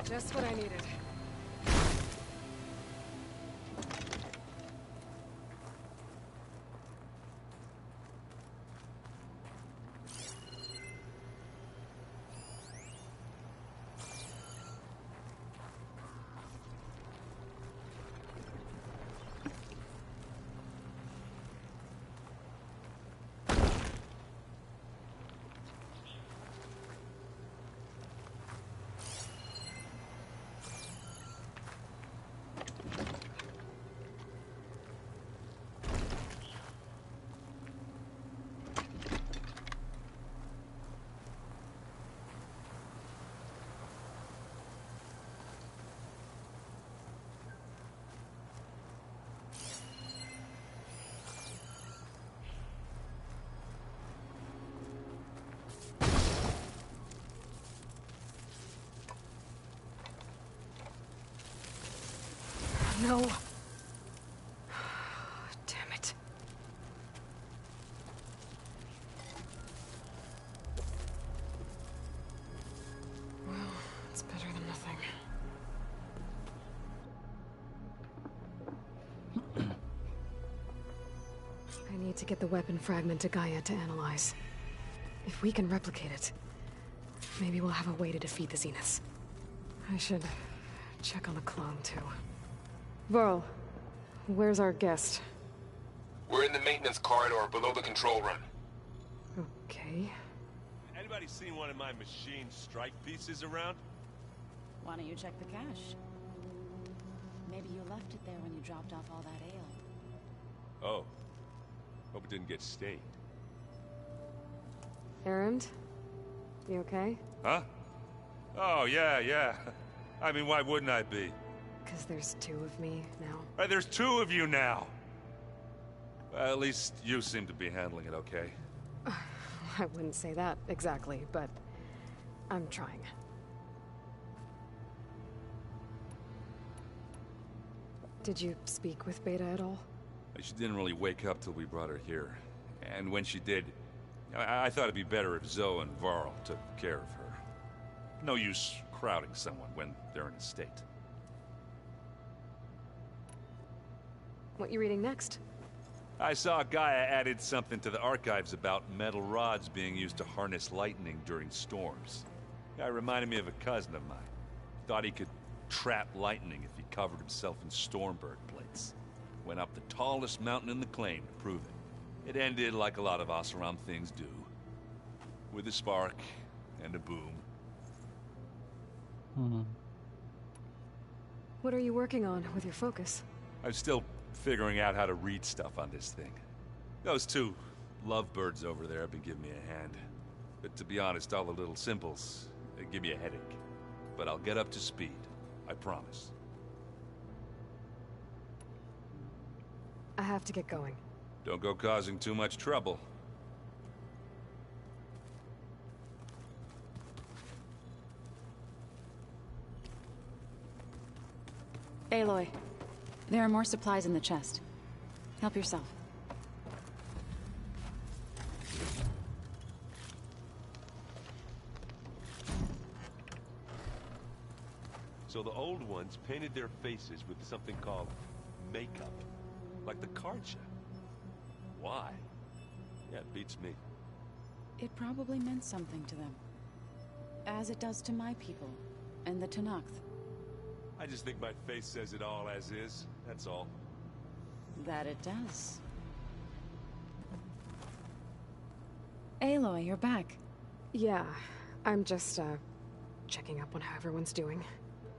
Just what I needed. no. Damn it. Well, it's better than nothing. I need to get the weapon fragment to Gaia to analyze. If we can replicate it, maybe we'll have a way to defeat the Zeniths. I should check on the clone, too. Varl, where's our guest? We're in the maintenance corridor below the control room. Okay. Anybody seen one of my machine strike pieces around? Why don't you check the cache? Maybe you left it there when you dropped off all that ale. Oh. Hope it didn't get stained. Errand? You okay? Huh? Oh, yeah. I mean, why wouldn't I be? Because there's two of me now. Right, there's two of you now! Well, at least you seem to be handling it okay. I wouldn't say that exactly, but I'm trying. Did you speak with Beta at all? She didn't really wake up till we brought her here. And when she did, I thought it'd be better if Zoe and Varl took care of her. No use crowding someone when they're in a state. What you reading next? I saw Gaia added something to the archives about metal rods being used to harness lightning during storms. Guy reminded me of a cousin of mine. Thought he could trap lightning if he covered himself in Stormbird plates. Went up the tallest mountain in the claim to prove it. It ended like a lot of Oseram things do. With a spark and a boom. What are you working on with your focus? I'm still figuring out how to read stuff on this thing. Those two lovebirds over there have been giving me a hand. But to be honest, all the little symbols, they give me a headache. But I'll get up to speed. I promise. I have to get going. Don't go causing too much trouble. Aloy, there are more supplies in the chest. Help yourself. So the old ones painted their faces with something called makeup. Like the card show. Why? Yeah, it beats me. It probably meant something to them. As it does to my people, and the Tenakth. I just think my face says it all as is, that's all. That it does. Aloy, you're back. Yeah, I'm just, checking up on how everyone's doing.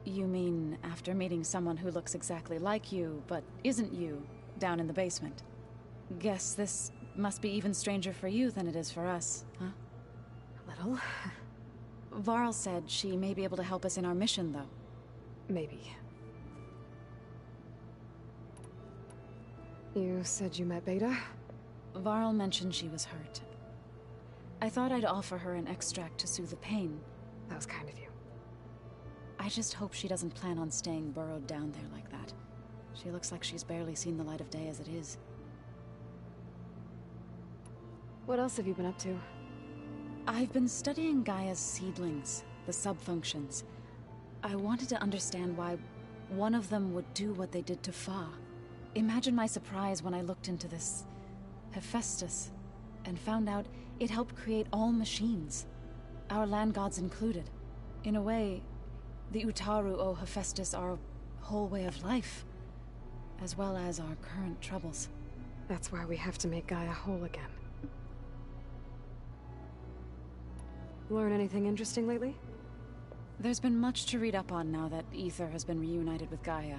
You mean after meeting someone who looks exactly like you, but isn't you, down in the basement? Guess this must be even stranger for you than it is for us, huh? A little. Varl said she may be able to help us in our mission, though. Maybe. You said you met Beta? Varl mentioned she was hurt. I thought I'd offer her an extract to soothe the pain. That was kind of you. I just hope she doesn't plan on staying burrowed down there like that. She looks like she's barely seen the light of day as it is. What else have you been up to? I've been studying Gaia's seedlings, the subfunctions. I wanted to understand why one of them would do what they did to Fa. Imagine my surprise when I looked into this Hephaestus and found out it helped create all machines, our land gods included. In a way, the Utaru owe Hephaestus our whole way of life, as well as our current troubles. That's why we have to make Gaia whole again. Learn anything interesting lately? There's been much to read up on now that Ether has been reunited with Gaia.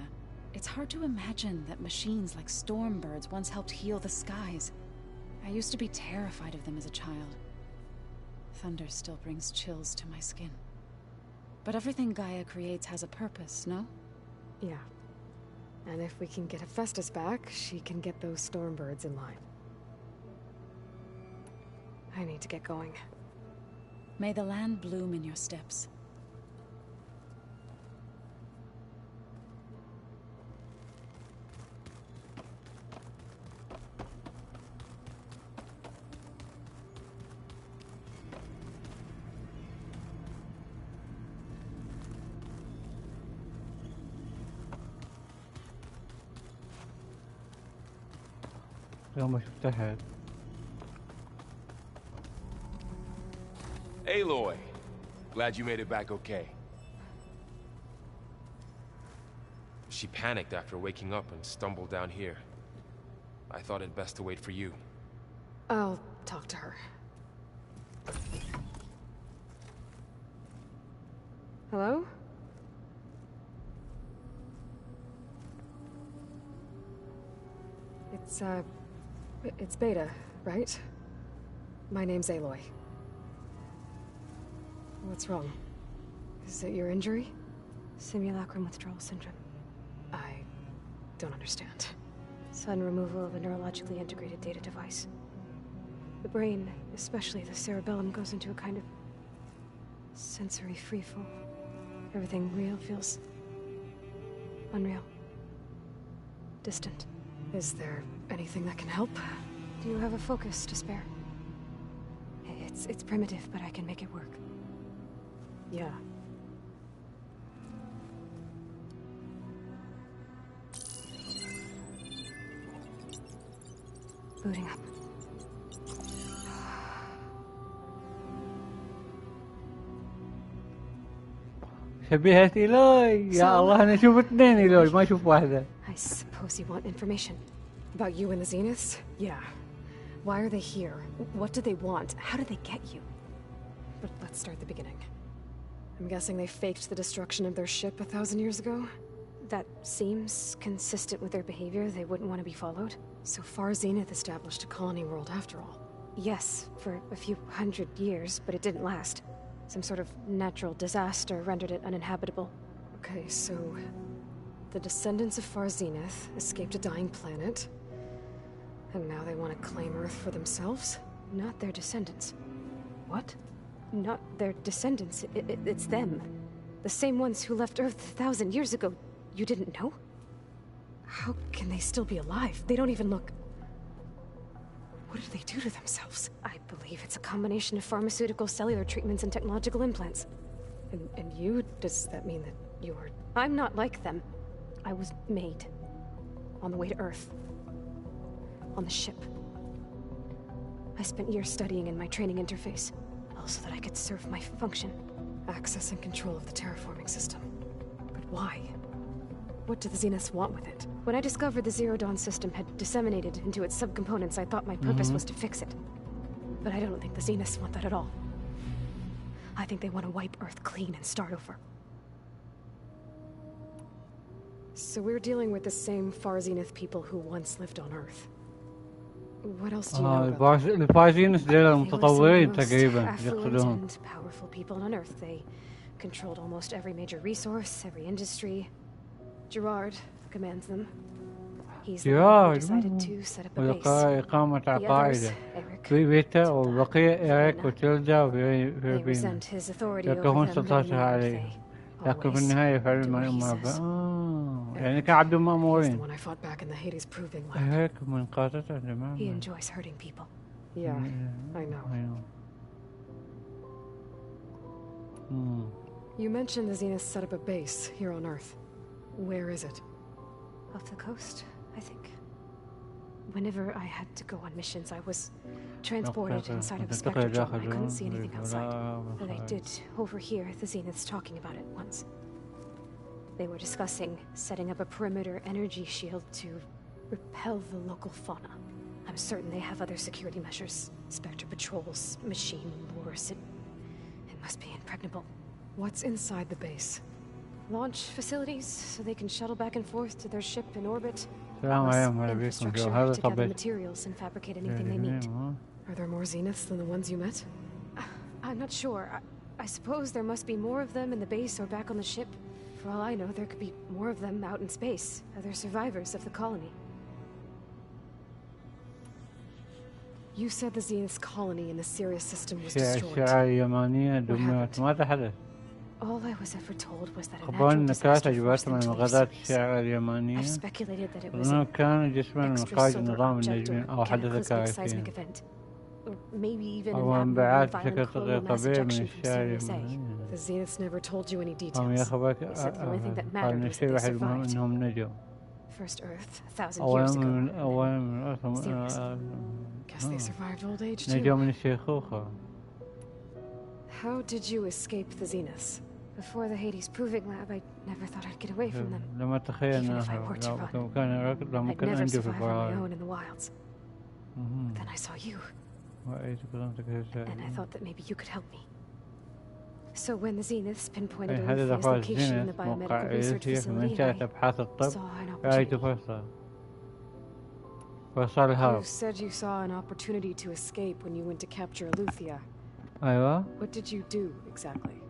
It's hard to imagine that machines like Stormbirds once helped heal the skies. I used to be terrified of them as a child. Thunder still brings chills to my skin. But everything Gaia creates has a purpose, no? Yeah. And if we can get Hephaestus back, she can get those Stormbirds in line. I need to get going. May the land bloom in your steps. يوم ما شفتها. Aloy, glad you made it back okay. She panicked after waking up and stumbled down here. I thought it best to wait for you. I'll talk to her. Hello? It's Beta, right? My name's Aloy. What's wrong? Is it your injury? Simulacrum withdrawal syndrome. I don't understand. Sudden removal of a neurologically integrated data device. The brain, especially the cerebellum, goes into a kind of sensory freefall. Everything real feels unreal. Distant. Is there anything that can help? Do you have a focus to spare? It's primitive, but I can make it work. Yeah. Booting up. شبيهة إيلوي يا الله أنا أشوف اثنين إيلوي ما أشوف واحدة. I suppose you want information about you and the Zeniths? Yeah. Why are they here? What do they want? How did they get you? But let's start at the beginning. I'm guessing they faked the destruction of their ship 1,000 years ago? That seems consistent with their behavior. They wouldn't want to be followed. So far, Zenith established a colony world after all. Yes, for a few hundred years, but it didn't last. Some sort of natural disaster rendered it uninhabitable. Okay, so the descendants of Far Zenith escaped a dying planet, and now they want to claim Earth for themselves? Not their descendants. What? Not their descendants. It's them. The same ones who left Earth 1,000 years ago. You didn't know? How can they still be alive? They don't even look... What did they do to themselves? I believe it's a combination of pharmaceutical, cellular treatments, and technological implants. And you? Does that mean that you are... I'm not like them. I was made. On the way to Earth. On the ship. I spent years studying in my training interface. All so that I could serve my function. Access and control of the terraforming system. But why? What do the Zeniths want with it? When I discovered the Zero Dawn system had disseminated into its subcomponents, I thought my purpose was to fix it. But I don't think the Zeniths want that at all. I think they want to wipe Earth clean and start over. So we're dealing with the same Far Zenith people who once lived on Earth. What else do you know about them? الفازينس دول المتطورين تقريبا يقصدون. And powerful people on Earth. They controlled almost every major resource, every industry. Gerard commands them. He's the one who decided to set up a base. إقامة قاعدة. في بيتا وبقية إيريك وتيلدا وفيربين. يكون سلطاتها عليه. لكن في النهاية يفعلون ما يؤمر يعني كعبد مأمورين. هيك من قاتته تماما. He enjoys hurting people. Yeah, I know. You mentioned the Zenith set up a base here on Earth. Where is it? Off the coast, I think. Whenever I had to go on missions, I was transported inside of a spectral drum. I couldn't see anything outside. But I did overhear the Zeniths talking about it once. They were discussing setting up a perimeter energy shield to repel the local fauna. I'm certain they have other security measures. Spectre patrols, machine wars. It must be impregnable. What's inside the base? Launch facilities, so they can shuttle back and forth to their ship in orbit. Infrastructure to gather materials and fabricate anything they need. Are there more Zeniths than the ones you met? I'm not sure. I suppose there must be more of them in the base or back on the ship. For all I know, there could be more of them out in space, other survivors of the colony. You said the Zenith's colony in the Sirius system was destroyed. What happened? All I was ever told was that a natural disaster forced them to leave. I've speculated that it was an extrasolar object or cataclysmic seismic event. Or maybe even an abnormal violent coronal mass ejection from Sirius A. The Zeniths never told you any details. They said the only thing that mattered was that they survived. First Earth, 1,000 years ago. Guess they survived old age too. نجوا من الشيخوخة. How did you escape the Zeniths? Before the Hades proving lab, I never thought I'd get away from them. لما تخيل لو كان يركض لما كان عنده في البراءة. In the wilds. Then I saw you. And I thought that maybe you could help me. So when the Zeniths pinpointed Olympia's location in the biomedical research facility, you said you saw an opportunity to escape when you went to capture Aletheia. What did you do exactly?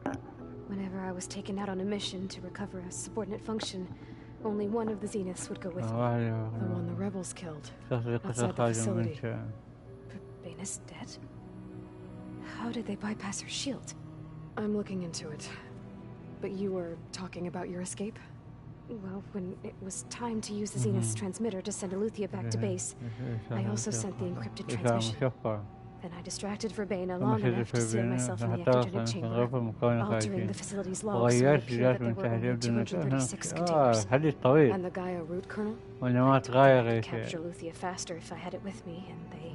Whenever I was taken out on a mission to recover a subordinate function, only one of the Zeniths would go with me. The one the rebels killed. Outside the facility. But Baina's dead? How did they bypass her shield? I'm looking into it. But you were talking about your escape? Well, when it was time to use the Zenith's transmitter to send Aletheia back to base, I also sent the encrypted transmission. Then I distracted Verbaina long enough to seal myself in the ectogenic chamber, altering the facility's logs so it appeared that there were only 236 containers. And the Gaia root kernel? I told them I could capture Aletheia faster if I had it with me, and they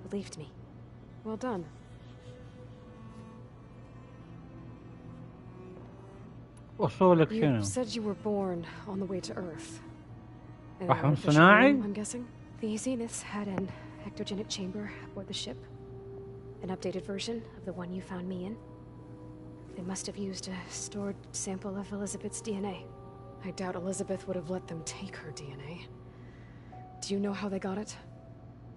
believed me. Well done. You said you were born on the way to Earth. I'm guessing? The Zeniths had an ectogenic chamber aboard the ship. An updated version of the one you found me in. They must have used a stored sample of Elizabeth's DNA. I doubt Elizabeth would have let them take her DNA. Do you know how they got it?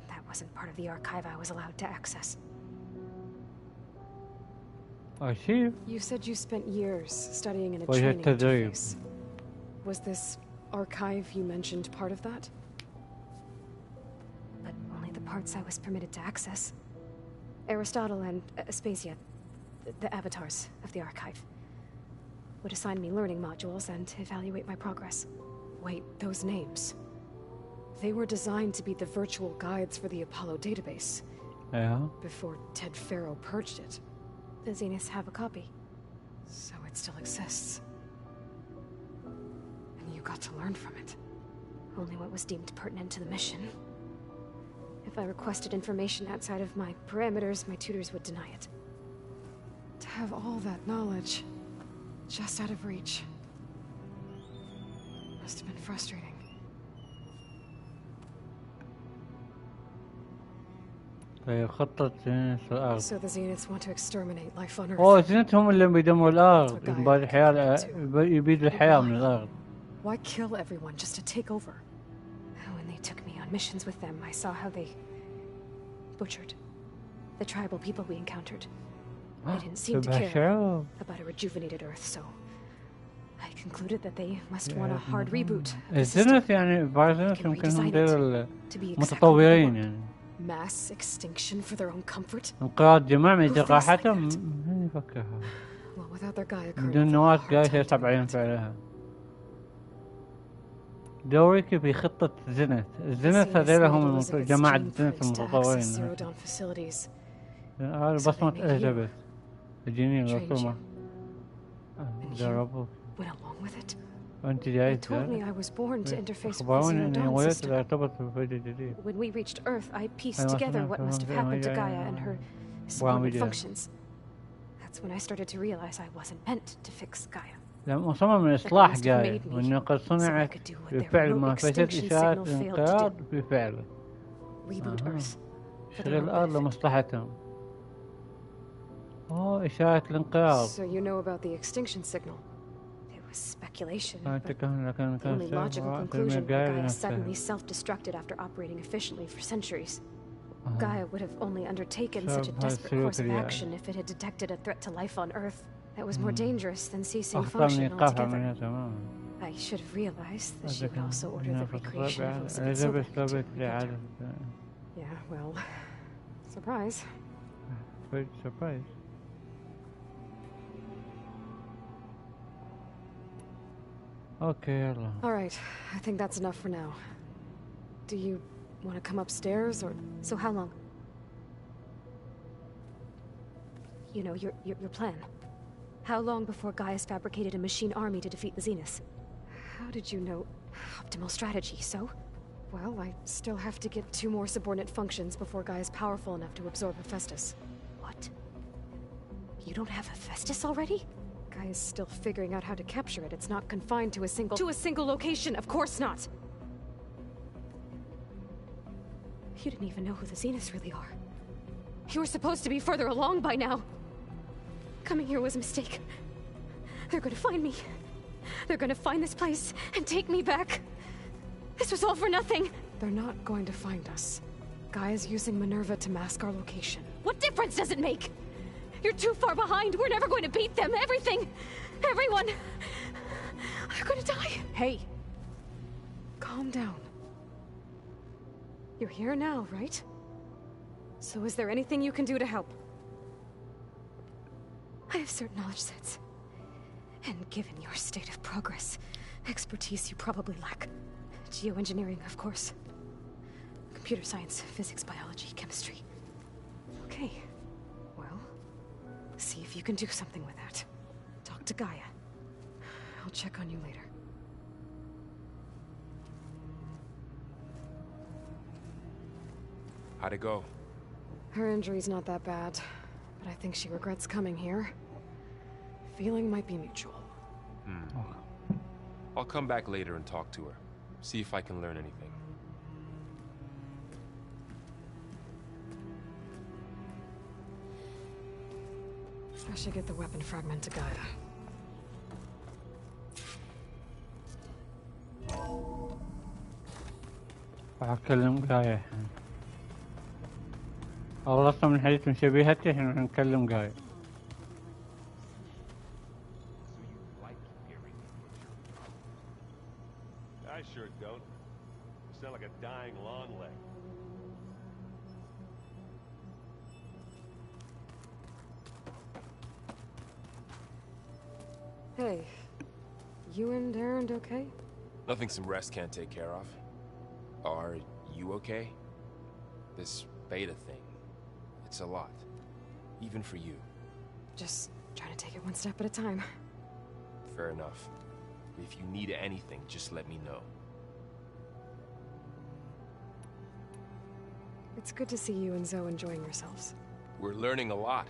That wasn't part of the archive I was allowed to access. You said you spent years studying in a training interface. Was this archive you mentioned part of that? But only the parts I was permitted to access. Aristotle and Aspasia, the avatars of the archive, would assign me learning modules and evaluate my progress. Wait, those names. They were designed to be the virtual guides for the Apollo database. Before Ted Faro purged it. The Zeniths have a copy. So it still exists. And you got to learn from it. Only what was deemed pertinent to the mission. If I requested information outside of my parameters, my tutors would deny it. To have all that knowledge, just out of reach. Must have been frustrating. خطة الأرض. So the Zeniths want to exterminate life on Earth. الزينات هم اللي بيدمروا الأرض، يبيدوا الحياة من الأرض. Why kill everyone just to take over? When they took me on missions with them, I saw how they butchered the tribal people we encountered. They didn't seem to care about a rejuvenated Earth, so I concluded that they must want a hard reboot. الزينات يعني بعض الناس يمكنهم غير المتطورين يعني. Mass extinction for their own comfort? انقراض جماعي من راحتهم من يفكرها. Well, without their Gaia بدون نواة قايسة يصعب عليهم فعلها. دورك في خطة زنت. الزنت هذول هم جماعة الزنت المتطورين. هذا بصمة إليزابيث. الجنين الرسومة. جربوك. وأنت جاي أخبروني أني ولدت ارتبط بفجر جديد. When we reached Earth, I pieced together what must have happened to Gaia and her subordinate functions. That's when I started to realize I wasn't meant to fix Gaia. لم أصمم من إصلاح جاية وأنه قد صنعت بفعل ما فشلت إشارة الانقراض بفعله. شغل الأرض لمصلحتهم. إشارة الانقراض. So you know about the extinction signal? It was speculation, but the only logical conclusion Gaia suddenly self-destructed after operating efficiently for centuries. Gaia would have only undertaken such a desperate course of action if it had detected a threat to life on Earth that was more dangerous than ceasing function altogether. I should have realized that she would also order the recreation of Elizabeth's Yeah, well, surprise. Big surprise. Okay, yalla. All right, I think that's enough for now. Do you want to come upstairs, or...? So how long? You know, your plan. How long before Gaius fabricated a machine army to defeat the Zeniths? How did you know Optimal strategy, so? Well, I still have to get 2 more subordinate functions before Gaia's powerful enough to absorb Hephaestus. What? You don't have Hephaestus already? Gaia's still figuring out how to capture it. It's not confined to a single location. Of course not. You didn't even know who the Zeniths really are. You were supposed to be further along by now. Coming here was a mistake. They're gonna find me. They're gonna find this place and take me back. This was all for nothing. They're not going to find us. Gaia's using Minerva to mask our location. What difference does it make? You're too far behind. We're never going to beat them. Everything. Everyone. They're gonna die. Hey. Calm down. You're here now, right? So is there anything you can do to help? I have certain knowledge sets. And given your state of progress, expertise you probably lack. Geoengineering, of course. Computer science, physics, biology, chemistry. Okay. Well, see if you can do something with that. Talk to Gaia. I'll check on you later. How'd it go? Her injury's not that bad, but I think she regrets coming here. Feeling might be mutual. I'll come back later and talk to her. See if I can learn anything. I should get the weapon fragment to Gaia. هكلم جاي الحين. خلصنا من حديث من شبيهتي، الحين نكلم جاي. I sure don't. You sound like a dying long leg. Hey, you and Aaron okay? Nothing some rest can't take care of. Are you okay? This beta thing, it's a lot. Even for you. Just trying to take it one step at a time. Fair enough. If you need anything, just let me know. It's good to see you and Zoe enjoying yourselves. We're learning a lot.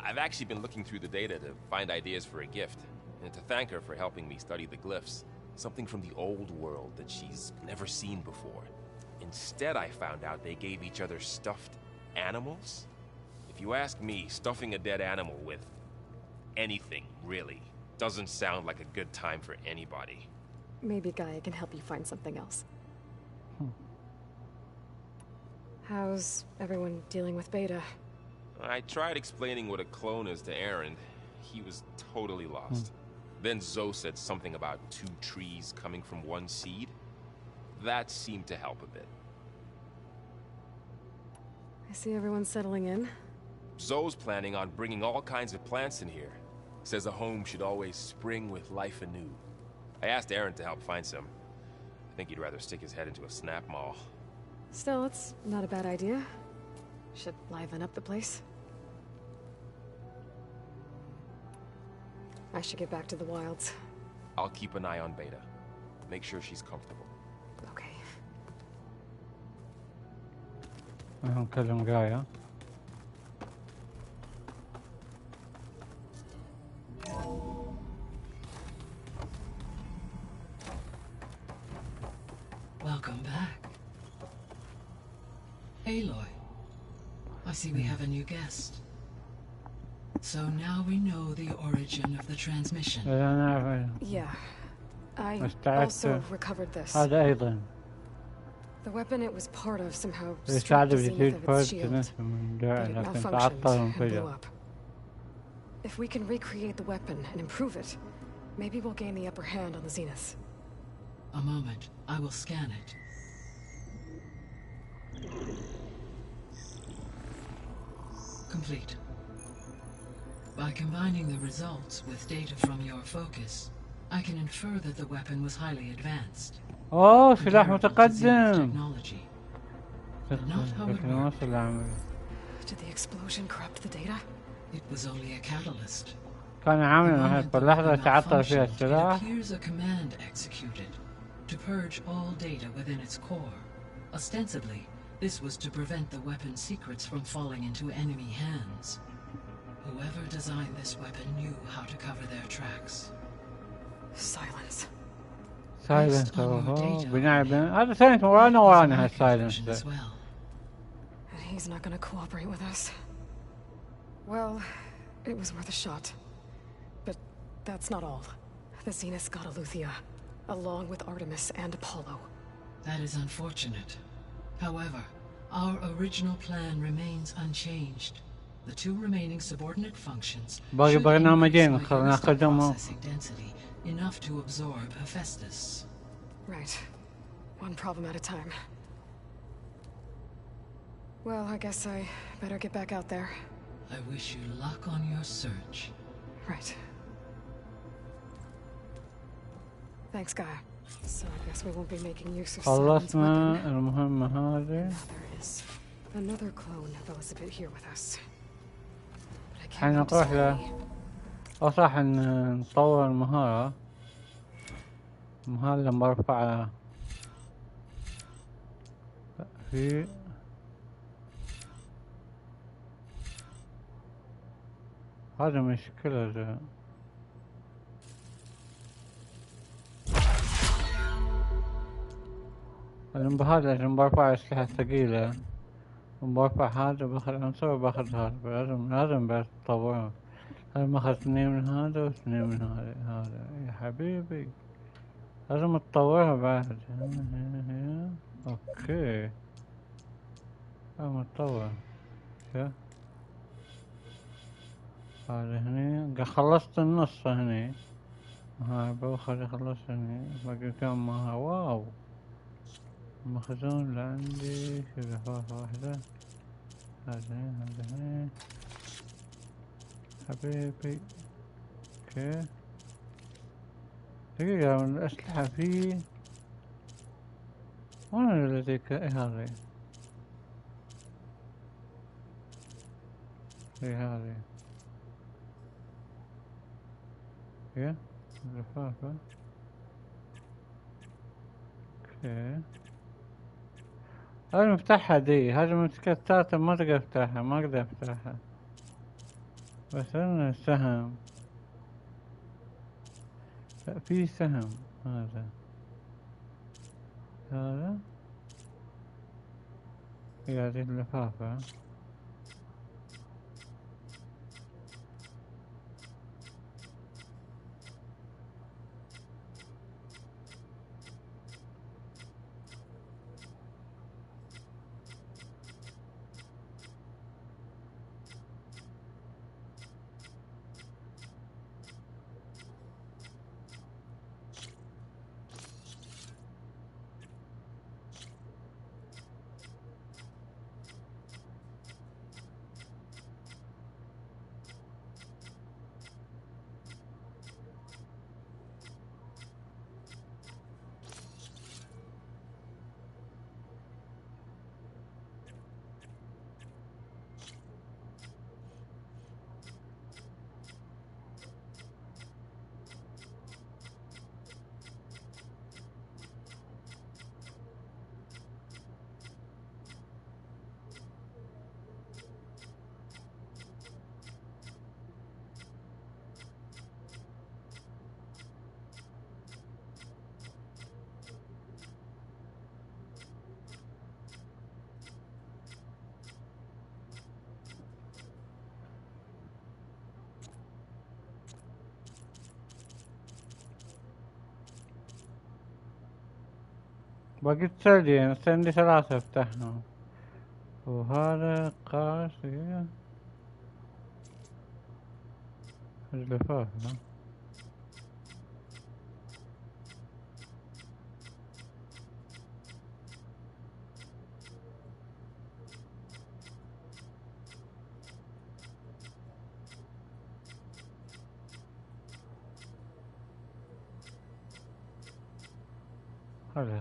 I've actually been looking through the data to find ideas for a gift, and to thank her for helping me study the glyphs. Something from the old world that she's never seen before. Instead, I found out they gave each other stuffed animals. If you ask me, stuffing a dead animal with anything, really, doesn't sound like a good time for anybody. Maybe Gaia can help you find something else. How's everyone dealing with Beta? I tried explaining what a clone is to Aaron. He was totally lost. Then Zoe said something about 2 trees coming from 1 seed. That seemed to help a bit. I see everyone settling in. Zoe's planning on bringing all kinds of plants in here. Says a home should always spring with life anew. I asked Aaron to help find some. I think he'd rather stick his head into a snap maul. Still, it's not a bad idea. Should liven up the place. I should get back to the wilds. I'll keep an eye on Beta. Make sure she's comfortable. Okay. نكلم جاية. Welcome back. Aloy, I see we have a new guest. So now we know the origin of the transmission. Yeah. I also recovered this. هذا أيضا. The weapon it was part of somehow stripped the zenith of its shield, but it malfunctioned and blew up. If we can recreate the weapon and improve it, maybe we'll gain the upper hand on the zeniths. A moment. I will scan it. Complete. By combining the results with data from your focus, I can infer that the weapon was highly advanced. أوه سلاح متقدم. But not however. Did the explosion corrupt the data? It was only a catalyst. كان عامل باللحظة تعطل فيها It السلاح. appears a command executed to purge all data within its core. Ostensibly, this was to prevent the weapon's secrets from falling into enemy hands. Whoever designed this weapon knew how to cover their tracks. Silence. Silence. هذا silence ورانا هالsilence. And he's not gonna cooperate with us. Well, it was worth a shot. But that's not all. The Zenith got Eleuthia, along with Artemis and Apollo. That is unfortunate. However, our original plan remains unchanged. The two remaining subordinate functions should increase my processing density enough to absorb Hephaestus. Right. One problem at a time. Well, I guess I better get back out there. I wish you luck on your search. Right. Thanks, Gaia. So I guess we won't be making use of خلصنا المهمة هذه. There is another clone of Elizabeth here with us. حنروح له. صح نطور المهارة. المهارة اللي برفعها في هذا مشكلة ده. الانبهار لازم برفع أسلحة ثقيلة وبرفع هذا باخذ عنصر وباخذ هذا لازم بس تطورها. لازم اخذ 2 من هذا و2 من هذا يا حبيبي لازم تطورها بعد. اوكي لازم تطور. هذا هني خلصت النص هني. هاي باخذ خلصت هني باقي كم معها. واو المخزون اللي عندي لفافة واحدة. هذا هنا حبيبي. اوكي دقيقة من الأسلحة فيه وين الذي هذي هذي هي اللفافة. اوكي هذا مفتاحها دي. هذا المسكتات ما تقدر افتحها ما اقدر افتحها. بس انا سهم. لا في سهم. هذا هي هذه اللفافة. باقي تسلين عندي 3 افتحهم. وهذا قاس اللفافة. خليه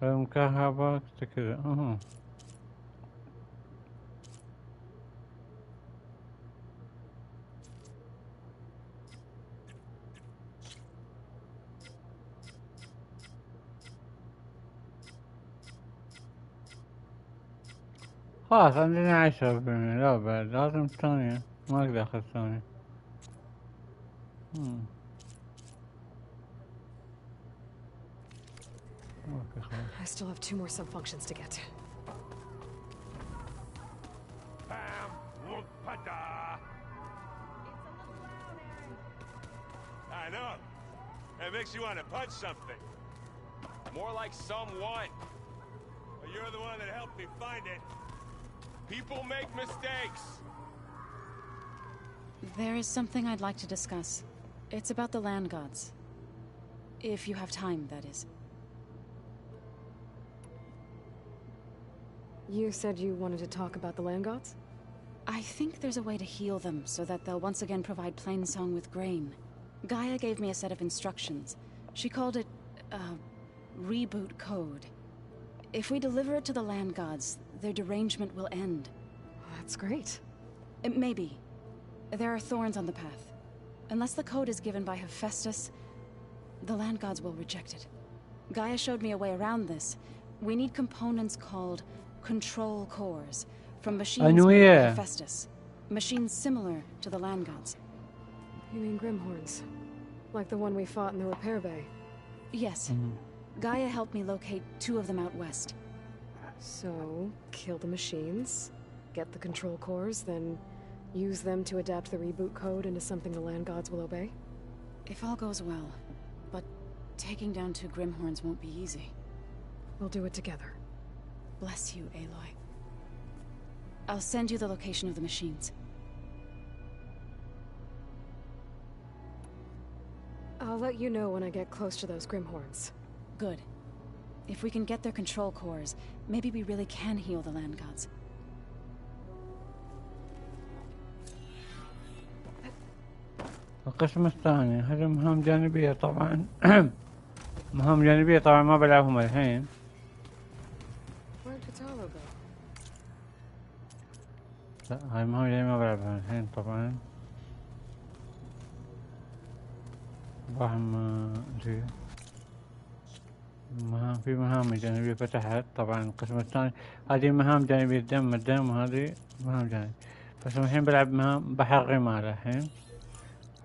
المكهرباء كذا خلاص عندنا 10%. لا بعد لازم الثانية، ما اقدر اخذ الثانية. I still have 2 more sub-functions to get. I know. It makes you want to punch something. More like someone. But you're the one that helped me find it. People make mistakes. There is something I'd like to discuss. It's about the land gods. If you have time, that is. You said you wanted to talk about the land gods? I think there's a way to heal them so that they'll once again provide Plainsong with grain. Gaia gave me a set of instructions. She called it, reboot code. If we deliver it to the land gods, their derangement will end. That's great. Maybe. There are thorns on the path. Unless the code is given by Hephaestus, the land gods will reject it. Gaia showed me a way around this. We need components called control cores from machines made by Hephaestus. Machines similar to the land gods. You mean Grimhorns? Like the one we fought in the repair bay? Yes. Gaia helped me locate 2 of them out west. So, kill the machines, get the control cores, then use them to adapt the reboot code into something the land gods will obey? If all goes well. But taking down 2 Grimhorns won't be easy. We'll do it together. Bless you, Aloy. I'll send you the location of the machines. I'll let you know when I get close to those Grimhorns. Good. If we can get their control cores, maybe we really can heal the land gods. القسم الثاني هذه مهام جانبية طبعا. مهام جانبية طبعا ما بلعبهم الحين. لا هاي مهام جانبية ما بلعبها الحين طبعا. راح في مهام جانبية فتحت طبعا القسم الثاني. هذه مهام جانبية الدم وهذه مهام جانبية. بس الحين بلعب مهام بحر الرمال الحين.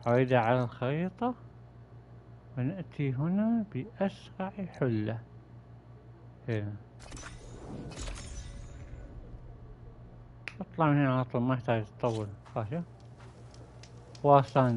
عيدة على الخريطة ونأتي هنا بأسرع حلة. هنا اطلع من هنا على طول ما يحتاج تطول. خاشة واصلا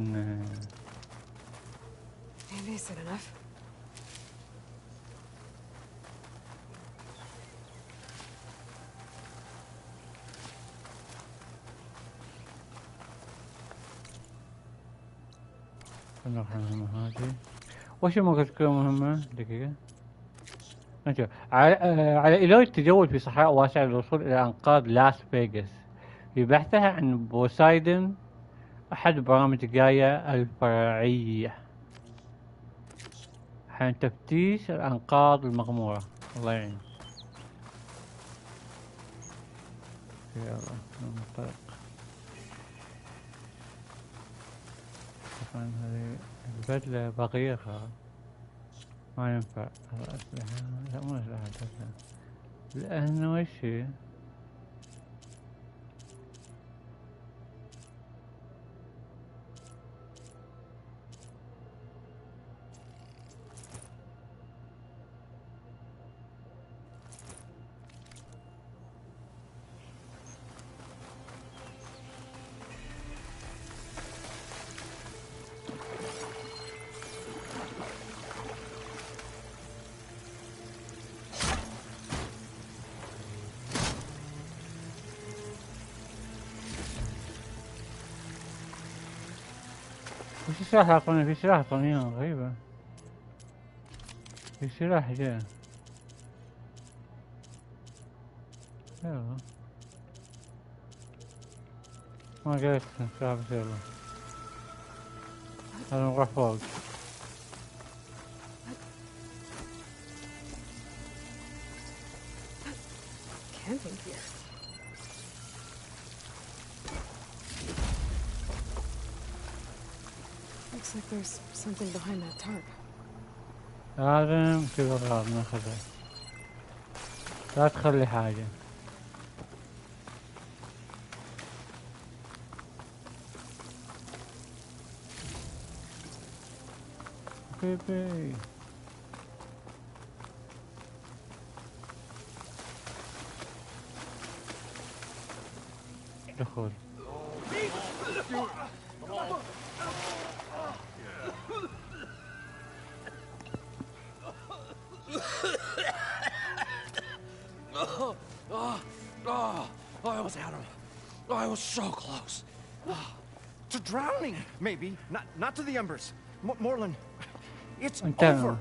نروح المهمة هذه. وش ممكن تكون مهمة؟ دقيقة. نشوف. على إيلوي التجول في صحراء واسعة للوصول إلى أنقاض لاس فيغاس في بحثها عن بوسايدن أحد برامج جايا الفرعية عن تفتيش الأنقاض المغمورة. الله يعين. يلا ننطلق. طبعا هذه البدلة بغيرها ما ينفع. الأسلحة لا مو أسلحة البدلة لأنه وشي وش السلاح أعطوني؟ في سلاح أعطوني إياه غريبة. في سلاح جاء. يلا ما قلت سلاح بس يلا. هذا نروح فوق. hunting here? Looks like there's something behind that tarp. لازم كذا غراض ناخذها. لا تخلي حاجة. بيبي. دخل. I almost had him. I was so close. To drowning, maybe. Not to the embers. Morlund, it's over.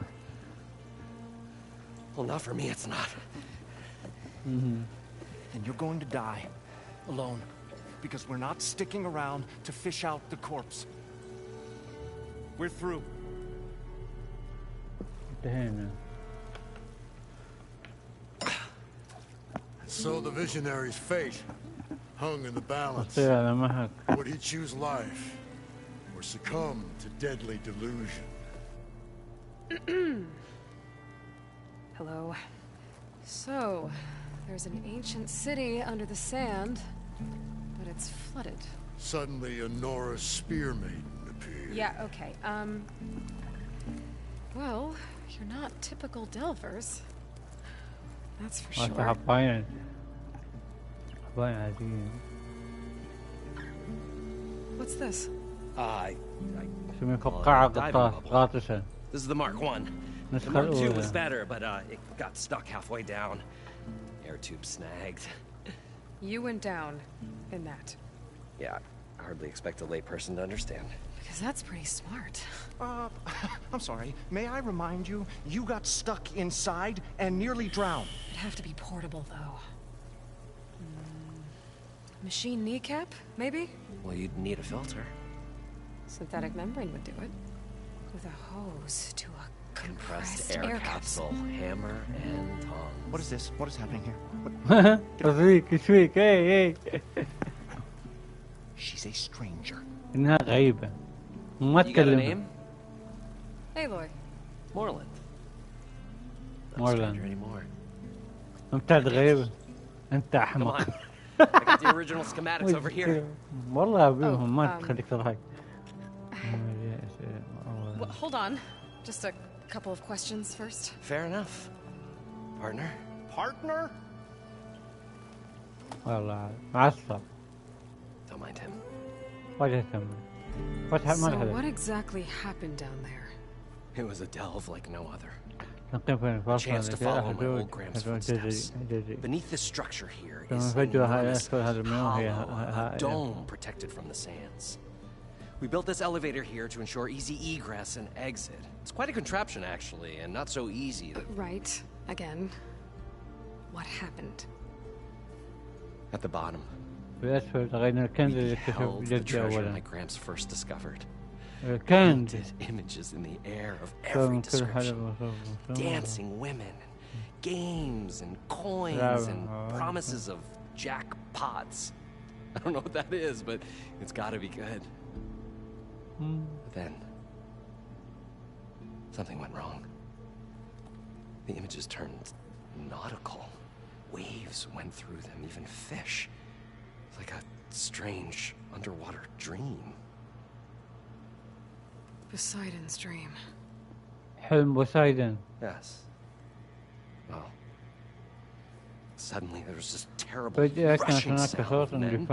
Well, not for me, it's not. And you're going to die. Alone. Because we're not sticking around to fish out the corpse. We're through. Damn. So the visionary's fate hung in the balance. Would he choose life or succumb to deadly delusion? Hello. So, there's an ancient city under the sand, but it's flooded. Suddenly a Nora spear maiden appeared. Yeah, okay. Well, you're not typical Delvers. That's for sure. What's this? This is the Mark 1. The Mark 2 was better, but it got stuck halfway down. Air tube snagged. You went down in that. Yeah, I hardly expect a layperson to understand. Because that's pretty smart. I'm sorry. May I remind you, you got stuck inside and nearly drowned. It'd have to be portable, though. Machine kneecap, maybe? Well, you'd need a filter. Synthetic membrane would do it. With a hose to a compressed air capsule. Hammer and tongs. What is this? What is happening here? hey. She's a stranger. إنها غريبة. ما تكلم. Aloy. Morlund. Morlund. Anymore. أنت غريبة. أنت أحمق. I got the original schematics over here. والله أبيهم ما تخليك تضحك. Well, hold on. Just a couple of questions first. Fair enough. Partner? Partner? والله معصب. Don't mind him. So what exactly happened down there? It was a delve like no other. A chance to follow my old Graham's footsteps. Beneath this structure here is an enormous hollow, a dome protected from the sands. We built this elevator here to ensure easy egress and exit. It's quite a contraption, actually, and not so easy. Right. Again. What happened? At the bottom. We beheld the treasure my Gramps first discovered. Painted images in the air of every description. Dancing women, and games, and coins, and promises of jackpots. I don't know what that is, but it's gotta be good. But then, something went wrong. The images turned nautical. Waves went through them, even fish. It's like a strange underwater dream. Poseidon's dream. حلم Poseidon. Yes. Well, suddenly there was this terrible rushing sound, and then an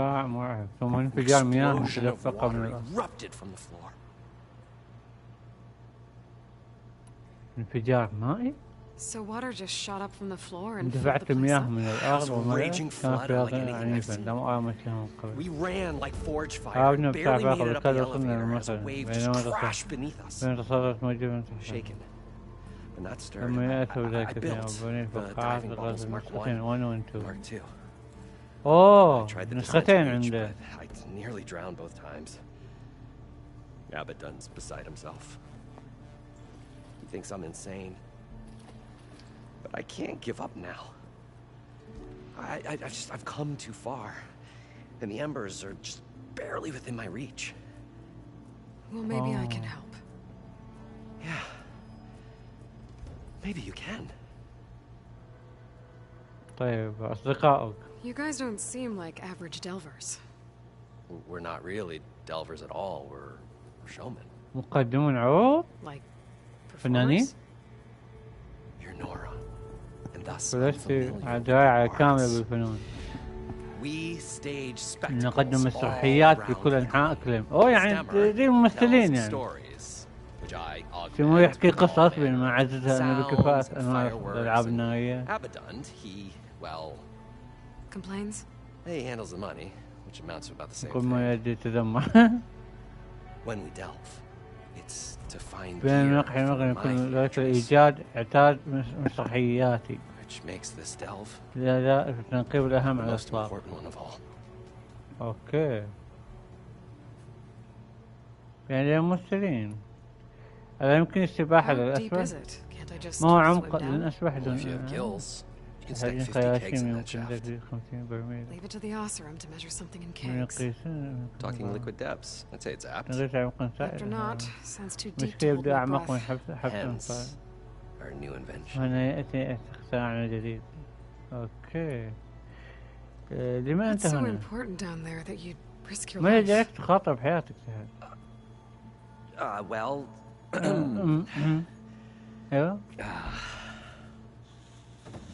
explosion of water erupted from the floor. انفجار مائي؟ So water just shot up from the floor and اندفعت المياه من الأرض وملأت raging كان flood في like anything I've عنيفا seen. لم أرى مثله قبل. We ran like forge fire, عاودنا barely بتاع made it up the باخذ وصلنا elevator as a للمخرج wave just بينما crashed beneath us. تصرفت موجبا Shaken, but not stirred. لما يأتوا I ذاك built اليوم the فقاعات diving لغاية balls Mark 1, النسختين 1 و 2. Mark 2. أوه I tried the نسختين descent to عنده. reach, but I nearly drowned both times. Abaddon's beside himself. He thinks I'm insane. But I can't give up now. I've come too far. And the embers are just barely within my reach. Well, maybe I can help. Yeah. Maybe you can. طيب أصدقائك. You guys don't seem like average delvers. We're not really delvers at all. We're showmen. مقدمون عروض. Like فنانين. You're Nora. And thus فلست دراية كاملة بالفنون. We stage spectacles. نقدم مسرحيات في كل أنحاء إقليم. يعني زي الممثلين يعني. شنو يحكي قصص بين ما عززها أنا بكفاءة أنواع الألعاب النارية. Well, complains? He handles the money, which amounts to about the same كل ما يدي تدمر. When we delve, it's to find بين نقحي مغني كل ذلك الإيجاد اعتاد مسرحياتي. Which makes this delve لا التنقيب الأهم على the most الإطلاق. important one of all. أوكي. يعني ممثلين. هذا يمكن السباحة للأسود. ما هو عمق للأسبح دون. هذه خياشيم يمكن تدري 50 برميل. Leave it to the Oseram to measure something in kegs. Talking liquid depths. I'd say it's apt. After not, sounds too deep to hold my breath. Hence, our new invention. هنا يأتي اختراعنا الجديد. أوكي. لما أنت هنا؟ It's so important down there that you risk your life. ما يجعلك تخاطر بحياتك Well. أيوه.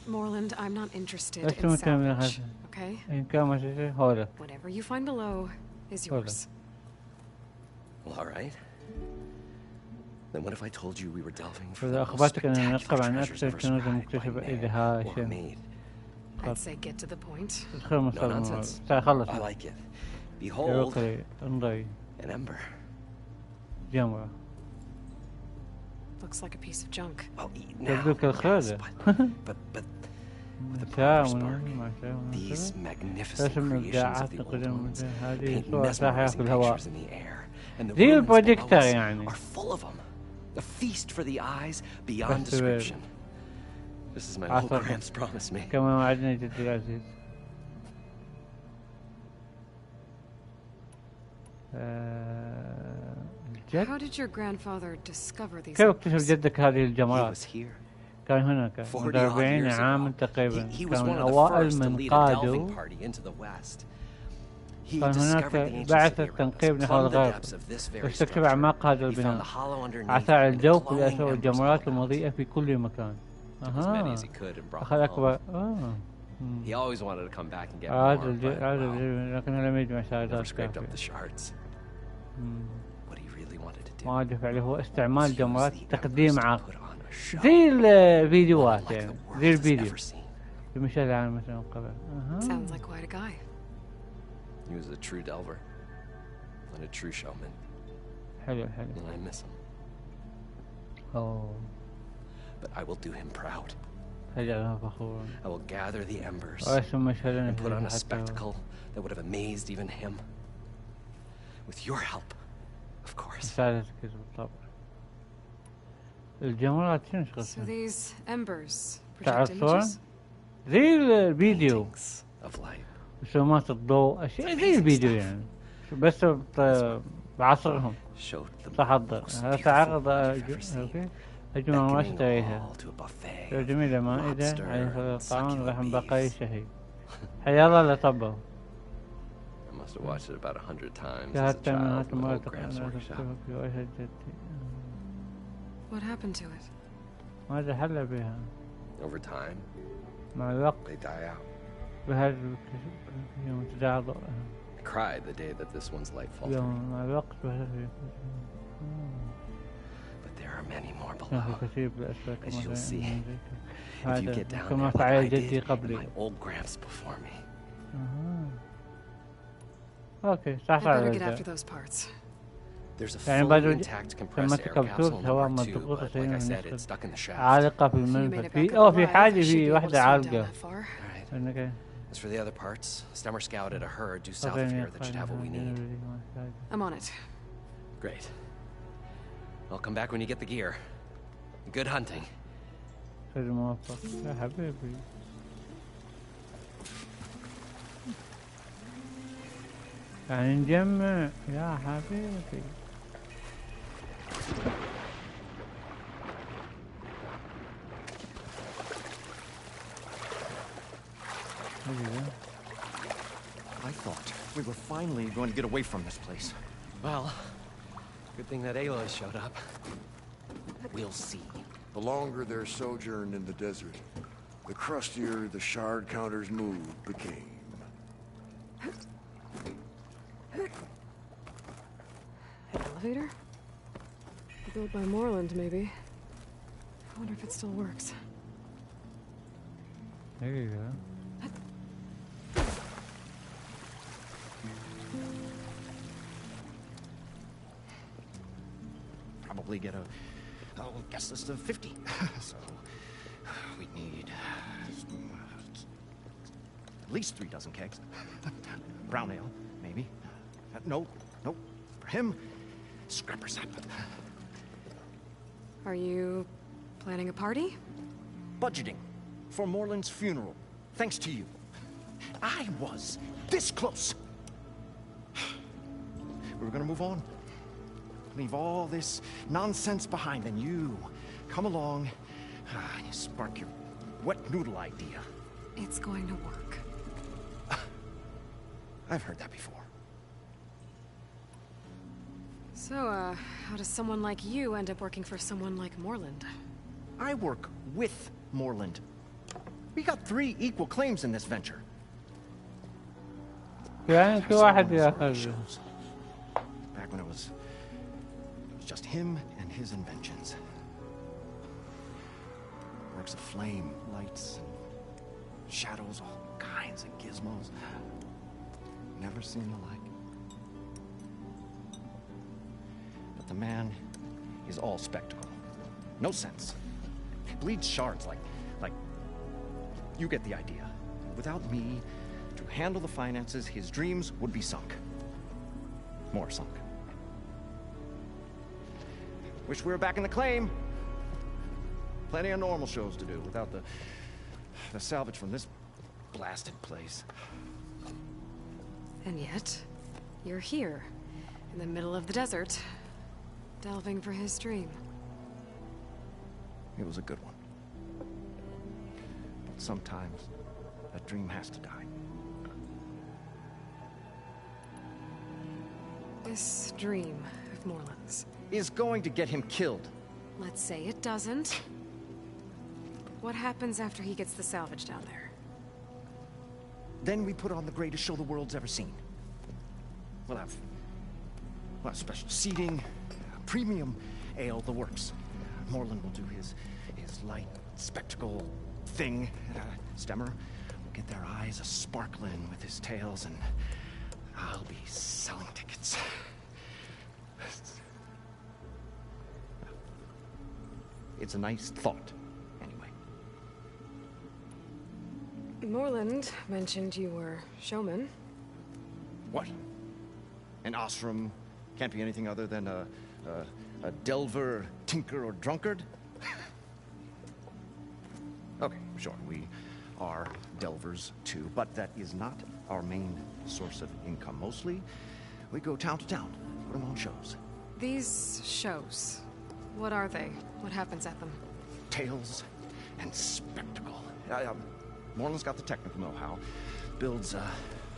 Morland, I'm not interested in salvage, okay? Whatever you find below is yours. Well, all right. Then what if I told you we were delving for the most spectacular treasures ever made? I'd say get to the point. No nonsense. I like it. Behold, an ember. Looks like a piece of junk. Well, now, yes, but with a proper spark, these magnificent creations of the old ones paint mesmerizing pictures in the air, and the ruins below us are full of them. A feast for the eyes beyond description. Just as my old gramps promised me. How did your grandfather discover these? كيف اكتشف جدك هذه الجمرات؟ He was here. كان هناك منذ 40 عاما تقريبا. كان من أوائل من قادوا. كان هناك بعثة تنقيب نحو الغرب واستكشف أعماق هذا البناء. عثر الجوف لأسوأ الجمرات المضيئة في كل مكان. أخذ أكبر. He always wanted to come back and get more, لكنه لم يجمع شهادات كافية. ما دفع له هو استعمال جمرات تقديم عقل زي الفيديوهات يعني زي الفيديو بمشاهد العالم مثلا قبل. Sounds like quite a guy. He was a true delver and a true showman. حلو. And I miss him. Oh. But I will do him proud. فخور. I will gather the embers and put on a spectacle that would have amazed even him. With your help. Of course. الجمرات شنو So these embers project images? زي الفيديو. Of light. رسومات الضوء أشياء زي الفيديو يعني بس بعصرهم. تحضر هذا تعرض أجمل ما اشتريها. جميلة مائدة عليها الطعام ولحم بقايا شهي. حيا الله اللي طبه. I must have watched it about 100 times as a child in the old Gramps workshop. What happened to it? ماذا حل بها؟ Over time, مع الوقت they die out. بهذا يوم تداعى ضوءها. I cried the day that this one's light faltered. يوم مع الوقت But there are many more below. As you'll see, if you get down there كما like فعل I جدي did, قبلي. my old Gramps before me. أوكي صح. There's a fully intact compressed air capsule number 2, but like I said, it's stuck in the shaft. عالقة في المنفذ. في حاجة في واحدة عالقة. As for the other parts, Stemmer scouted a herd due south of here that should have what we need. I'm on it. Great. I'll come back when you get the gear. Good hunting. يعني نجمع يا حبيبي. I thought we were finally going to get away from this place. Well, good thing that Aloy showed up. We'll see. The longer their sojourn in the desert, the crustier the shard counter's mood became. An elevator? Built by Morland, maybe. I wonder if it still works. There you go. Probably get a guest list of 50. So we need at least 3 dozen kegs. Brown ale, maybe. No, for him, scrapper sap. Are you planning a party? Budgeting for Morland's funeral, thanks to you. I was this close. We were gonna move on. Leave all this nonsense behind, and you come along and you spark your wet noodle idea. It's going to work. I've heard that before. So, how does someone like you end up working for someone like Morland? I work with Morland. We got 3 equal claims in this venture. يعني في واحد ياخذ. Back when it was just him and his inventions. Works of flame, lights, and shadows, all kinds of gizmos. Never seen the like. But the man is all spectacle. No sense. Bleeds shards like you get the idea. Without me to handle the finances, his dreams would be sunk. More sunk. Wish we were back in the claim. Plenty of normal shows to do without the salvage from this blasted place. And yet, you're here, in the middle of the desert, delving for his dream. It was a good one. But sometimes, that dream has to die. This dream of Morland's is going to get him killed. Let's say it doesn't. What happens after he gets the salvage down there? Then we put on the greatest show the world's ever seen. We'll have special seating, premium ale, the works. Morland will do his light spectacle thing. Stemmer will get their eyes a-sparkling with his tales, and I'll be selling tickets. It's a nice thought, anyway. Morland mentioned you were showman. What? An Osram can't be anything other than a delver, tinker, or drunkard? Okay, sure, we are delvers too, but that is not our main source of income. Mostly, we go town to town, put on shows. These shows, what are they? What happens at them? Tales and spectacle. Morland's got the technical know-how. Builds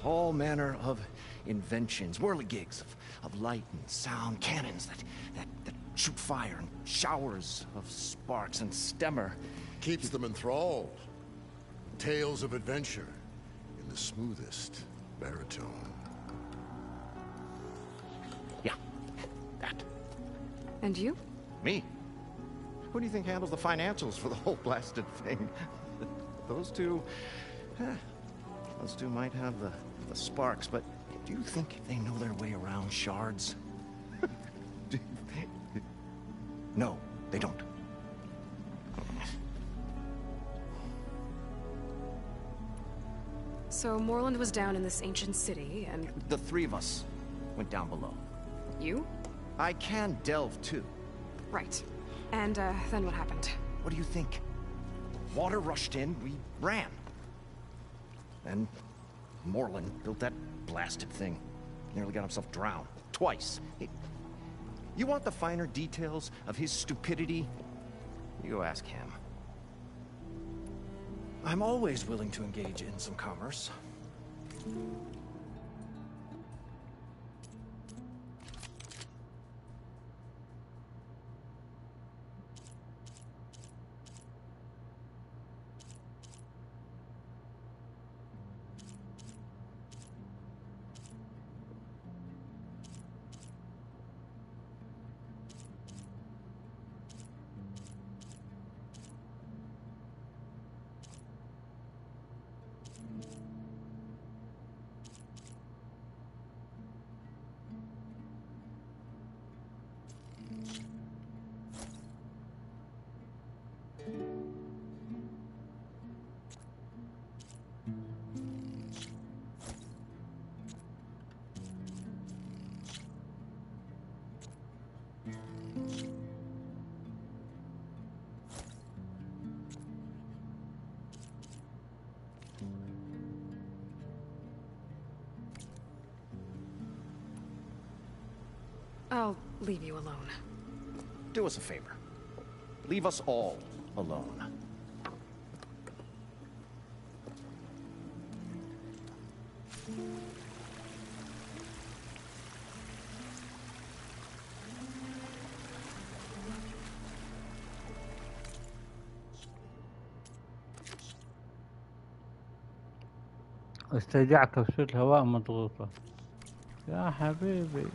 all manner of inventions, whirligigs of light and sound, cannons that shoot fire, and showers of sparks, and Stemmer keeps them enthralled. Tales of adventure in the smoothest baritone. Yeah, that. And you? Me? Who do you think handles the financials for the whole blasted thing? Those two might have the sparks, but do you think they know their way around shards? No, they don't. So Morland was down in this ancient city, and... The 3 of us went down below. You? I can delve, too. Right. And, then what happened? What do you think? Water rushed in, we ran. Then Morland built that blasted thing. Nearly got himself drowned. Twice. You want the finer details of his stupidity? You go ask him. I'm always willing to engage in some commerce. I'll leave you alone. Do us a favor. Leave us all alone. استرجاع كبسولة الهواء مضغوطة. يا حبيبي.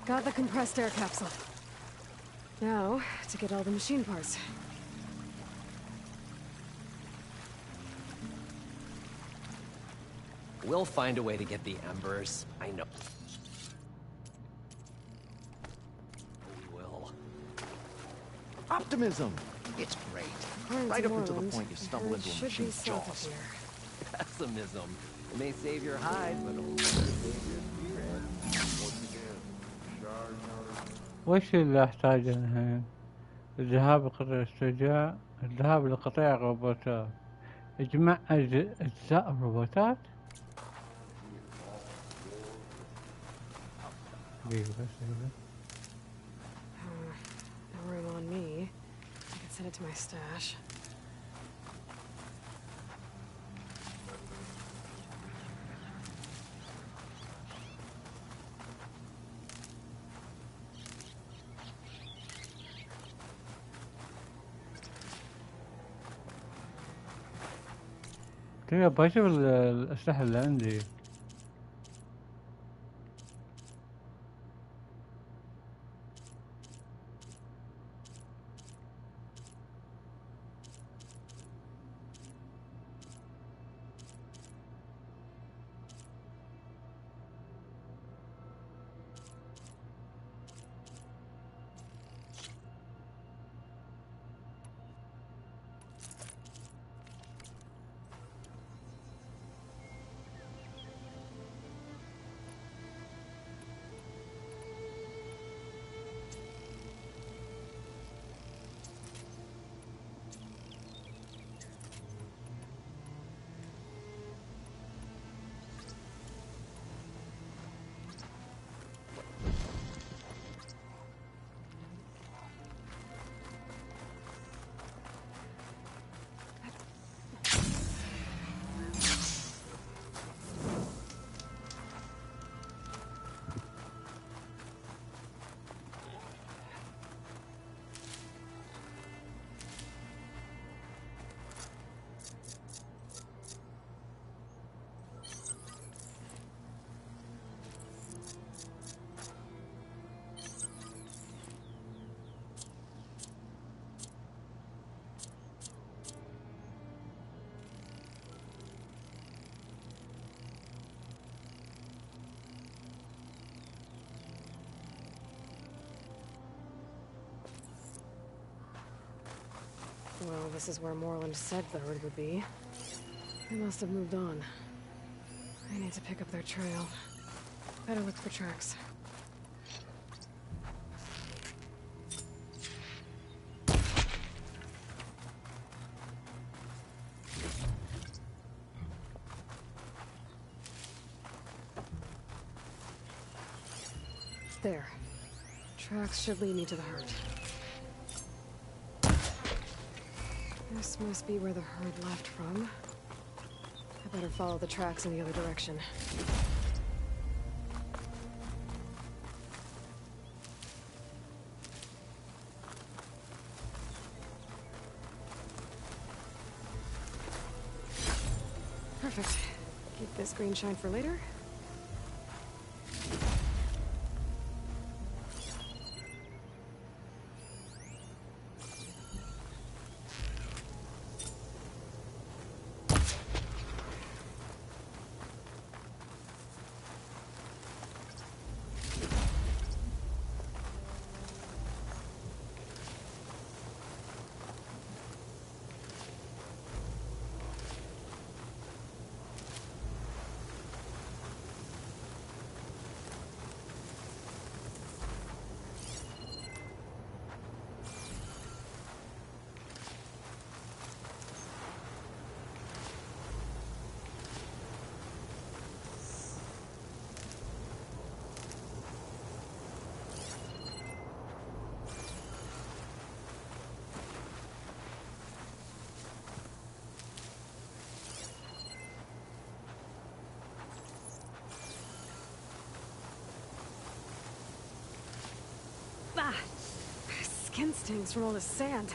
Got the compressed air capsule. Now, to get all the machine parts. We'll find a way to get the embers. I know. We will. Optimism! It's great. Right up until the point you stumble into a machine's jaws. Pessimism. It may save your hide, but it'll never save your spirit. وش اللي احتاجه الحين؟ الذهاب لقطع استرجاع، الذهاب لقطيع الروبوتات، اجمع اجزاء الروبوتات. No room on me. I can send it to my stash. كيف بشوف الأسلحة اللي عندي. Well, this is where Moreland said the herd would be. They must have moved on. I need to pick up their trail. Better look for tracks. There. Tracks should lead me to the herd. This must be where the herd left from. I better follow the tracks in the other direction. Perfect. Keep this green shine for later. Ah! Skin stings from all this sand.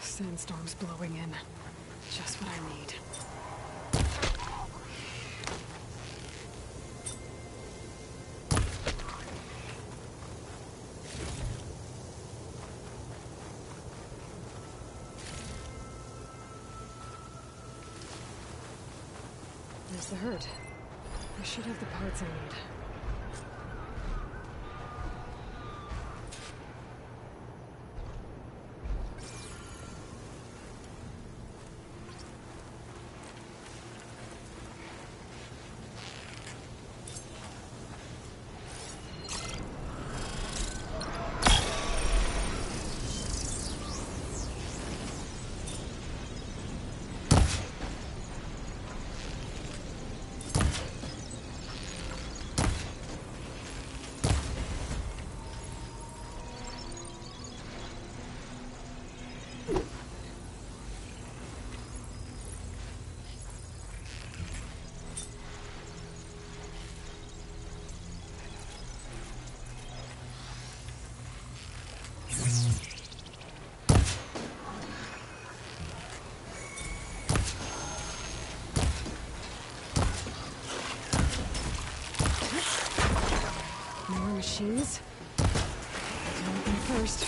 Sandstorm's blowing in. Just what I need. There's the herd. I should have the parts I need. Machines. One thing first.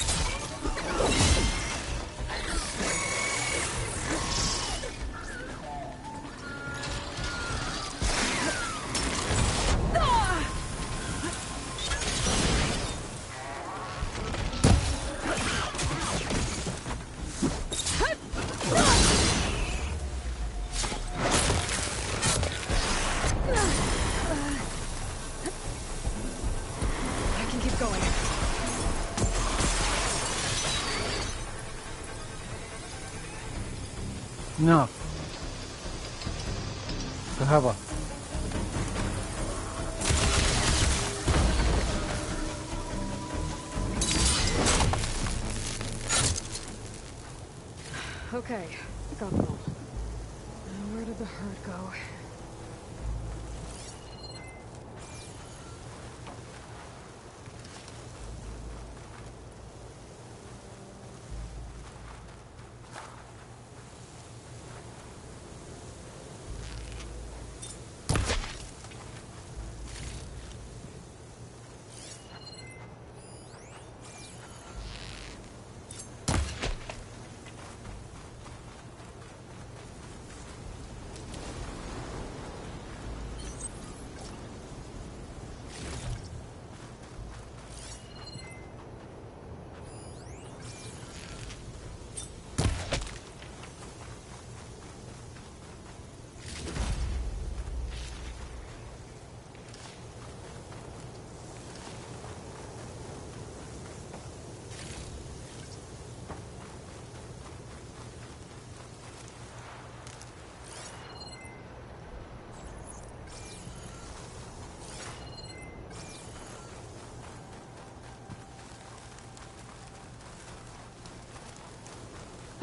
نار كهرباء. Okay, got them all. Now where did the herd go?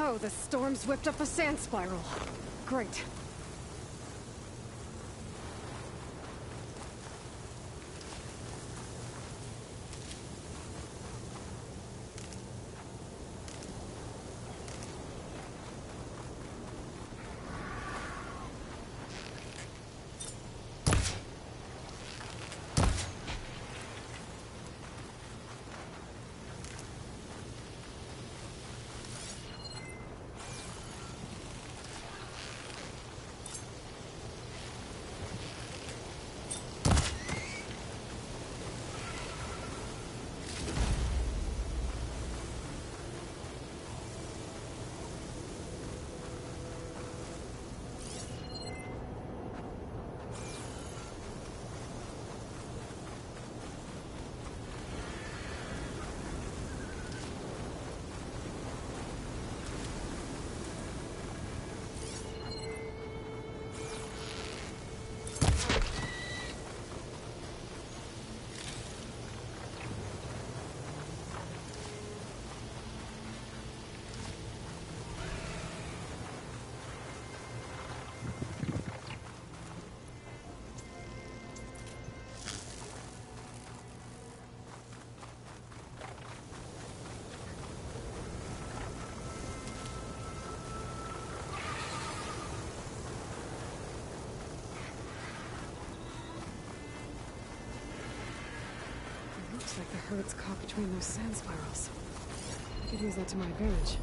Oh, the storm's whipped up a sand spiral. Great. Looks like the herd's caught between those sand spirals. I could use that to my advantage.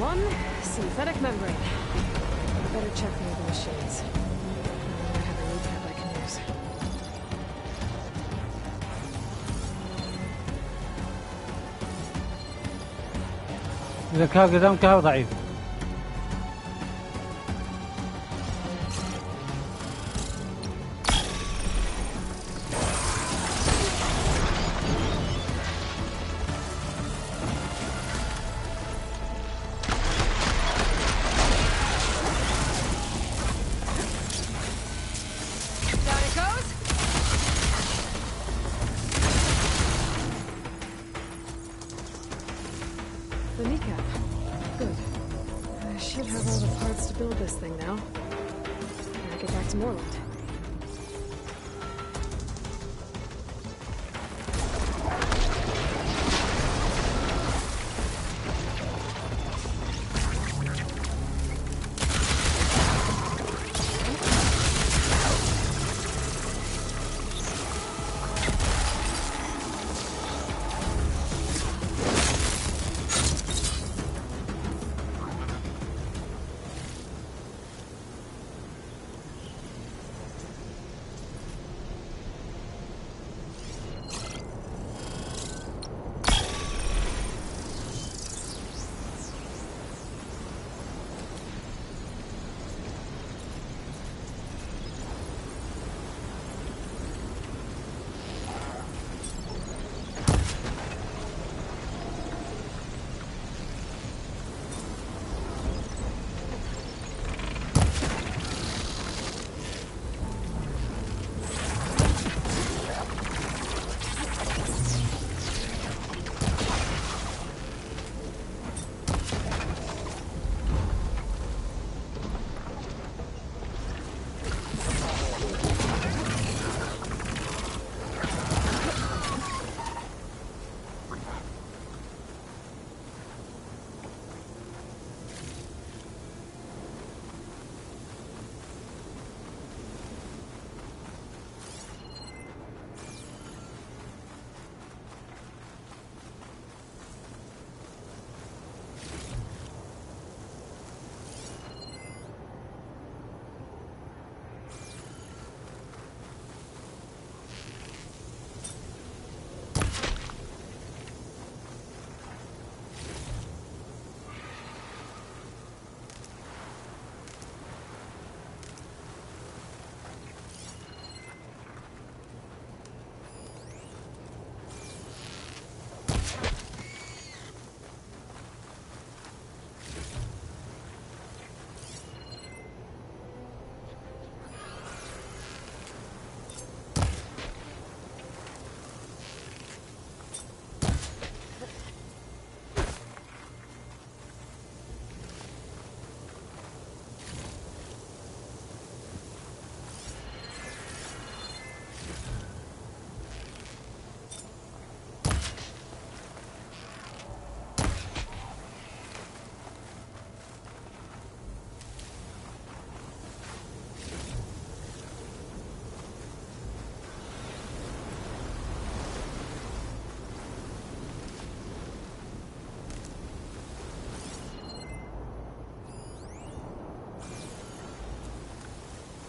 One synthetic membrane. Better check the other machines. I have a recap I can use. الذكاء قدام كهو ضعيف.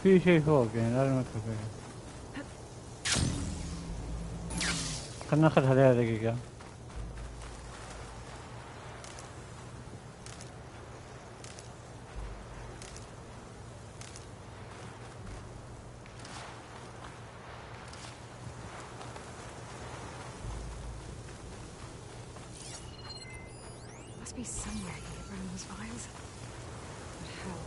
في شيء فوق يعني لازم ندخل فيه. خلنا ناخذ هذه دقيقة. Must be somewhere I can get rid of those vials. But how?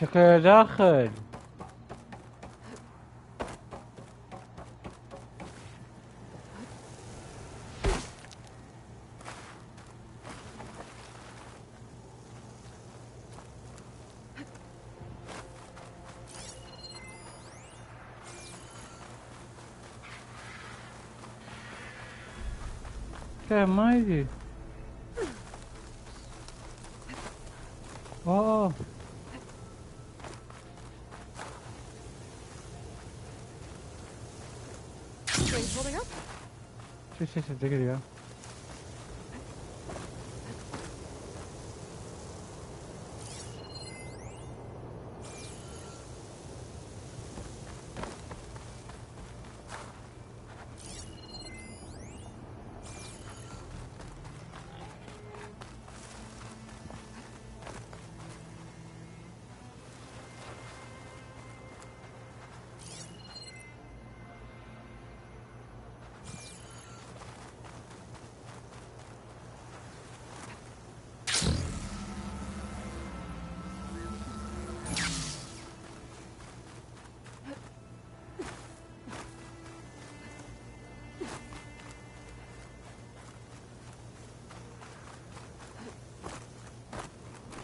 شكله داخل. ما يجي. اوه شو دقيقة.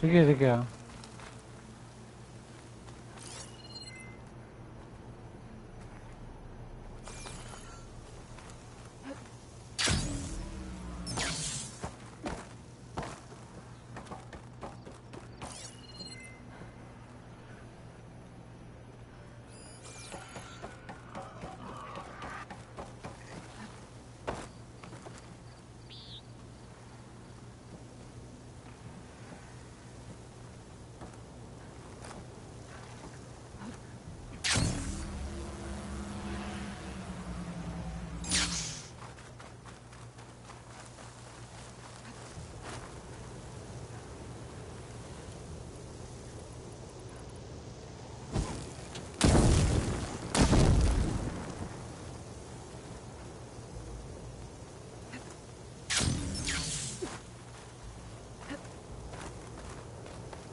دقيقة.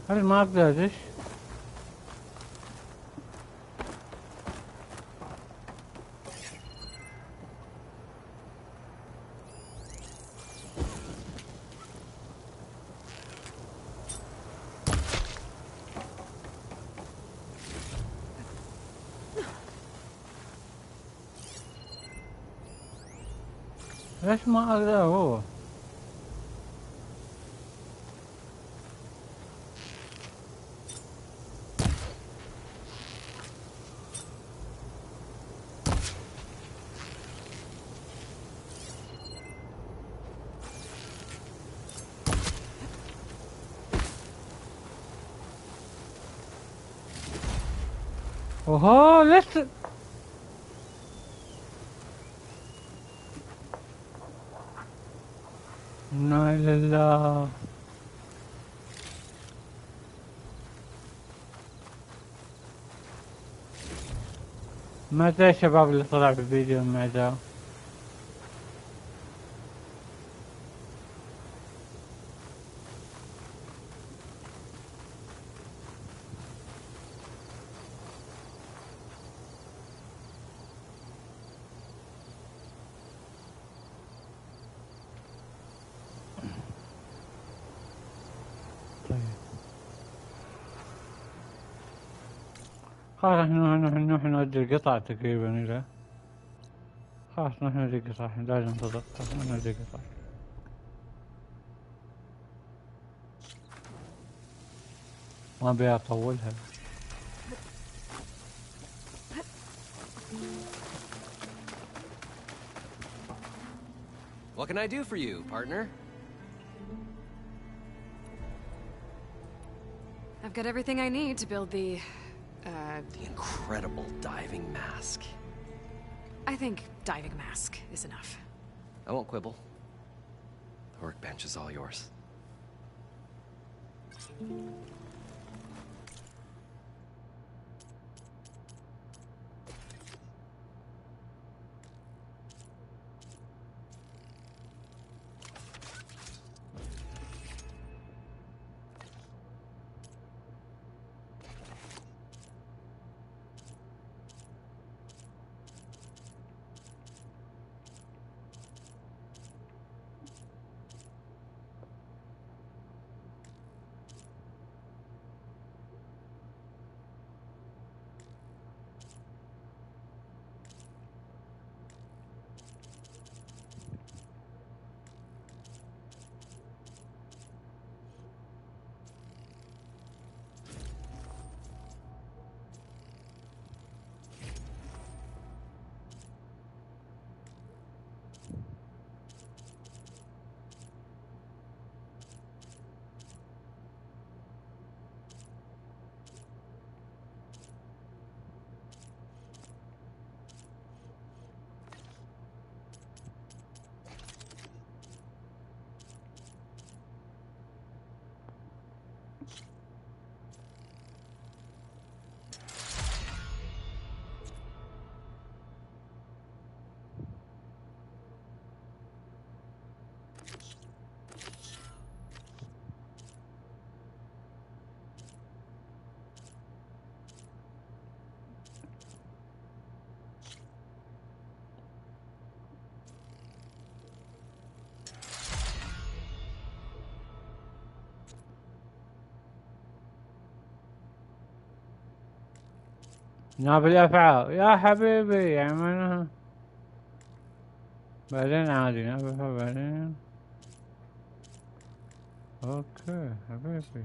هل ما اقدر ادش؟ ليش ما اقدر هو؟ اوه لسه لا لله. ما ادري الشباب اللي طلع بالفيديو مع ذا. خلاص نروح نودي القطع تقريبا إلى خلاص نروح نودي القطع لازم ننتظر. خلاص نروح نودي القطع. ما أبي أطولها. What can I do for you, partner? I've got everything I need to build the incredible diving mask. I think diving mask is enough. I won't quibble. The workbench is all yours. ناب الافعى يا حبيبي يعني معناها بعدين عادي ناب الافعى بعدين. اوكي حبيبي.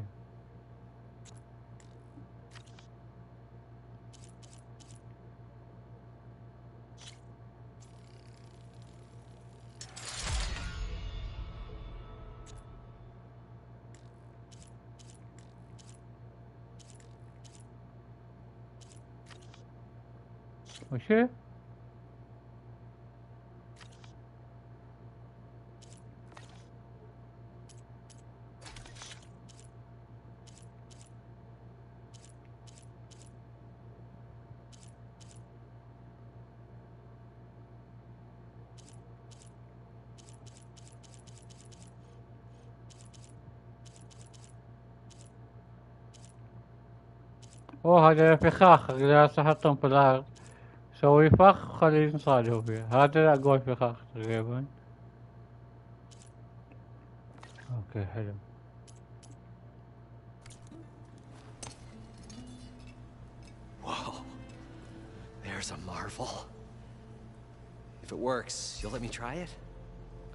وش هي؟ اوه هذا فخاخ جالس احطهم في الارض. سوي فخ وخليه ينصادوا فيه. هذا اقوى فخاخ تقريبا. اوكي حلو. Whoa. There's a marvel. If it works, you'll let me try it?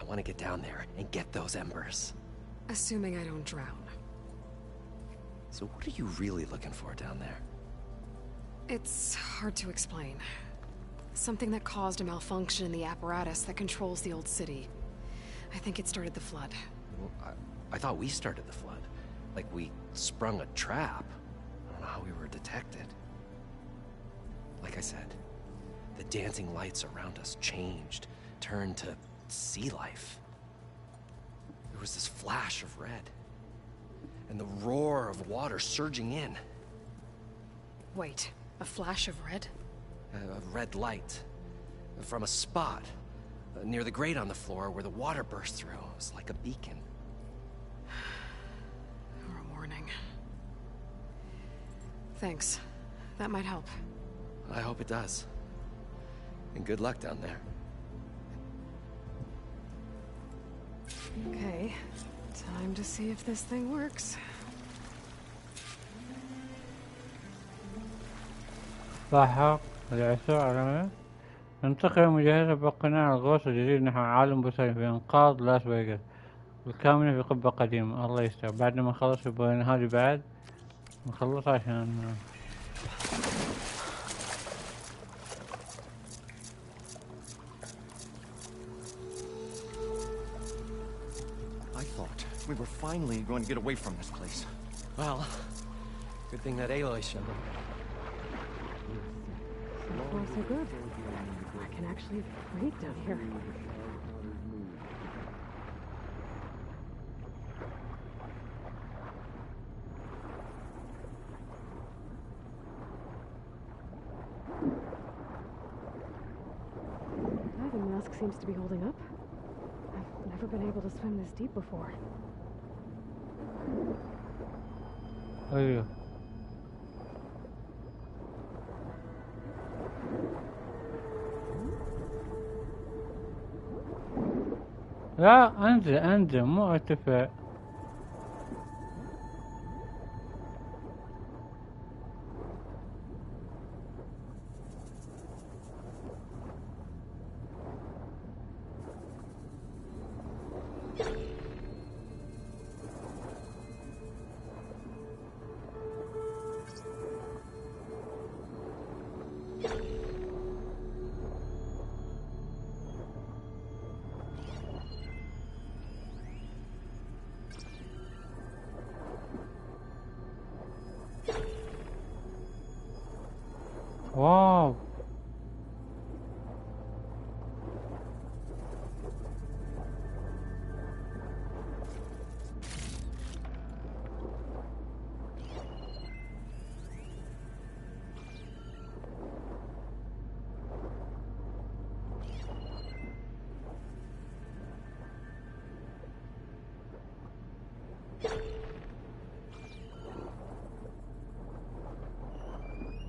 I want to get down there and get those embers. Assuming I don't drown. So what are you really looking for down there? It's hard to explain. Something that caused a malfunction in the apparatus that controls the old city. I think it started the flood. Well, I thought we started the flood. Like we sprung a trap. I don't know how we were detected. Like I said, the dancing lights around us changed, turned to sea life. There was this flash of red, and the roar of water surging in. Wait, a flash of red? A red light from a spot near the grate on the floor where the water burst through. It was like a beacon. Or a warning. Thanks. That might help. I hope it does. And good luck down there. Okay. Time to see if this thing works. لاحق العثور على ننتقل مجهزة بقناع الغوص الجديد نحو عالم بصري في إنقاذ لاس فيغاس الكامنة في قبة قديمة. الله يستر. بعد ما نخلص يبغون هذه بعد نخلص عشان I thought we were finally going to get away from this place. Well, good thing that Aloy showed up. So far, so good. I can actually breathe down here. The diving mask seems to be holding up. I've never been able to swim this deep before. أيوه. لا انزل انزل مو ارتفع. واو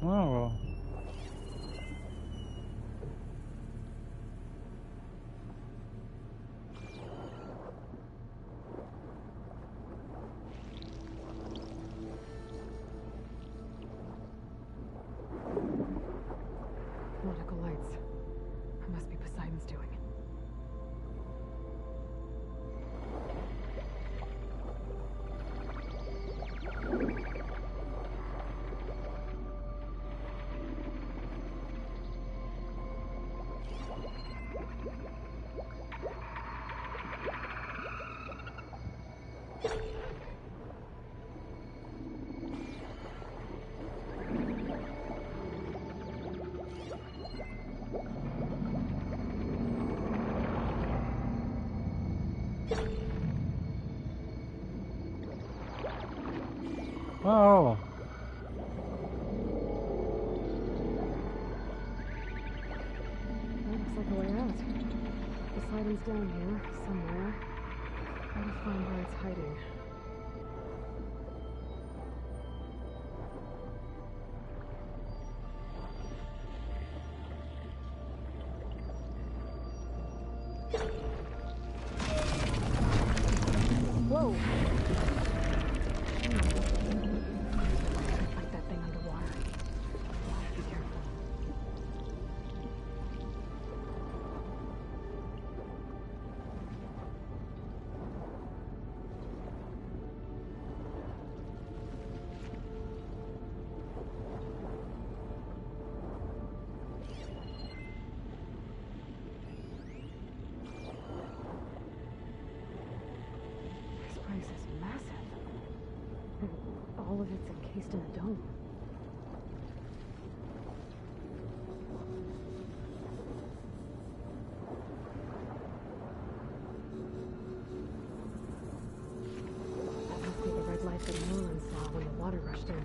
واو Oh. That looks like a way out. The siding's down here, somewhere. Gotta find where it's hiding. Whoa! Like that thing underwater. Be careful. This place is massive. And all of it's encased in a dome. That must be the red light that Nolan saw when the water rushed in.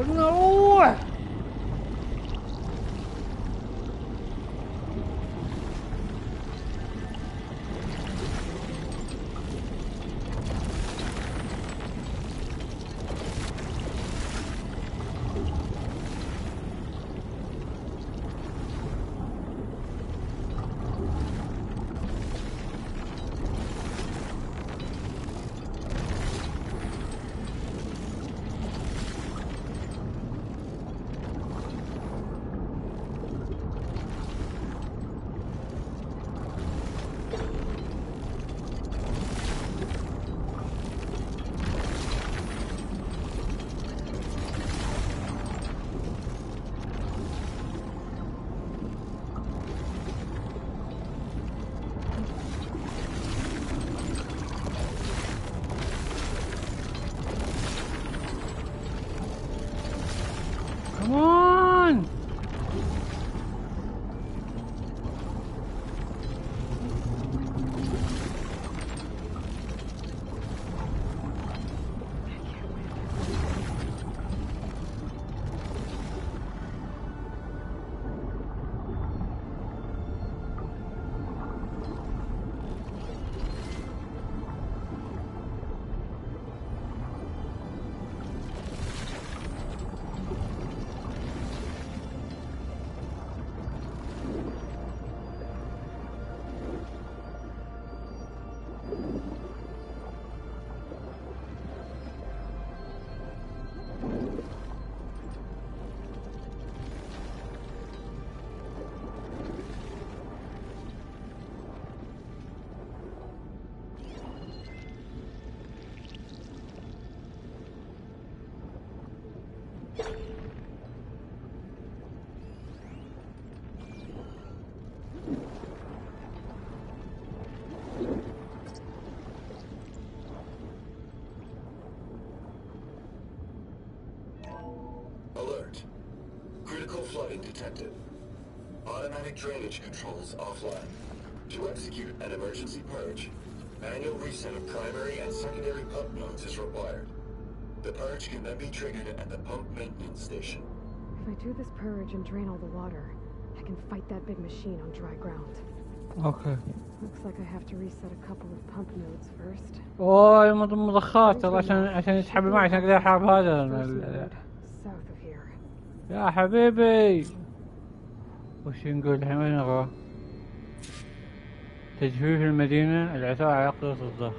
No! detected. Automatic drainage controls offline. To execute an emergency purge, manual reset of primary and secondary pump nodes is required. The purge can then be triggered at the pump maintenance station. If I do this purge and drain all the water, I can fight that big machine on dry ground. اوكي. Looks like I have to reset a couple of pump nodes first. اوه مضخات يلا عشان يسحب الماء عشان اقدر احارب هذا South of here. يا حبيبي. وش نقول الحين وين نروح؟ تجفيف المدينة، العثور على قدرة الضخ.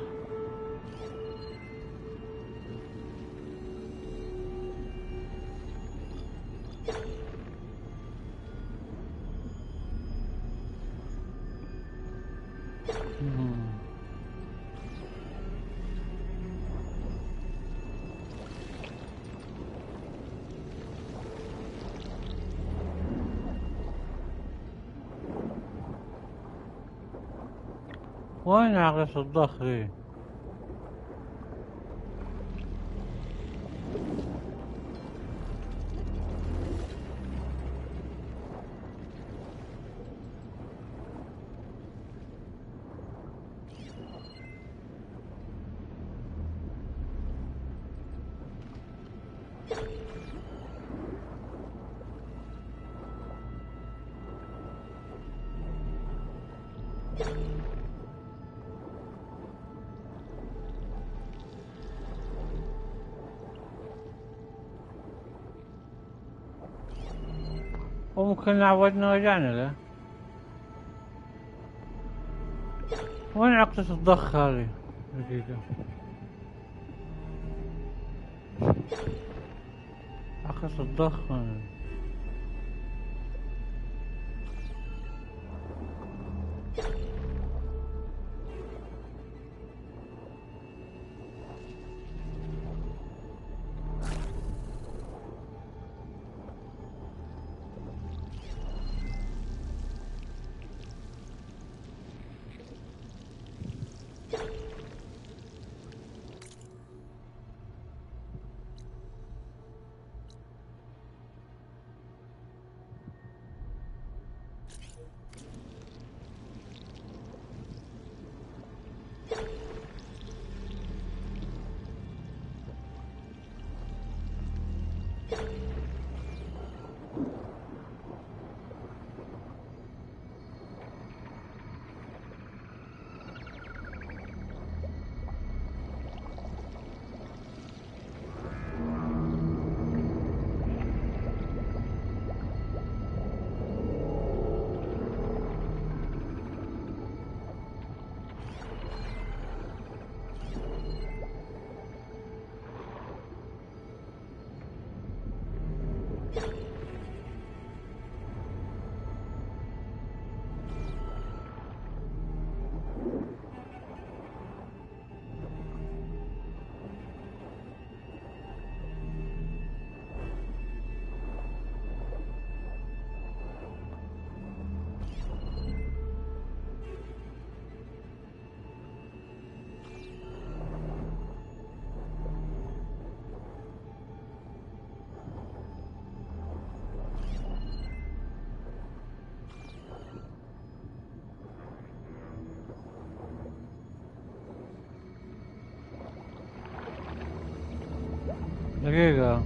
وين عقدة الضخ ذي؟ وممكن عودنا ورجعنا له. وين عقدة الضخ هذه؟ دقيقة. عقدة الضخ هنا. دقيقة.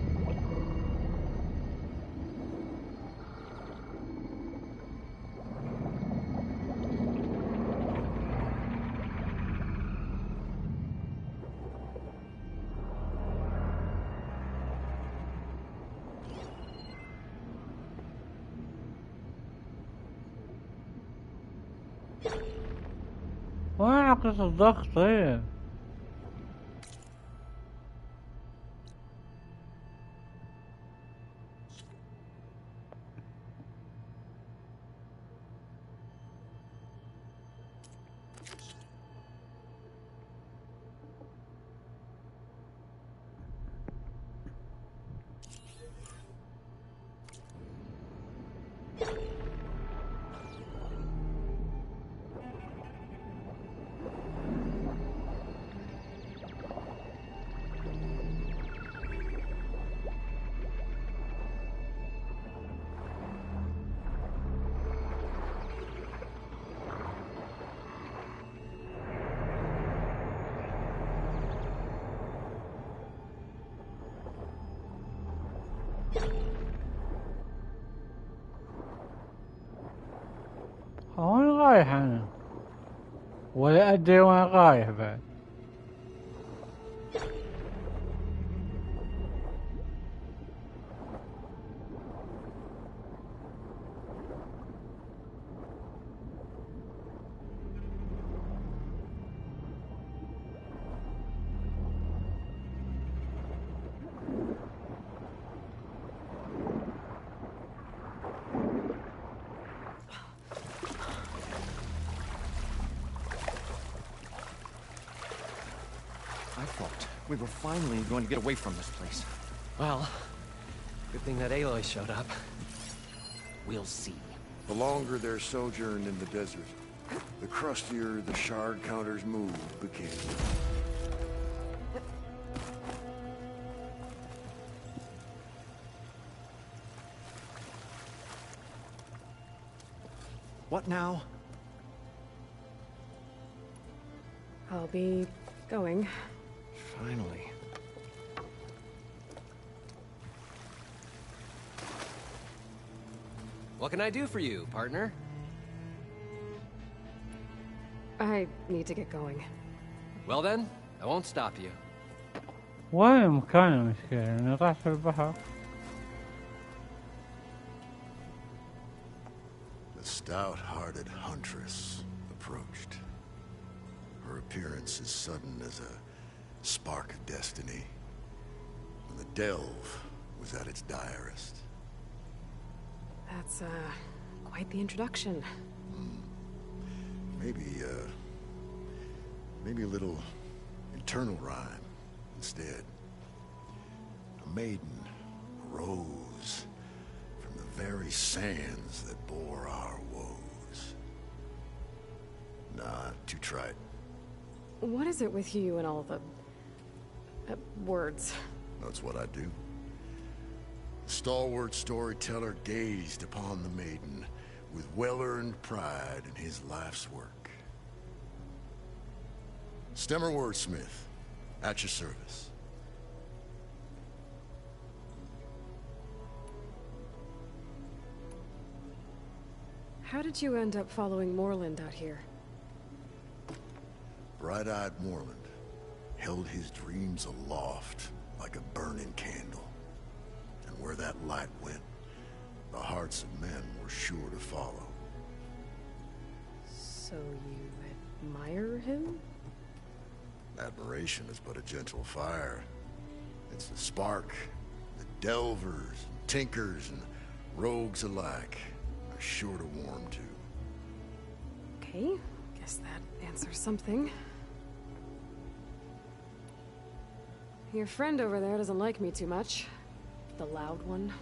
وين عقدة الضغط طيب؟ رايح انا ولا ادري وين رايح بعد. We were finally going to get away from this place. Well, good thing that Aloy showed up. We'll see. The longer their sojourn in the desert, the crustier the shard counter's move became. What now? I'll be going. Finally. What can I do for you, partner? I need to get going. Well then, I won't stop you. وين مكان المشكلة؟ أنا راح في البحر. The stout-hearted huntress approached. Her appearance as sudden as a spark of destiny, when the delve was at its direst. That's, quite the introduction. Maybe a little internal rhyme instead. A maiden arose from the very sands that bore our woes. Nah, too trite. What is it with you and all the words? That's what I do. The stalwart storyteller gazed upon the maiden with well-earned pride in his life's work. Stemmer wordsmith, at your service. How did you end up following Moreland out here? Bright-eyed Moreland held his dreams aloft like a burning candle. And where that light went, the hearts of men were sure to follow. So you admire him? Admiration is but a gentle fire. It's the spark that delvers, and tinkers, and rogues alike are sure to warm to. Okay, guess that answers something. Your friend over there doesn't like me too much. The loud one.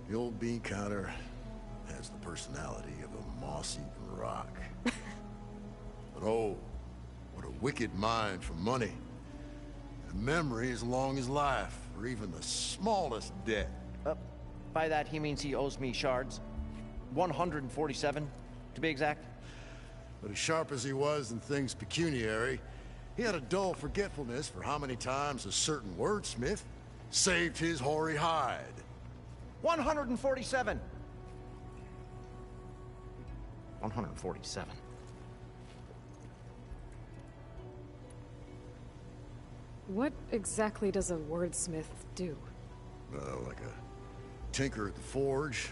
The old bean counter has the personality of a moss-eaten rock. But oh, what a wicked mind for money. And a memory as long as life, or even the smallest debt. By that he means he owes me shards. 147, to be exact. But as sharp as he was in things pecuniary, he had a dull forgetfulness for how many times a certain wordsmith saved his hoary hide. 147. 147. What exactly does a wordsmith do? Like a tinker at the forge.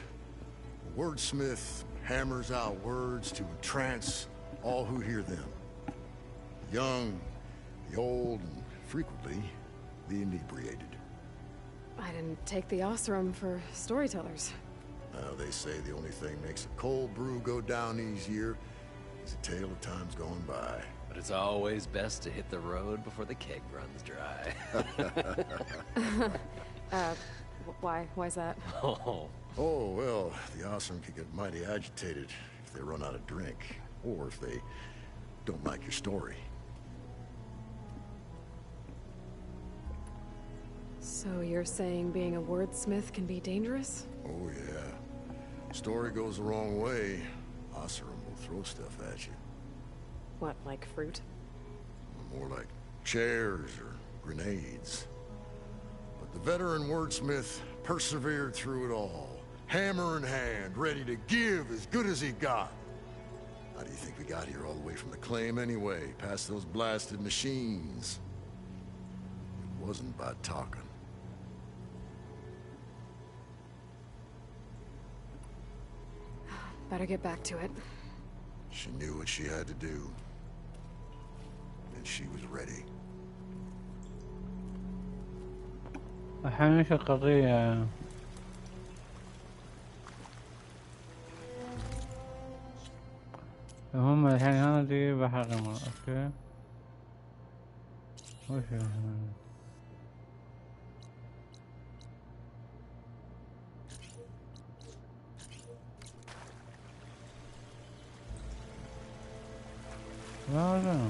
A wordsmith hammers out words to entrance all who hear them. The young, the old, and frequently the inebriated. I didn't take the Osram for storytellers. They say the only thing makes a cold brew go down easier is a tale of times gone by. But it's always best to hit the road before the keg runs dry. Why's that? Oh, well, the Osram can get mighty agitated if they run out of drink, or if they don't like your story. So you're saying being a wordsmith can be dangerous? Oh, yeah. Story goes the wrong way, Osram will throw stuff at you. What, like fruit? More like chairs or grenades. But the veteran wordsmith persevered through it all, hammer in hand, ready to give as good as he got. How do you think we got here all the way from the claim anyway? Past those blasted machines. It wasn't by talking. Better get back to it. She knew what she had to do. And she was ready. الحين ايش القضية؟ هم الحين هذه بحر غمر. اوكي وش لا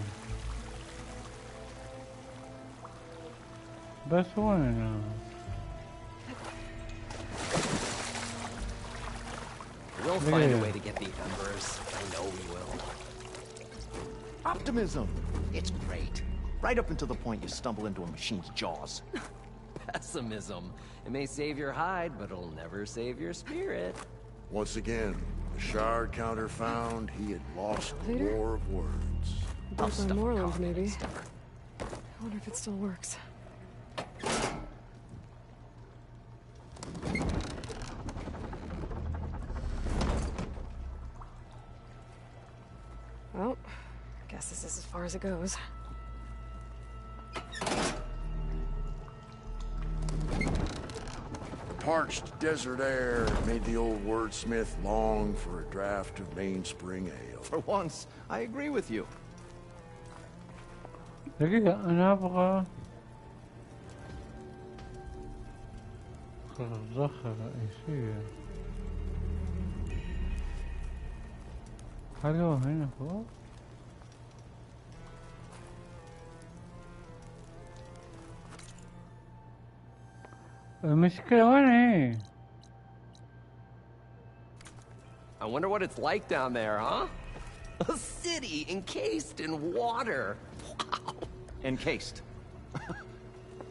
بس وين؟ We'll find a way to get the embers. I know we will. Optimism! It's great. Right up until the point you stumble into a machine's jaws. Pessimism. It may save your hide, but it'll never save your spirit. Once again, the shard counter found he had lost the war of words. Built by Moreland, maybe. I wonder if it still works. Well, I guess this is as far as it goes. Parched desert air made the old wordsmith long for a draft of mainspring ale. For once, I agree with you. دقيقة أنا أبغى ذخر رئيسية. هل هو هنا فوق؟ المشكلة وين هي؟ I wonder what it's like down there, huh? A city encased in water. Wow. Encased.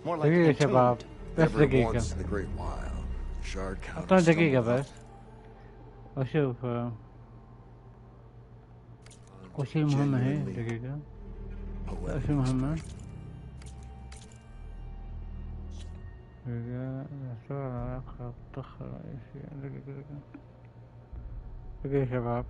More like دقيقة شباب بس دقيقة. The great wild. Shard counter. أعطوني دقيقة بس. أشوف وش المهمة هي؟ دقيقة. وش المهمة؟ دقيقة. صورة طخ رئيسية. دقيقة. دقيقة شباب.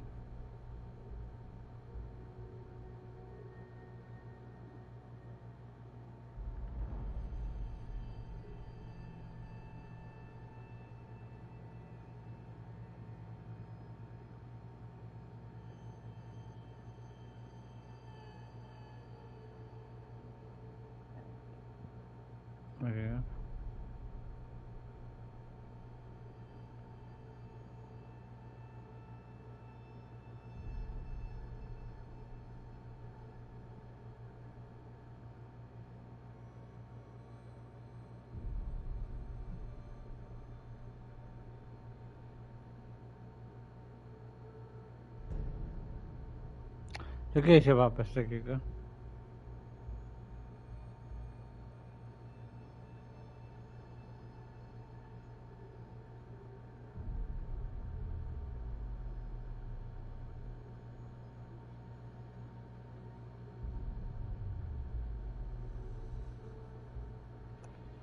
دقيقة. دقيقة شباب بس دقيقة.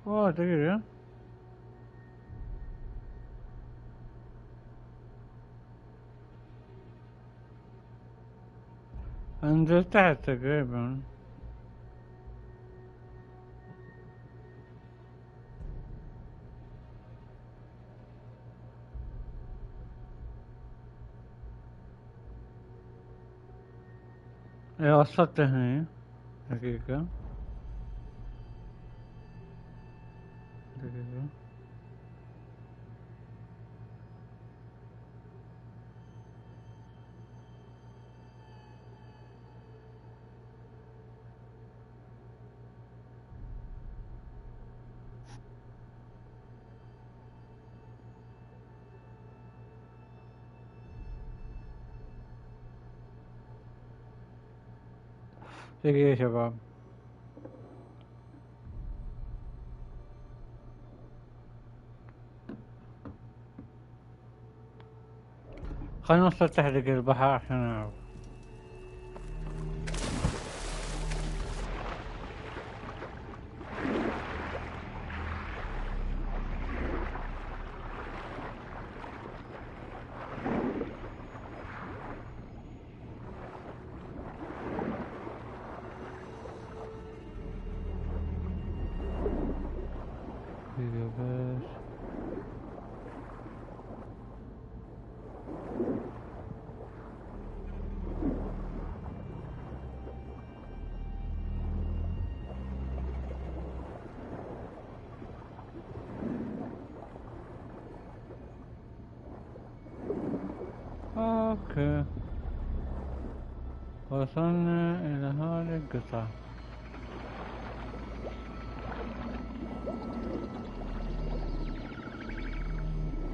اوه دقيقة. انزل تحت تقريبا. وصلت هنا. دقيقة. دقيقة. دقيقة يا شباب. خلينا نوصل تحت البحر عشان نعرف. اوكي وصلنا الى هذه القطعة.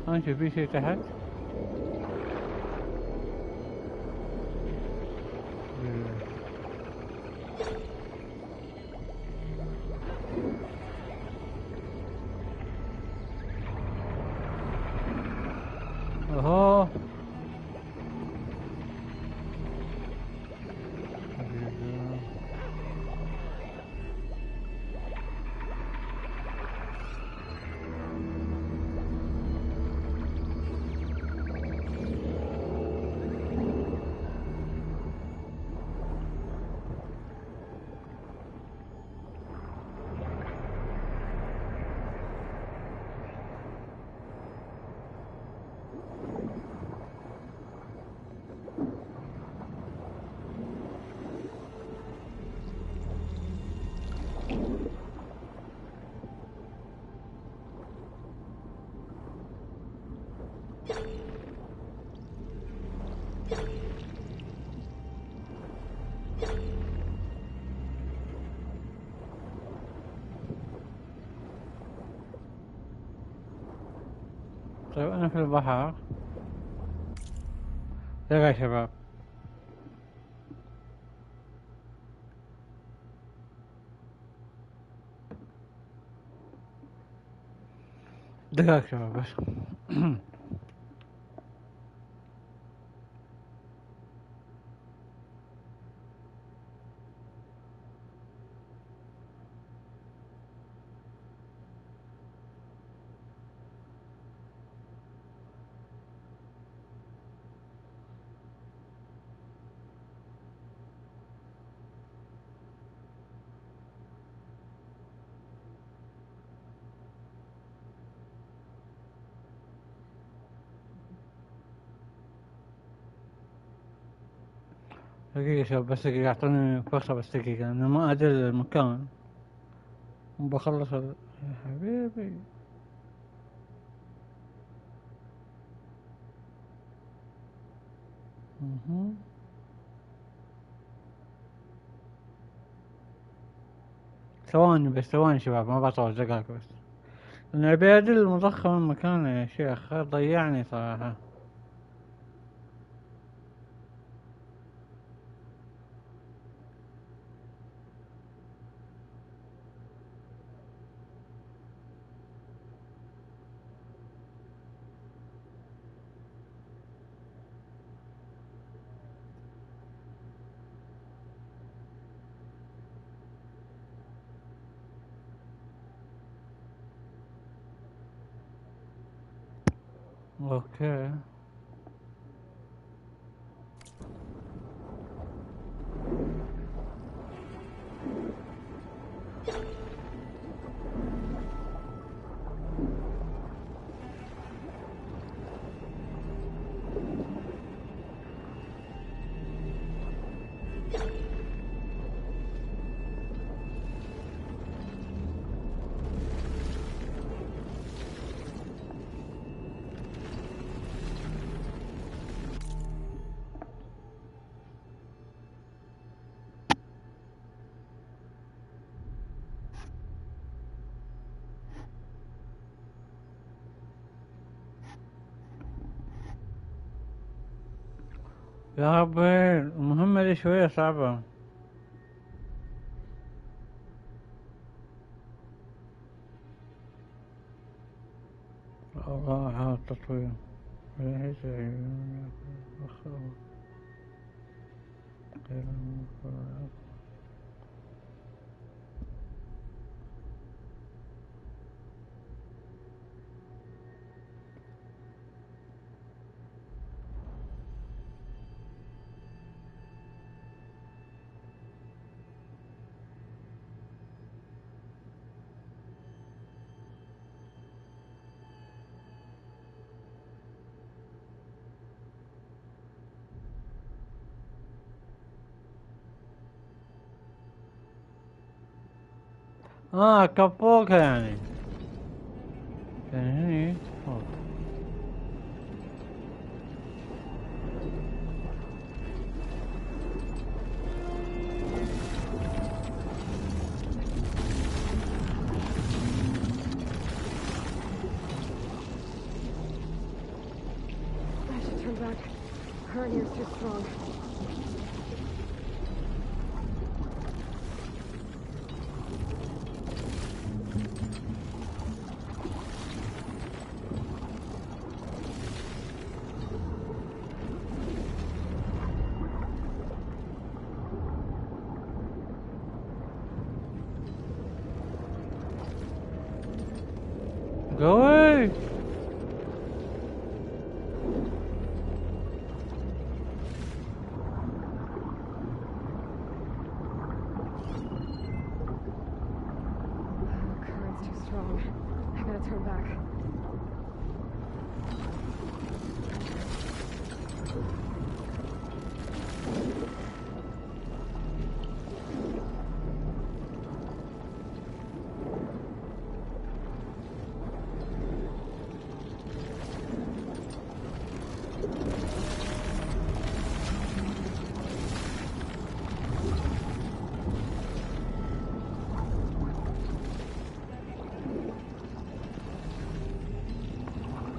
نشوف في شي تحت. اوه طيب انا في البحر. دقيقة يا شباب. دقيقة شباب بس. دقيقة شباب بس دقيقة اعطوني فرصة بس دقيقة انا ما ادري المكان بخلص يا حبيبي. ثواني بس ثواني شباب ما بطول دقائق بس. انا ابي ادل مضخم مكانه يا شيخ ضيعني صراحة. اوكي يا ربي المهمة دي شوية صعبة. الله على التطوير. كفوكة يعني هني فوق. back. Current here's too strong. Go away! Current's too strong. I gotta turn back.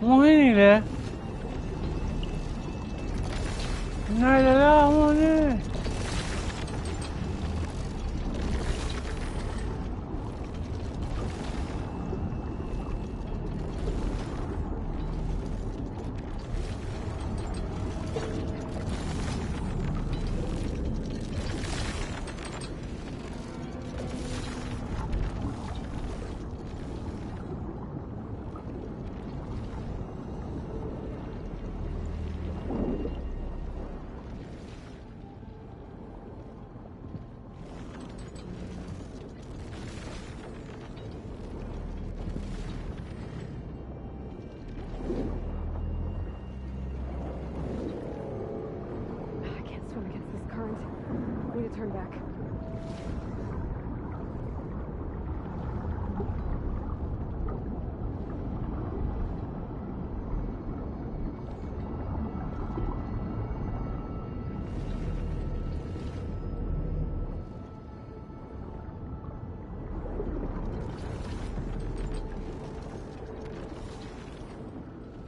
مو هني له لا مو هني Turn back.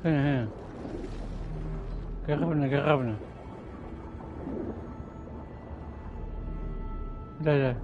هنا قربنا لا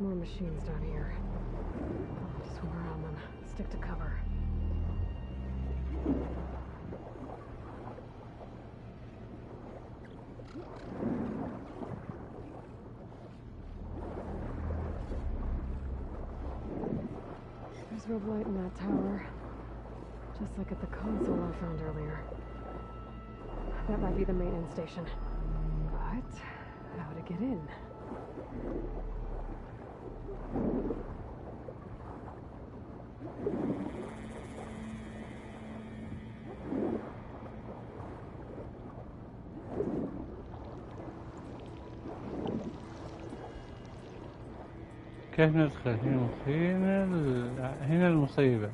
More machines down here. I'll just swim around them. Stick to cover. There's red light in that tower. Just like at the console I found earlier. That might be the maintenance station. But how to get in? كيف ندخل هنا المصيبة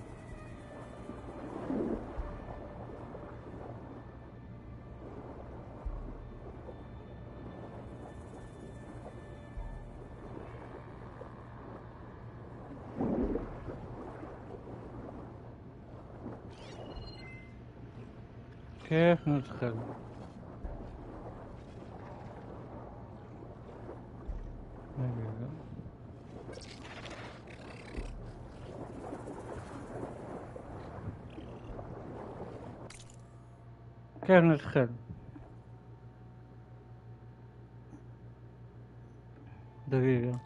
كيف ندخل كيف ندخل دقيقة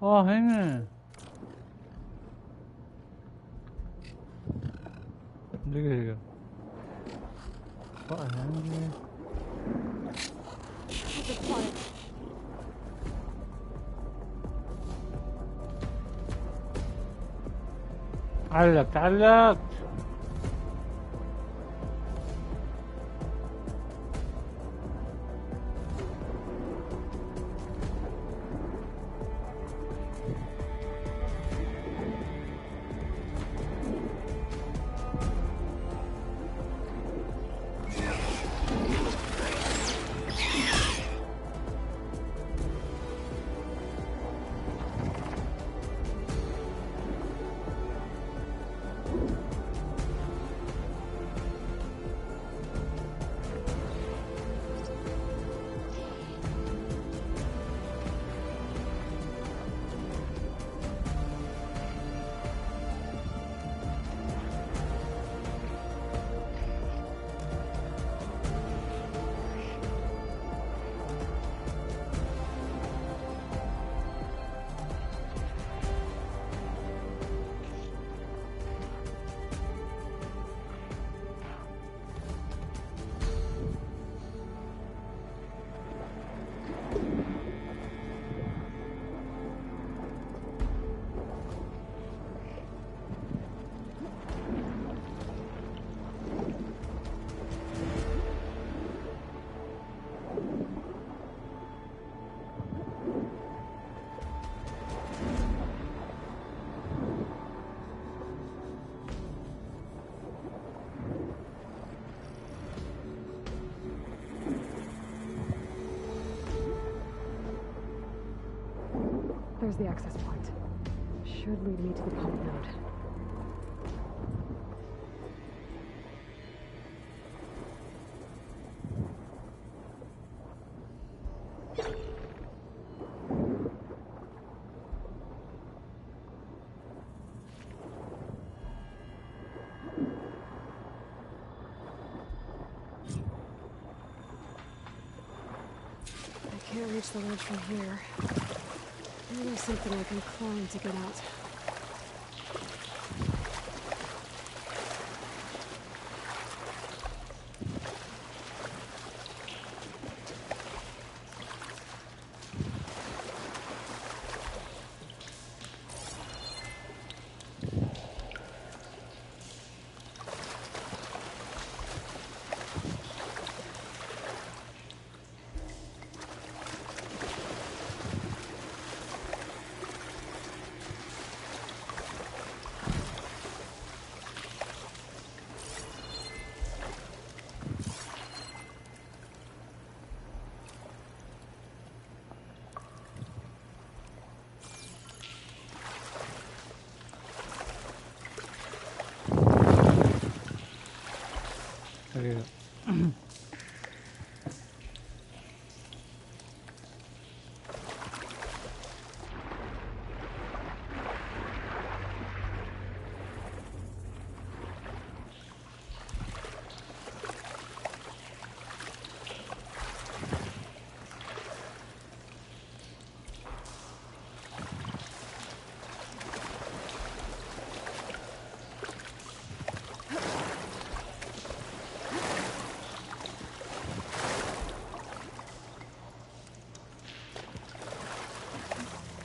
هنا دقيقة علقت There's the access point. Should lead me to the pump node. I can't reach the ledge from here. Maybe there's something I can climb to get out.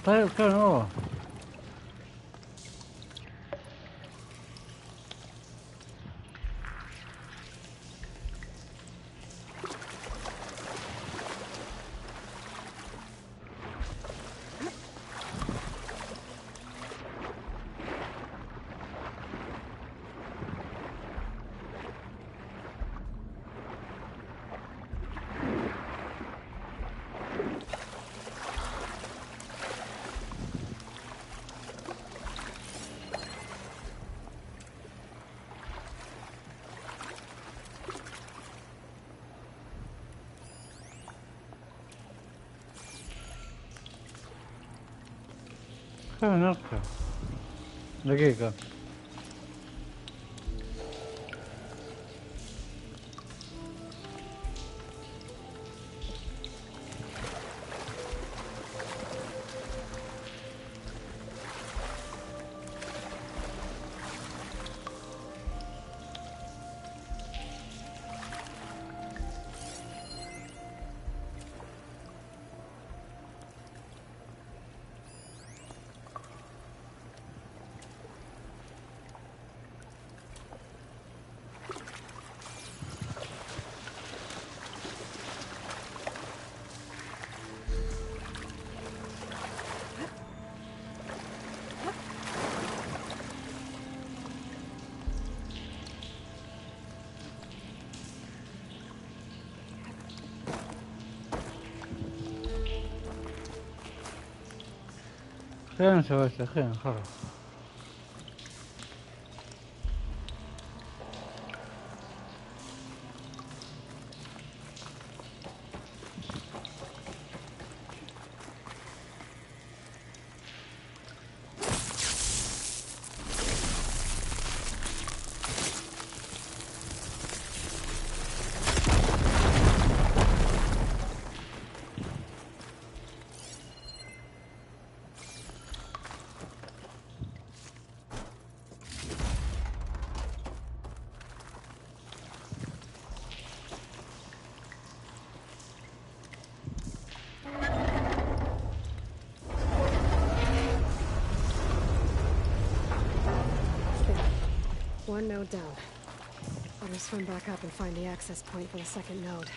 طيب كان هو خلينا نركب دقيقة خير سويته خير خلاص. One node down. Better swim back up and find the access point for the second node.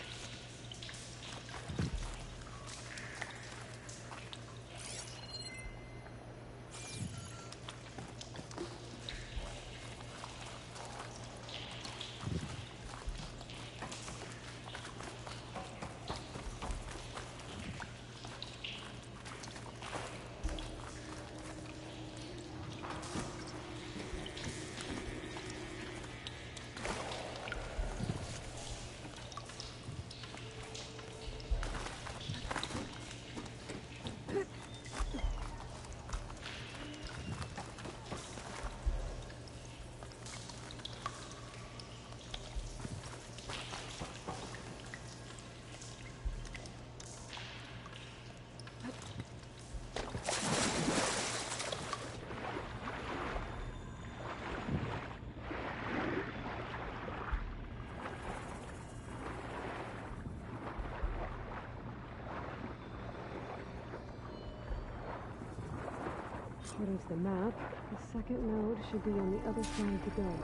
According to the map, the second node should be on the other side of the door.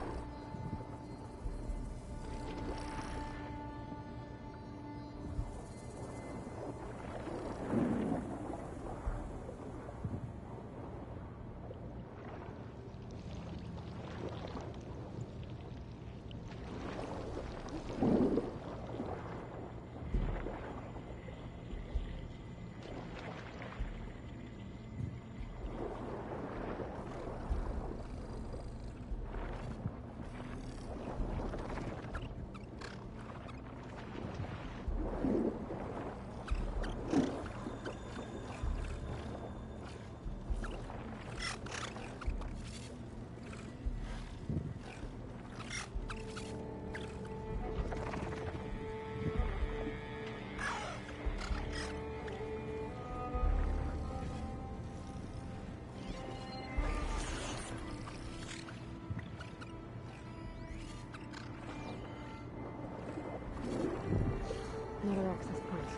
Another access point.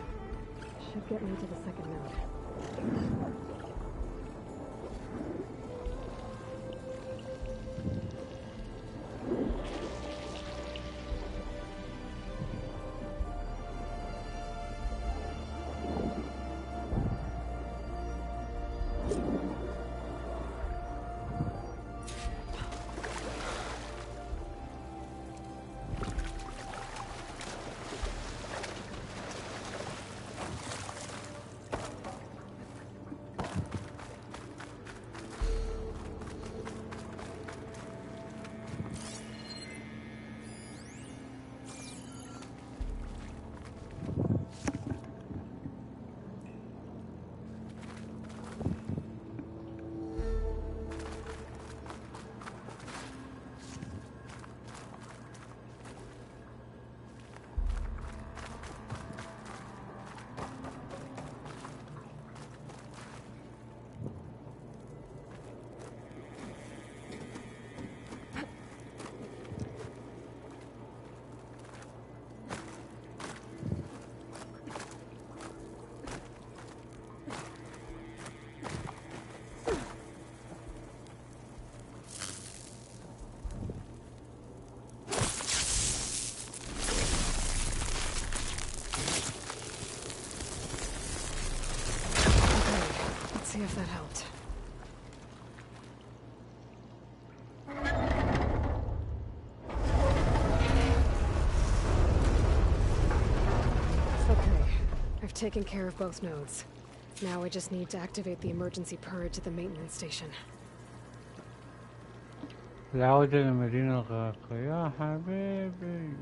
Should get me to the second node. See if that helped. Okay, I've taken care of both nodes. Now I just need to activate the emergency purge at the maintenance station. العودة للمدينة الغارقة يا حبيبي.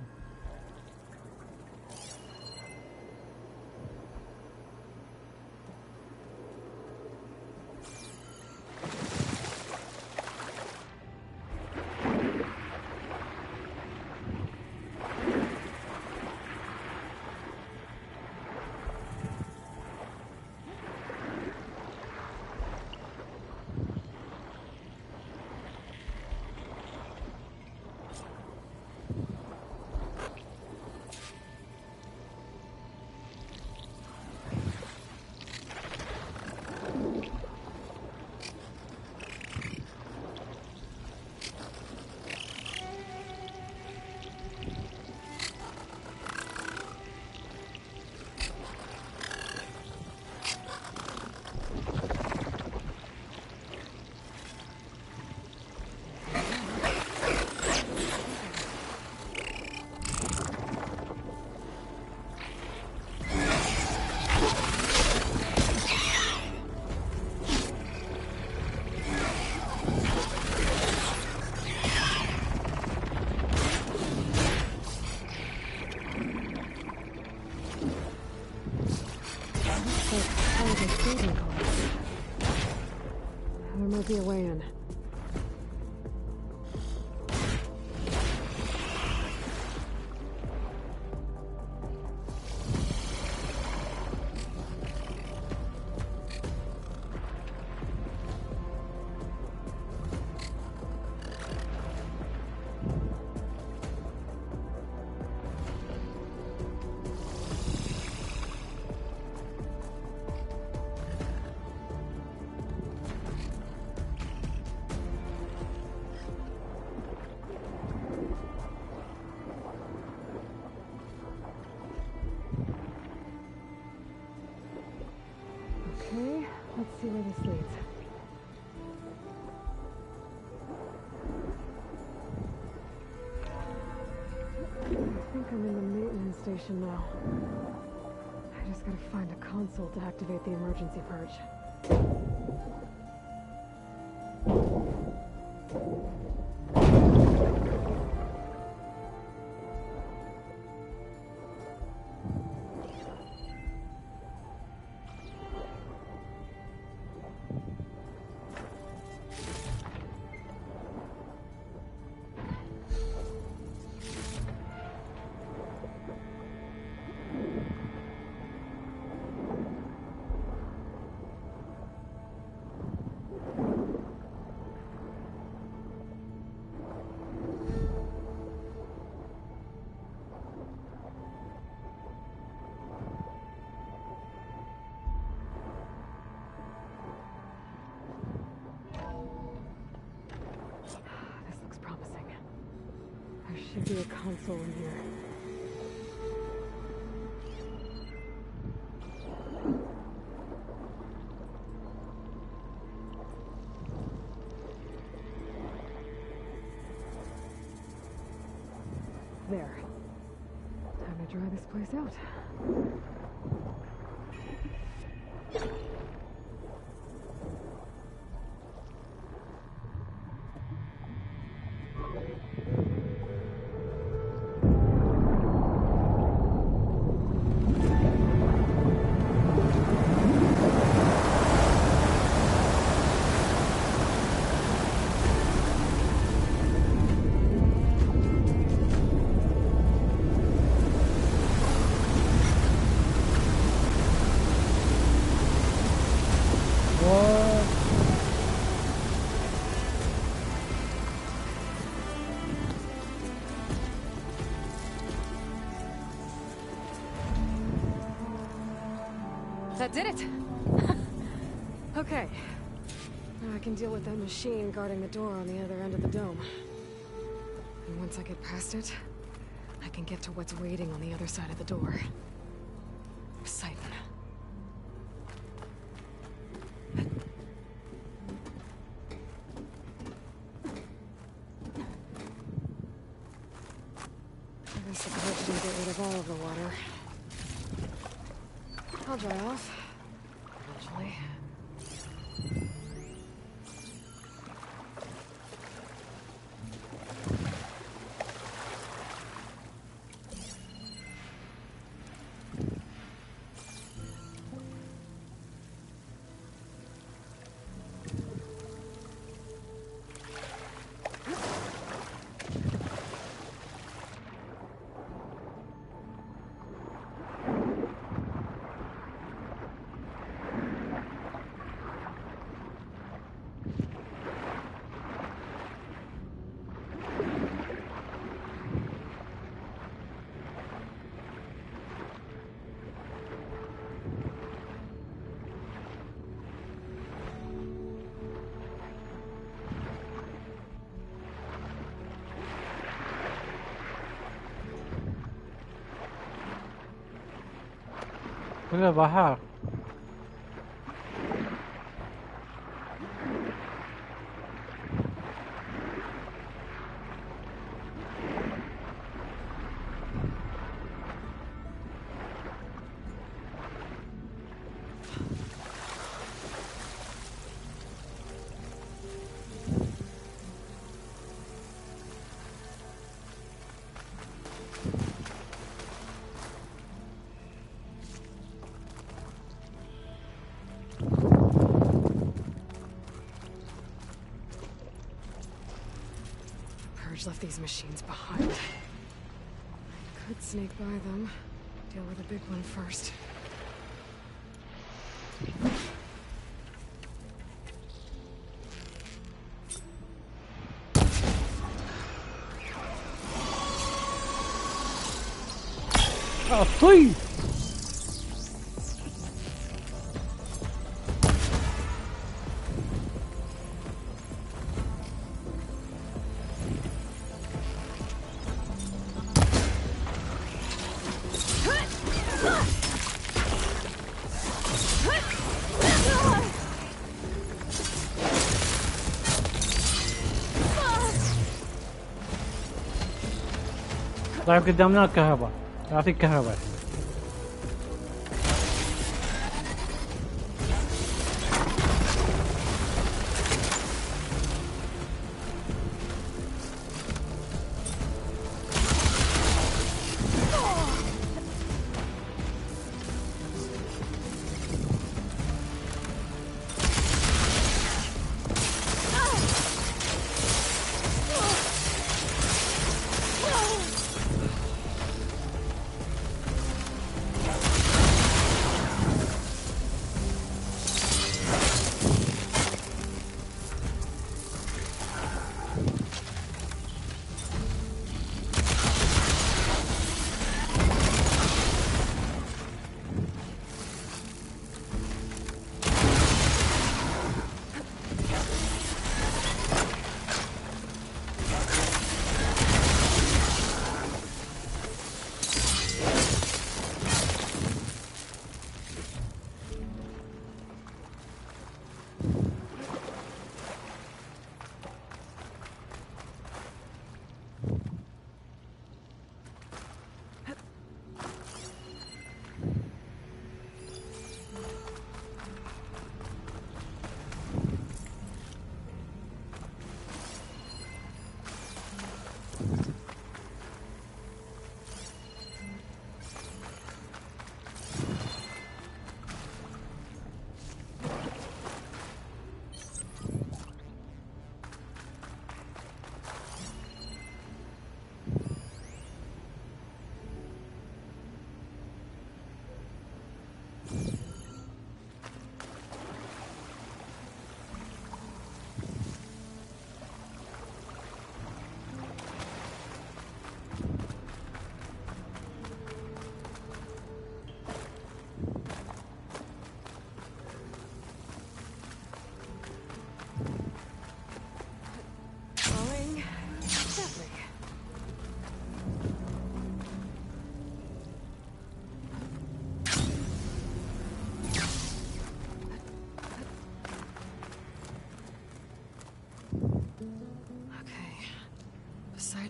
There might be a way in. Okay, let's see where this leads. I think I'm in the maintenance station now. I just gotta find a console to activate the emergency purge. There should be a console in here. There. Time to dry this place out. That did it! Okay. Now I can deal with that machine guarding the door on the other end of the dome. And once I get past it, I can get to what's waiting on the other side of the door. Poseidon. I guess the coach didn't get rid of all of the water. I'll dry off. Eventually. كله بحر. Left these machines behind. I could sneak by them. Deal with the big one first. Oh, please! طيب قدامنا الكهرباء، يعطيك كهرباء.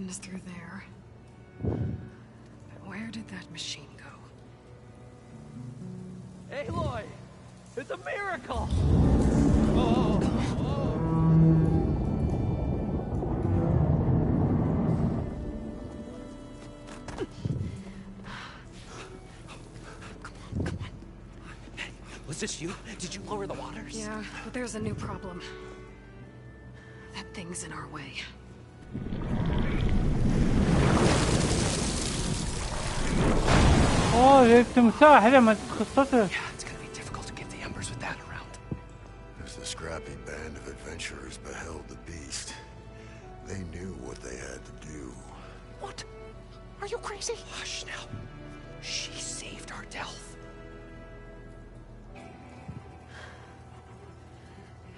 Is through there. But where did that machine go? Aloy! It's a miracle! Was this you? Did you lower the waters? Yeah, but there's a new problem. That thing's in our way. التمساح لما تخصصه. Yeah, it's gonna be difficult to get the embers with that around. As the scrappy band of adventurers beheld the beast, they knew what they had to do. What? Are you crazy? Hush now. She saved our Delph.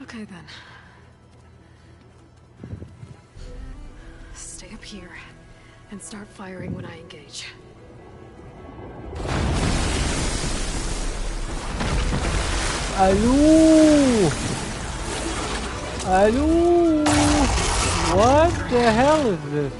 Okay then. Stay up here and start firing when I engage. Hello! Hello! What the hell is this?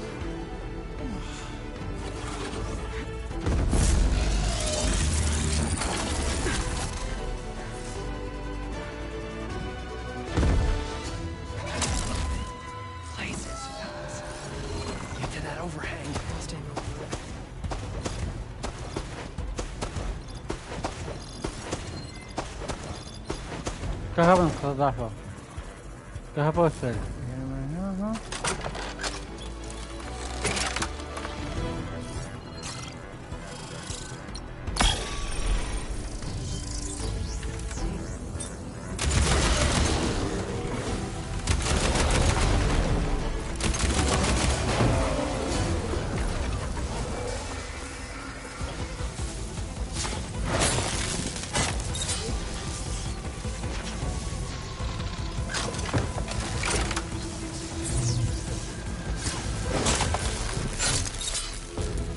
كهرباء انقطاعها كهرباء والسلك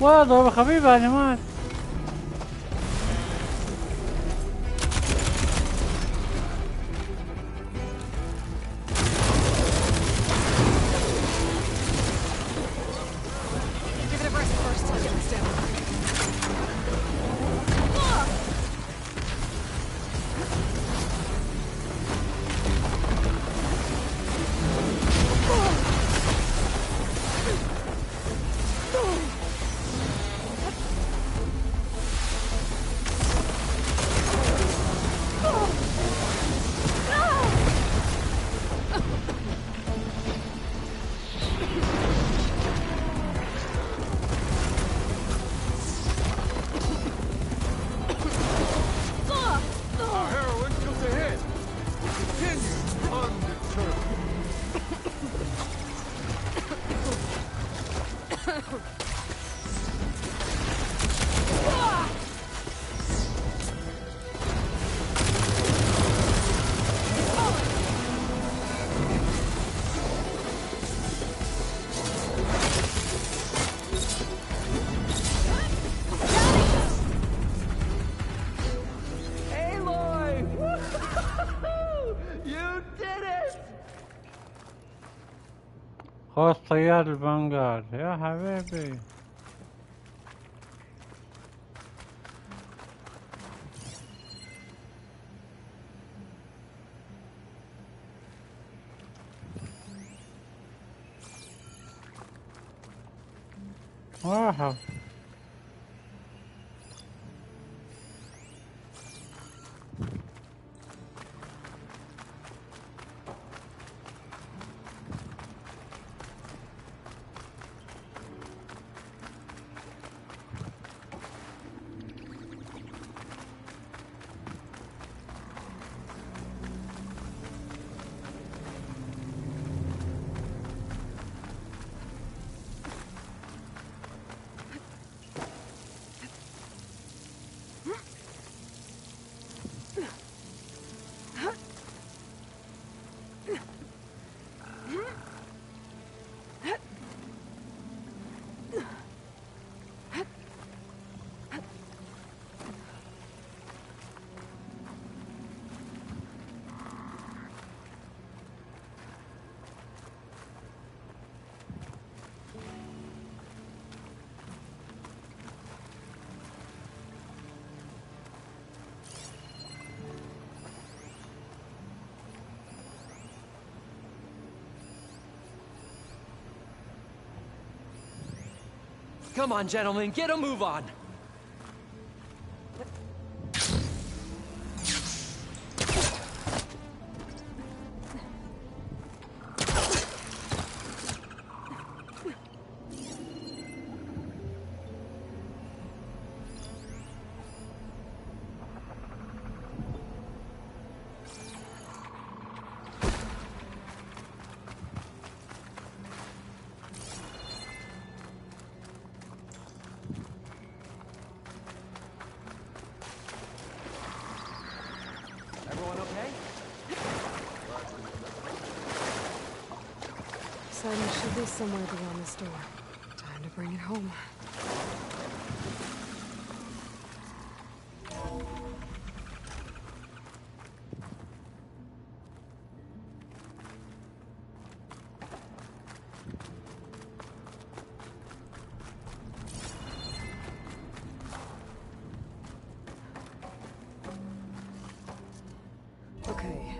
والله ضربة خفيفة يا جماعة. خلاص طيار الفانغارد يا حبيبي. واحد Come on, gentlemen, get a move on! Sun should be somewhere beyond this door. Time to bring it home. Okay.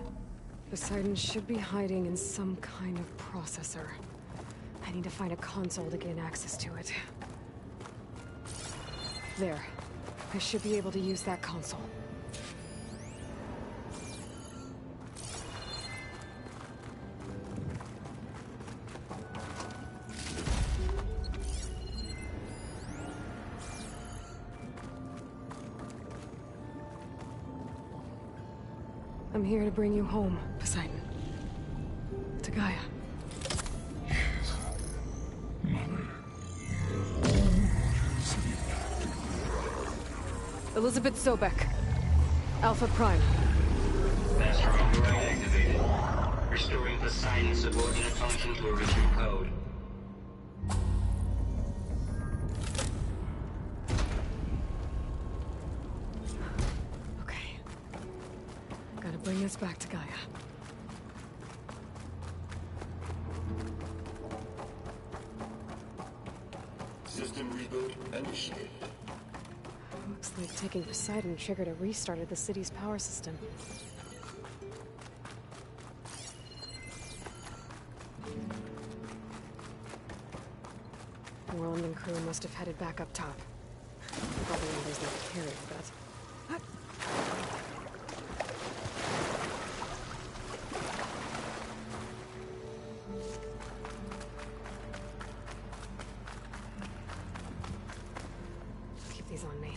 Poseidon should be hiding in some kind of processor. I need to find a console to gain access to it. There. I should be able to use that console. I'm here to bring you home, Poseidon. To Gaia. Elizabeth Sobek. Alpha Prime. Master override activated. Restoring Poseidon's subordinate function to original code. Okay. Gotta bring this back to Gaia. System reboot initiated. Looks like taking Poseidon triggered a restart of the city's power system. World and crew must have headed back up top. Probably there's no carry for that. Keep these on me.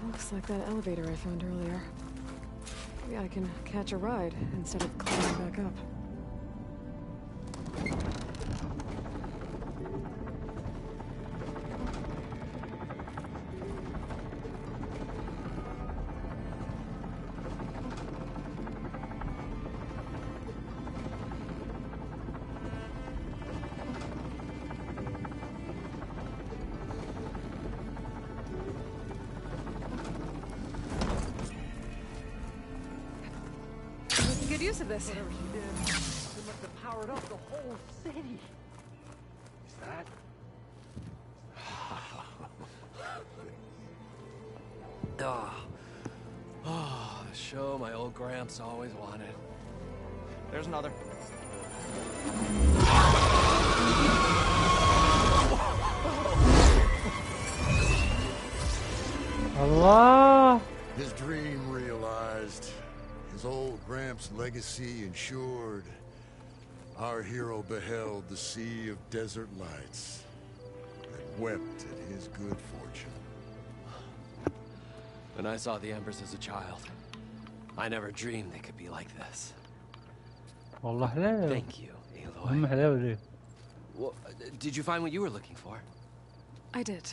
Looks like that elevator I found earlier. Maybe I can catch a ride instead of climbing back up. Good use of this. Whatever she did, she must have powered up the whole city. Is that? Oh, the show my old Gramps always wanted. There's another. Allah! His dream realized. His old Gramps' legacy ensured. Our hero beheld the sea of desert lights and wept at his good fortune. When I saw the embers as a child, I never dreamed they could be like this. Thank you, Aloy. Well, did you find what you were looking for? I did.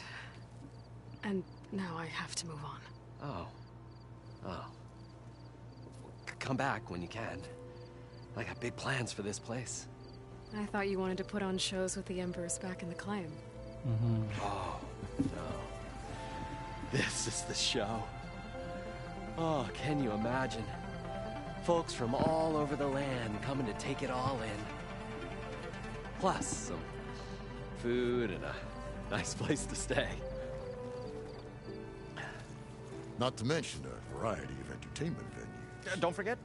And now I have to move on. Oh. Come back when you can. I got big plans for this place. I thought you wanted to put on shows with the Embers back in the Claim. Oh, no. This is the show. Oh, can you imagine? Folks from all over the land coming to take it all in. Plus some food and a nice place to stay. Not to mention a variety of entertainment venues. Don't forget,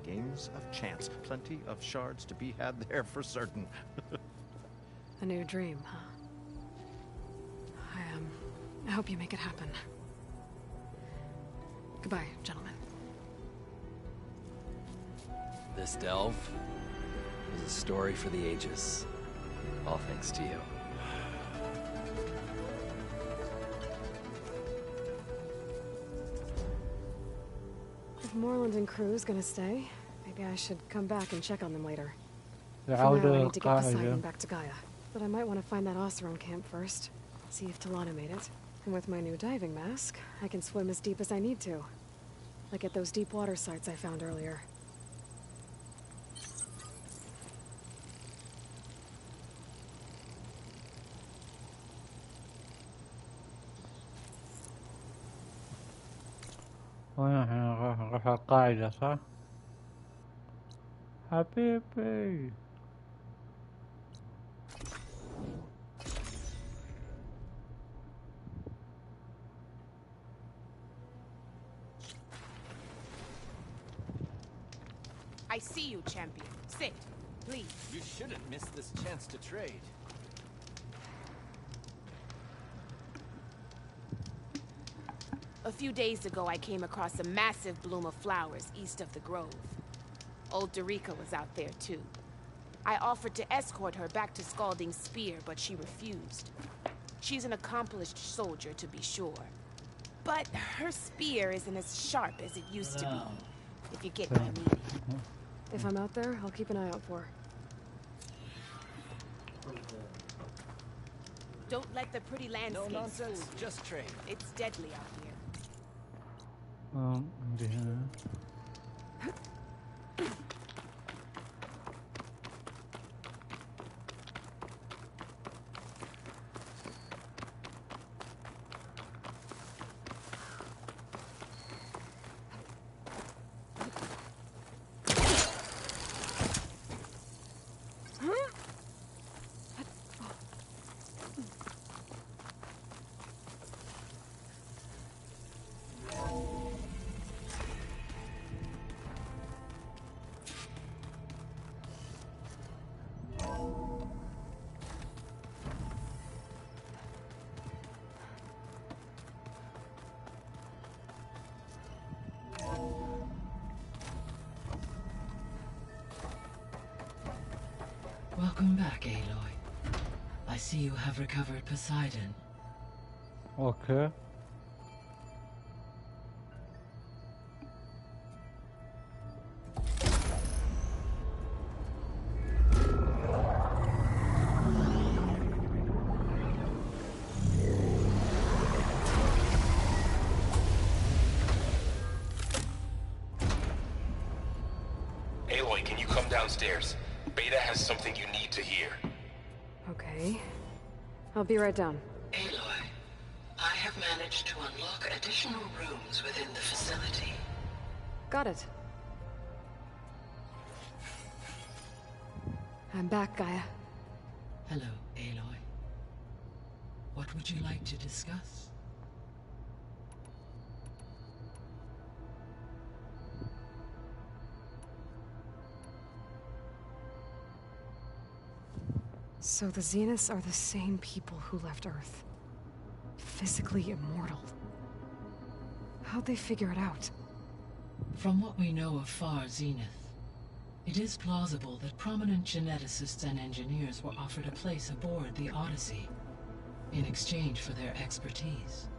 games of chance. Plenty of shards to be had there for certain. A new dream, huh? I hope you make it happen. Goodbye, gentlemen. This delve is a story for the ages. All thanks to you. If Moreland and crew's gonna stay, maybe I should come back and check on them later. For now, I need to get Poseidon back to Gaia. But I might want to find that Oseram camp first. See if Talana made it. And with my new diving mask, I can swim as deep as I need to. Like at those deep water sites I found earlier. نروح القاعدة صح؟ حبيبي I see you, champion. Sit, please. You shouldn't miss this chance to trade. A few days ago, I came across a massive bloom of flowers east of the grove. Old Dorica was out there, too. I offered to escort her back to Scalding's Spear, but she refused. She's an accomplished soldier, to be sure. But her spear isn't as sharp as it used to be, if you get my meaning. If I'm out there, I'll keep an eye out for her. Don't let the pretty landscape No nonsense, fool you. just trade. It's deadly out here. Welcome back, Aloy. I see you have recovered Poseidon. Okay. Aloy, can you come downstairs? Beta has something you need to hear. Okay. I'll be right down. Aloy, I have managed to unlock additional rooms within the facility. Got it. I'm back, Gaia. Hello, Aloy. What would you like to discuss? So the Zeniths are the same people who left Earth. Physically immortal. How'd they figure it out? From what we know of Far Zenith, it is plausible that prominent geneticists and engineers were offered a place aboard the Odyssey in exchange for their expertise.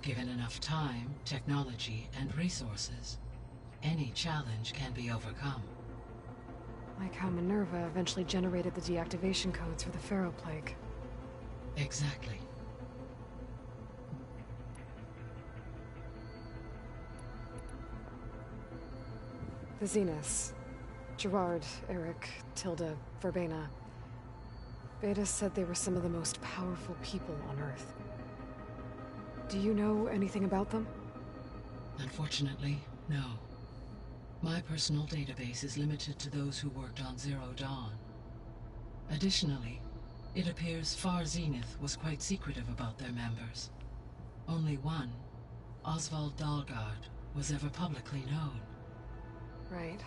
Given enough time, technology, and resources, any challenge can be overcome. Like how Minerva eventually generated the deactivation codes for the Pharaoh Plague. Exactly. The Zeniths. Gerard, Eric, Tilda, Verbena. Beta said they were some of the most powerful people on Earth. Do you know anything about them? Unfortunately, no. My personal database is limited to those who worked on Zero Dawn. Additionally, it appears Far Zenith was quite secretive about their members. Only one, Oswald Dahlgard, was ever publicly known. Right.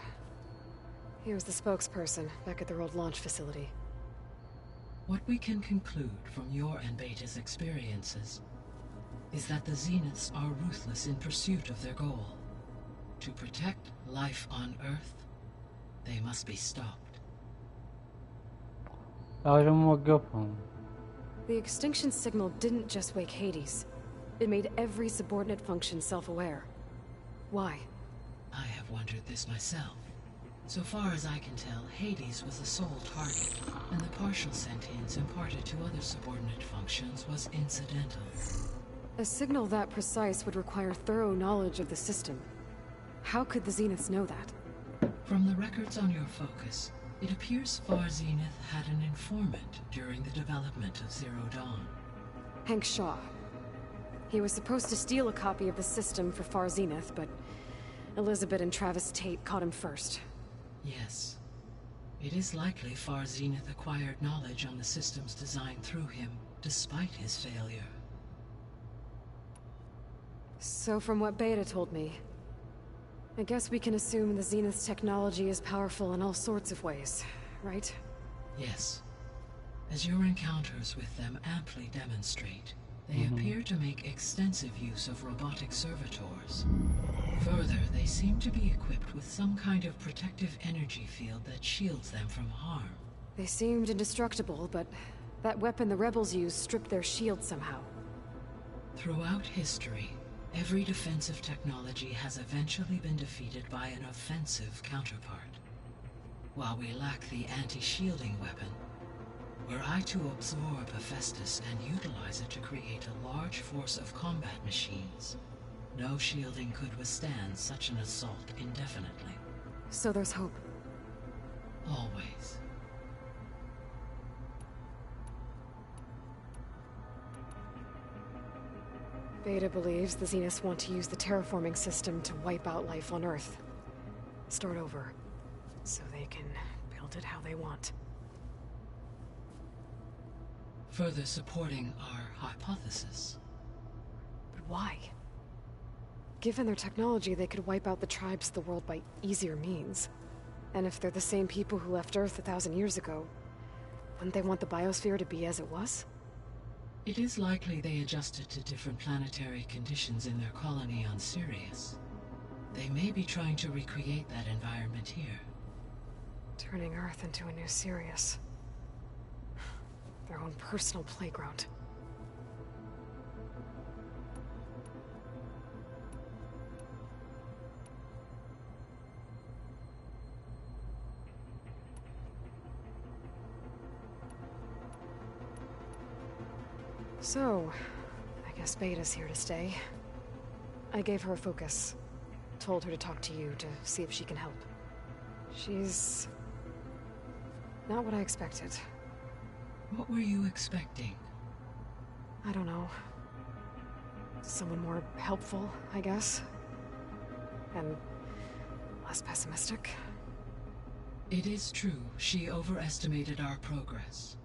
He was the spokesperson back at their old launch facility. What we can conclude from your and Beta's experiences is that the Zeniths are ruthless in pursuit of their goal. To protect life on Earth, they must be stopped. The extinction signal didn't just wake Hades. It made every subordinate function self-aware. Why? I have wondered this myself. So far as I can tell, Hades was the sole target, and the partial sentience imparted to other subordinate functions was incidental. A signal that precise would require thorough knowledge of the system. How could the Zeniths know that? From the records on your focus, it appears Far Zenith had an informant during the development of Zero Dawn. Hank Shaw. He was supposed to steal a copy of the system for Far Zenith, but Elizabeth and Travis Tate caught him first. Yes. It is likely Far Zenith acquired knowledge on the system's design through him, despite his failure. So from what Beta told me, I guess we can assume the Zenith's technology is powerful in all sorts of ways, right? Yes. As your encounters with them amply demonstrate, they appear to make extensive use of robotic servitors. Further, they seem to be equipped with some kind of protective energy field that shields them from harm. They seemed indestructible, but that weapon the rebels used stripped their shield somehow. Throughout history, every defensive technology has eventually been defeated by an offensive counterpart. While we lack the anti-shielding weapon, were I to absorb Hephaestus and utilize it to create a large force of combat machines, no shielding could withstand such an assault indefinitely. So there's hope. Always. Beta believes the Zeniths want to use the terraforming system to wipe out life on Earth. Start over, so they can build it how they want. Further supporting our hypothesis. But why? Given their technology, they could wipe out the tribes of the world by easier means. And if they're the same people who left Earth 1,000 years ago, wouldn't they want the biosphere to be as it was? It is likely they adjusted to different planetary conditions in their colony on Sirius. They may be trying to recreate that environment here. Turning Earth into a new Sirius. Their own personal playground. So, I guess Beta's here to stay. I gave her a focus. Told her to talk to you to see if she can help. She's not what I expected. What were you expecting? I don't know. Someone more helpful, I guess. And less pessimistic. It is true, she overestimated our progress.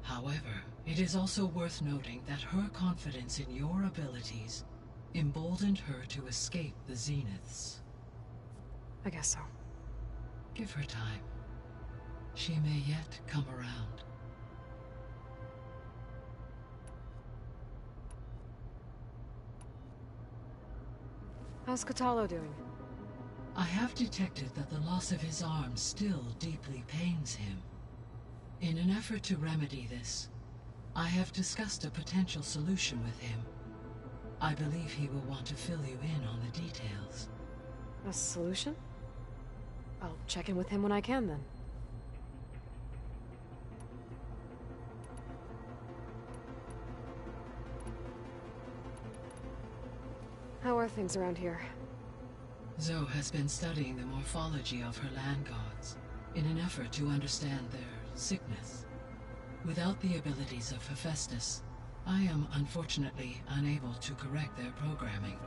However, it is also worth noting that her confidence in your abilities emboldened her to escape the Zeniths. I guess so. Give her time. She may yet come around. How's Kotallo doing? I have detected that the loss of his arm still deeply pains him. In an effort to remedy this, I have discussed a potential solution with him. I believe he will want to fill you in on the details. A solution? I'll check in with him when I can, then. How are things around here? Zoe has been studying the morphology of her land gods in an effort to understand their sickness. Without the abilities of Hephaestus, I am unfortunately unable to correct their programming.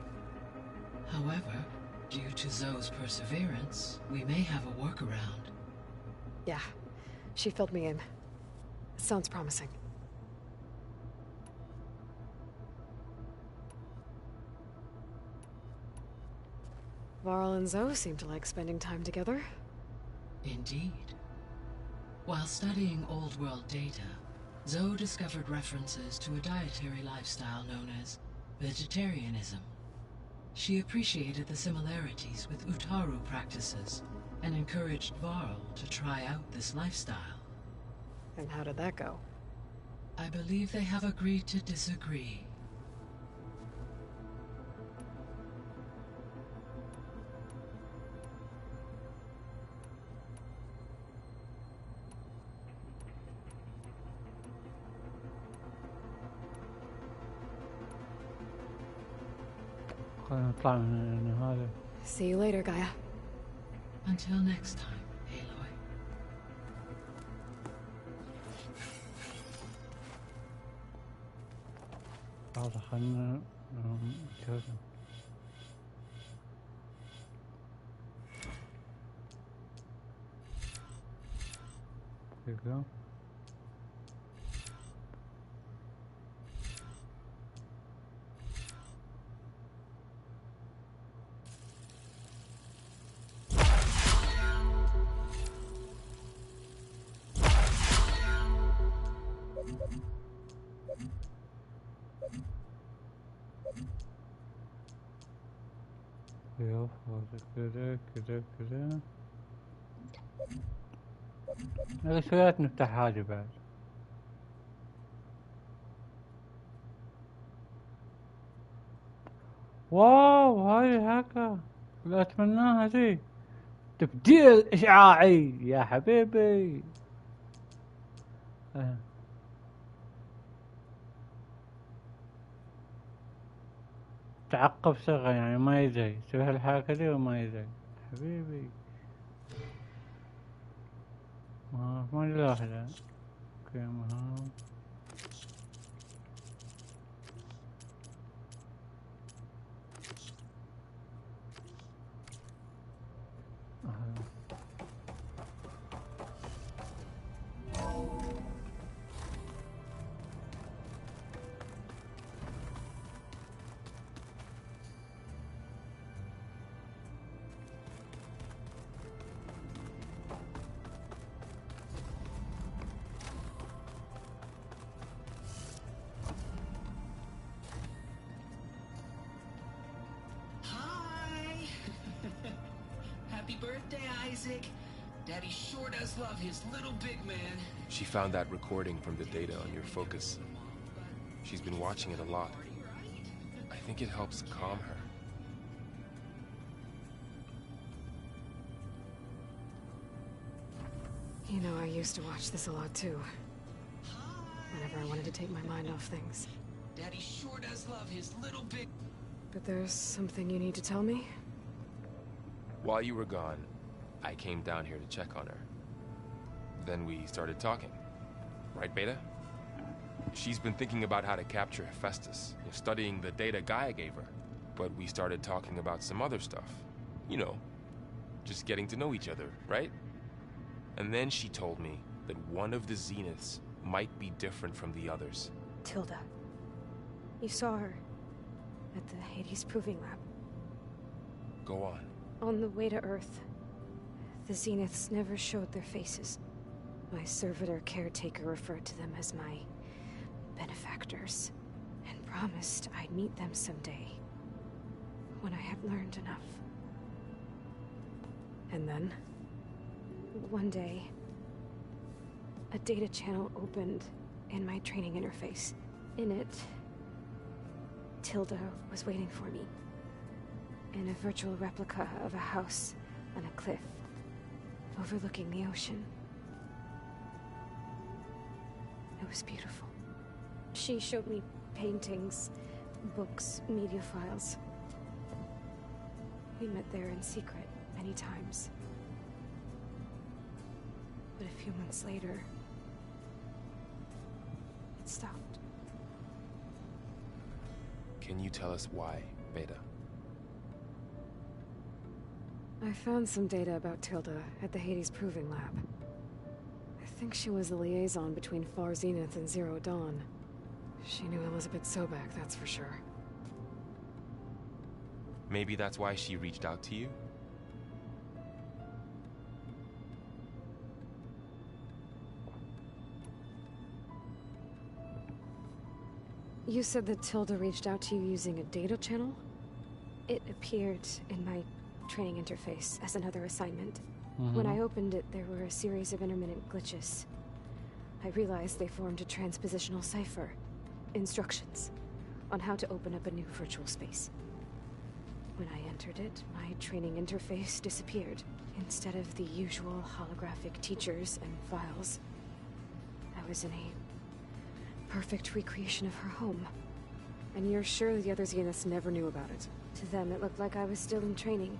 However, due to Zoe's perseverance, we may have a workaround. Yeah, she filled me in. It sounds promising. Varl and Zoe seem to like spending time together. Indeed. While studying old world data, Zoe discovered references to a dietary lifestyle known as vegetarianism. She appreciated the similarities with Utaru practices and encouraged Varl to try out this lifestyle. And how did that go? I believe they have agreed to disagree. See you later, Gaia. Until next time, Aloy. خلنا نشوف. There you go. كذا هذا شويات نفتح حاجة بعد. واو هاي هكا لا اتمناها ذي تبديل اشعاعي يا حبيبي. تعقب صغة يعني ما يزي سوي هالحركة دي وما يزي حبيبي. ما نلاحظها. اوكي مهام Daddy sure does love his little big man. She found that recording from the data on your focus. She's been watching it a lot. I think it helps calm her. You know, I used to watch this a lot too. Whenever I wanted to take my mind off things. Daddy sure does love his little big... But there's something you need to tell me? While you were gone, I came down here to check on her. Then we started talking. Right, Beta? She's been thinking about how to capture Hephaestus, studying the data Gaia gave her. But we started talking about some other stuff. You know, just getting to know each other, right? And then she told me that one of the Zeniths might be different from the others. Tilda. You saw her at the Hades Proving Lab. Go on. On the way to Earth, the Zeniths never showed their faces. My servitor caretaker referred to them as my benefactors, and promised I'd meet them someday. when I had learned enough. And then, one day, a data channel opened in my training interface. In it, Tilda was waiting for me, in a virtual replica of a house on a cliff, overlooking the ocean. It was beautiful. She showed me paintings, books, media files. We met there in secret many times. But a few months later, it stopped. Can you tell us why, Beta? I found some data about Tilda at the Hades Proving Lab. I think she was the liaison between Far Zenith and Zero Dawn. She knew Elizabeth Sobek, that's for sure. Maybe that's why she reached out to you? You said that Tilda reached out to you using a data channel? It appeared in my training interface as another assignment. When I opened it, there were a series of intermittent glitches. I realized they formed a transpositional cipher. Instructions on how to open up a new virtual space. When I entered it, my training interface disappeared. Instead of the usual holographic teachers and files, I was in a perfect recreation of her home. And you're sure the other Zeniths never knew about it? To them, it looked like I was still in training.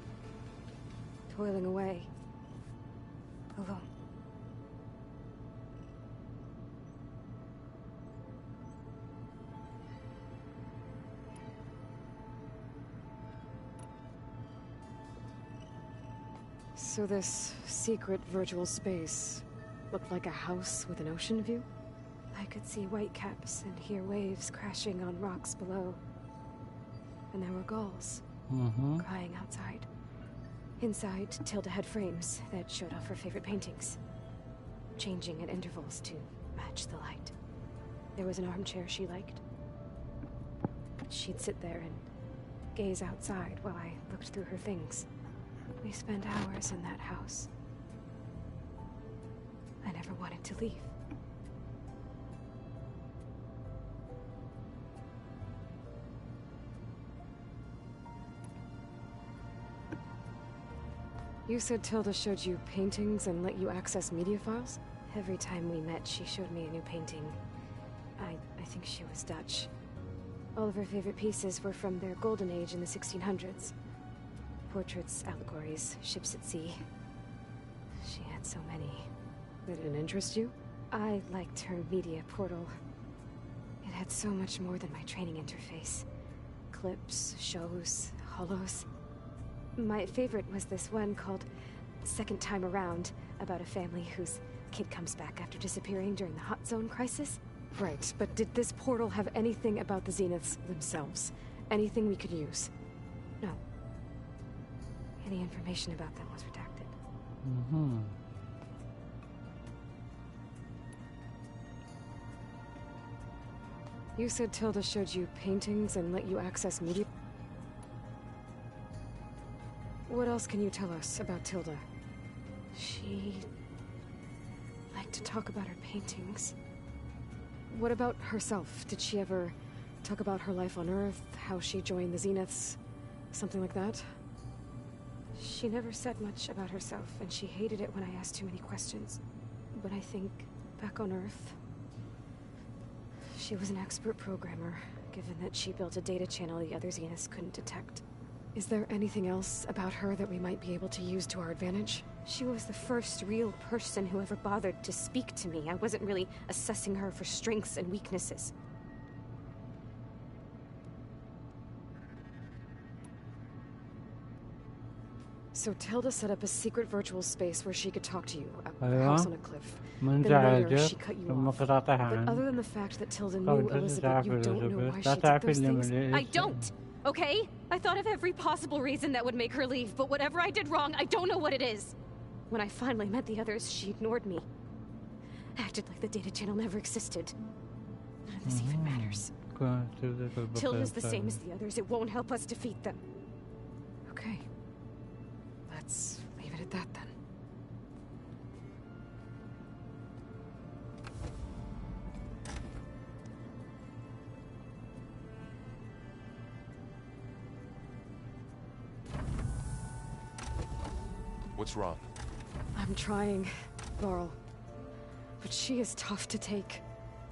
Toiling away. Alone. So this secret virtual space looked like a house with an ocean view? I could see whitecaps and hear waves crashing on rocks below. And there were gulls crying outside. Inside, Tilda had frames that showed off her favorite paintings, changing at intervals to match the light. There was an armchair she liked. She'd sit there and gaze outside while I looked through her things. We spent hours in that house. I never wanted to leave. You said Tilda showed you paintings and let you access media files? Every time we met, she showed me a new painting. I think she was Dutch. All of her favorite pieces were from their golden age in the 1600s. Portraits, allegories, ships at sea. She had so many. They didn't interest you? I liked her media portal. It had so much more than my training interface. Clips, shows, holos. My favorite was this one called Second Time Around, about a family whose kid comes back after disappearing during the Hot Zone crisis. Right, but did this portal have anything about the Zeniths themselves? Anything we could use? No. Any information about them was redacted. You said Tilda showed you paintings and let you access media? What else can you tell us about Tilda? She liked to talk about her paintings. What about herself? Did she ever talk about her life on Earth, how she joined the Zeniths, something like that? She never said much about herself, and she hated it when I asked too many questions. But I think, back on Earth, she was an expert programmer, given that she built a data channel the other Zeniths couldn't detect. Is there anything else about her that we might be able to use to our advantage? She was the first real person who ever bothered to speak to me. I wasn't really assessing her for strengths and weaknesses. So Tilda set up a secret virtual space where she could talk to you, a house on a cliff. Then later, she cut you off. But other than the fact that Tilda knew Elizabeth, you don't know why she did those things? I don't! Okay? I thought of every possible reason that would make her leave, but whatever I did wrong, I don't know what it is. When I finally met the others, she ignored me. Acted like the data channel never existed. None of this even matters. Tilda's the same as the others. It won't help us defeat them. Okay. Let's leave it at that then. What's wrong? I'm trying, Laurel. But she is tough to take.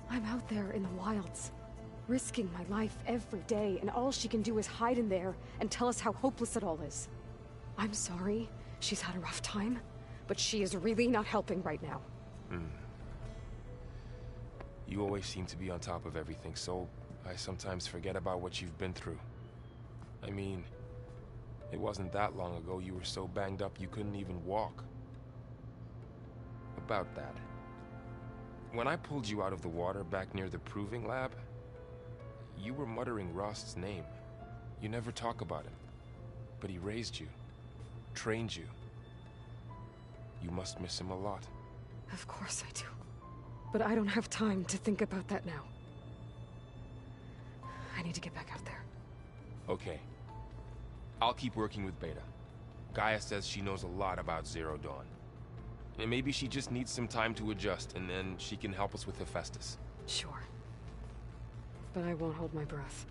I'm out there in the wilds, risking my life every day, and all she can do is hide in there and tell us how hopeless it all is. I'm sorry she's had a rough time, but she is really not helping right now. You always seem to be on top of everything, so I sometimes forget about what you've been through. I mean, it wasn't that long ago you were so banged up you couldn't even walk. About that. When I pulled you out of the water back near the proving lab, you were muttering Rost's name. You never talk about him. But he raised you, trained you. You must miss him a lot. Of course I do. But I don't have time to think about that now. I need to get back out there. Okay. I'll keep working with Beta. Gaia says she knows a lot about Zero Dawn. And maybe she just needs some time to adjust, and then she can help us with Hephaestus. Sure. But I won't hold my breath.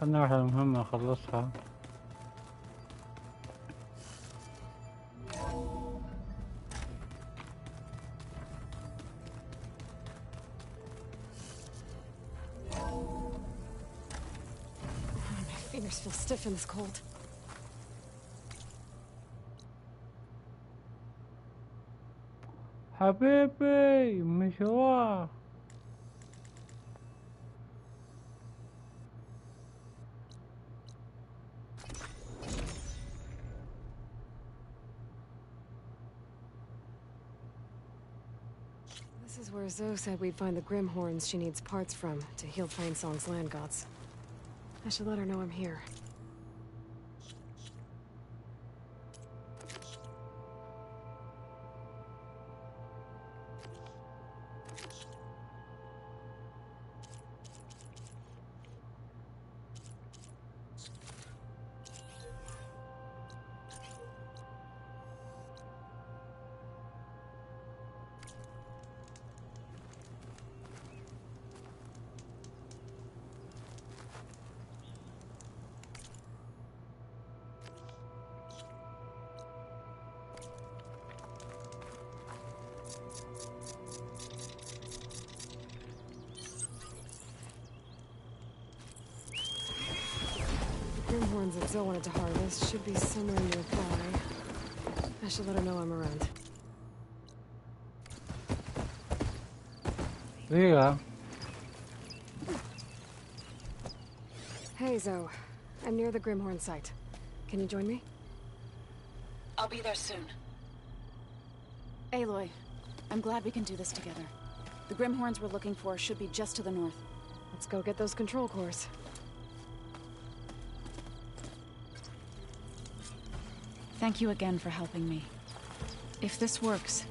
خلنا نروح المهمة نخلصها. My fingers feel stiff in this cold. حبيبي مشوار. This is where Zoe said we'd find the Grimhorns she needs parts from to heal Plainsong's land gods. I should let her know I'm here. Grimhorns that Zoe wanted to harvest should be somewhere nearby. I should let her know I'm around. Yeah. Hey, Zoe. I'm near the Grimhorn site. Can you join me? I'll be there soon. Aloy, I'm glad we can do this together. The Grimhorns we're looking for should be just to the north. Let's go get those control cores. Thank you again for helping me. If this works,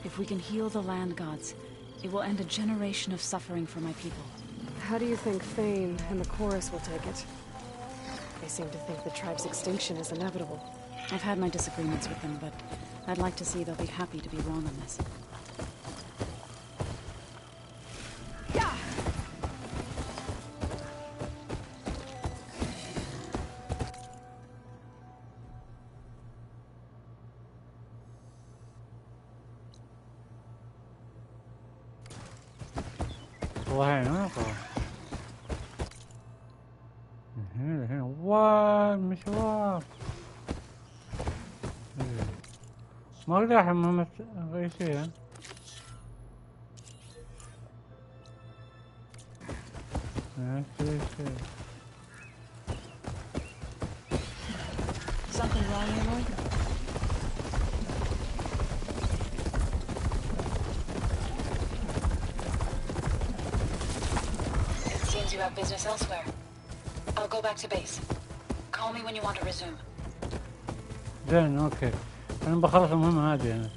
if we can heal the land gods, it will end a generation of suffering for my people. How do you think Thane and the chorus will take it? They seem to think the tribe's extinction is inevitable. I've had my disagreements with them, but I'd like to see they'll be happy to be wrong on this. مشوار ما اقدر احمل مهمة رئيسية. Something wrong, Aloy? It seems you have business elsewhere. I'll go back to base. Call me when you want to resume. زين اوكي انا بخلص المهمة هذه انا.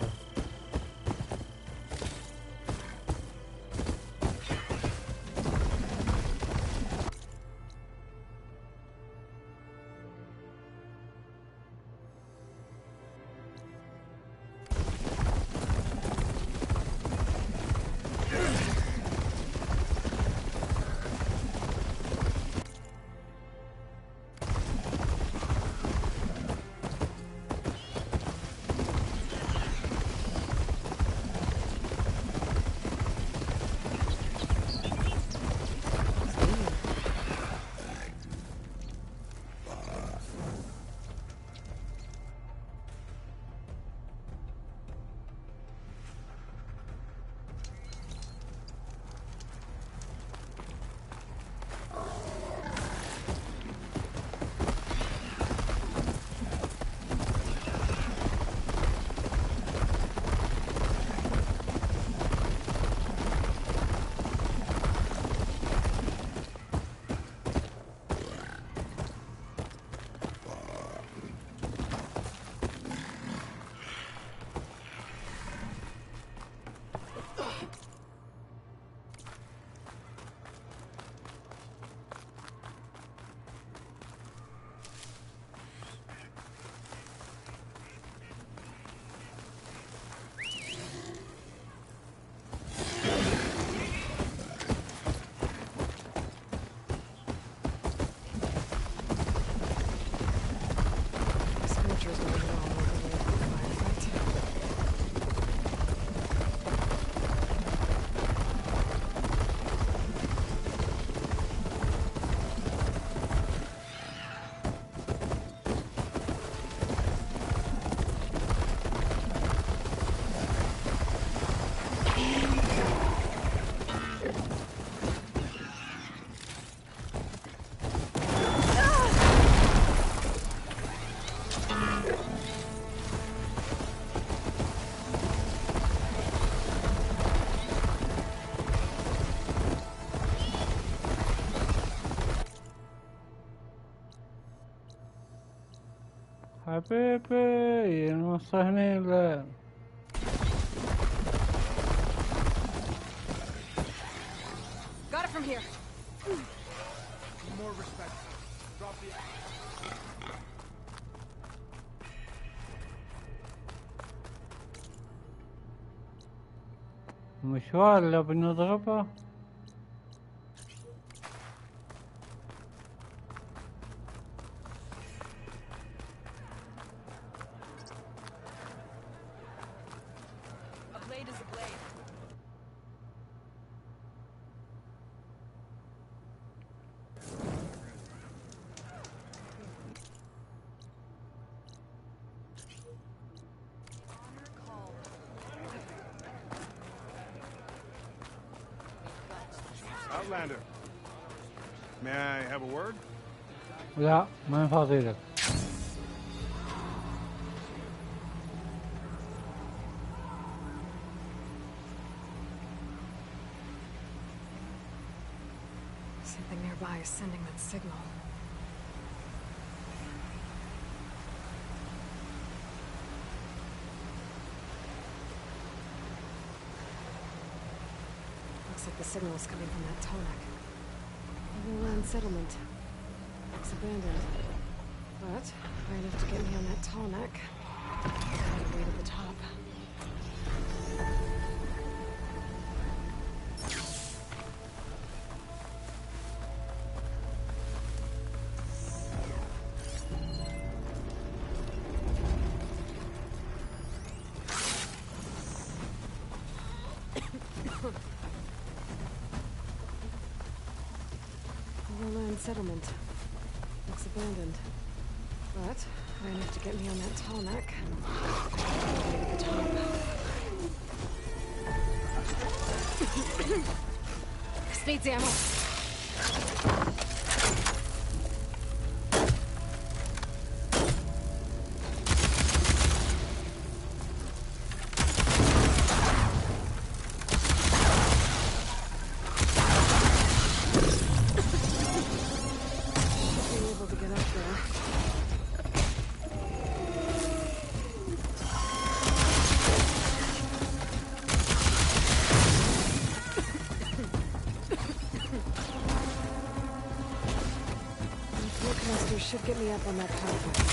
حبيبي نوصلني ل Got it from here. More respect. Drop the مشوار لو بنضربه. Outlander. May I have a word? لا ما فاضي لك. Something nearby is sending that signal. Looks like the signal is coming from that Tonak. Overland settlement. Looks abandoned. But far enough to get me on that Tonak. Gotta wait at the top. Settlement. Looks abandoned. But far enough to get me on that Tonak. Right at the top. This needs ammo. should get me up on that platform.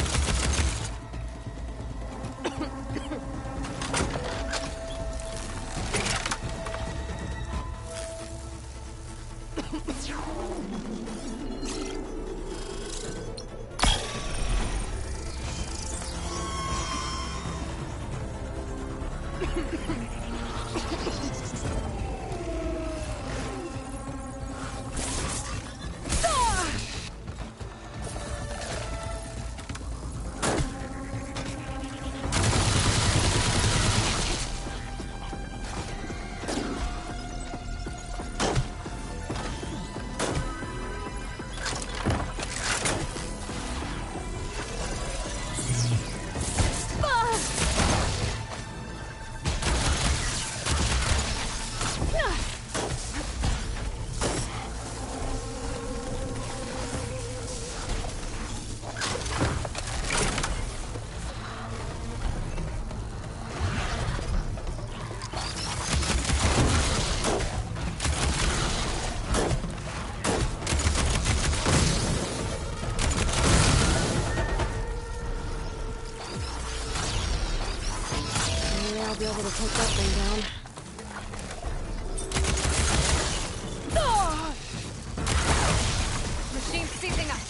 Be able to take that thing down. Machine seizing us.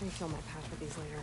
Refill my patch with these later.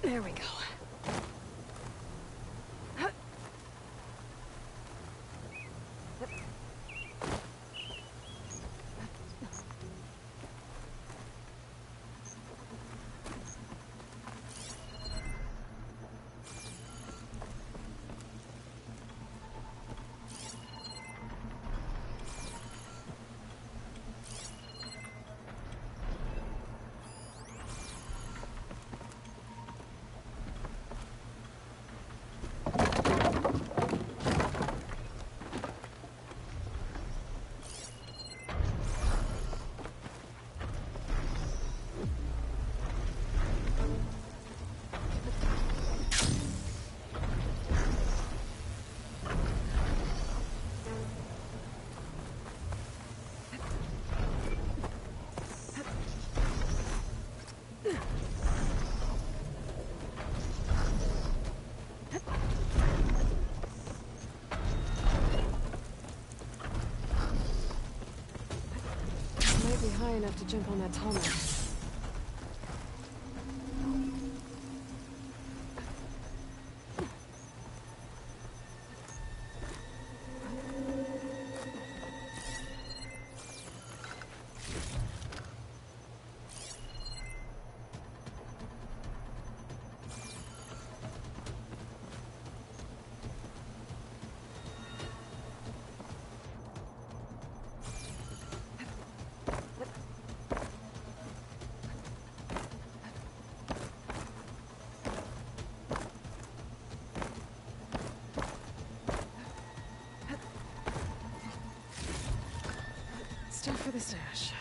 There we go. High enough to jump on that tall man. Time for the stash.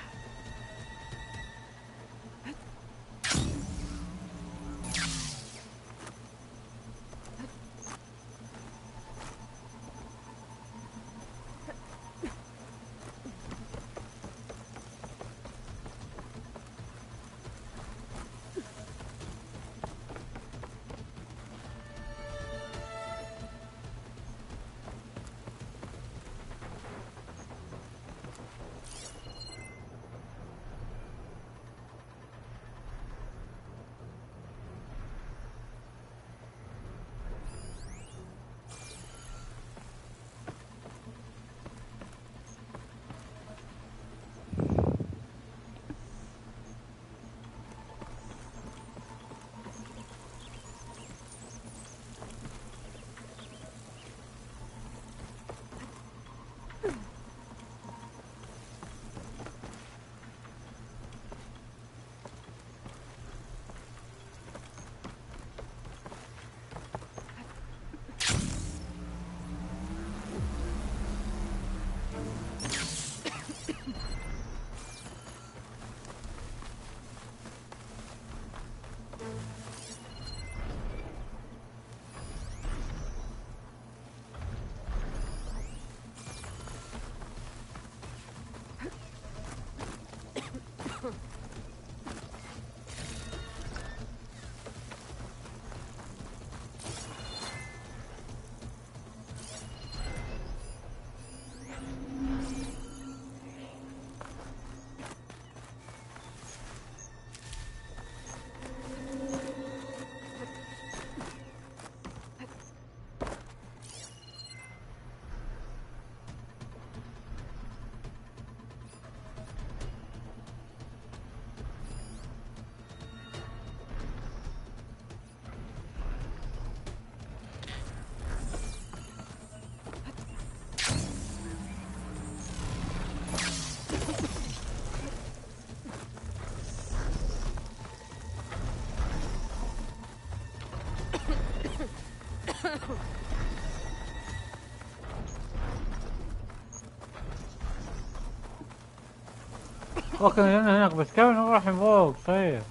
اوكي انا هناك بس كيف نروح فوق طيب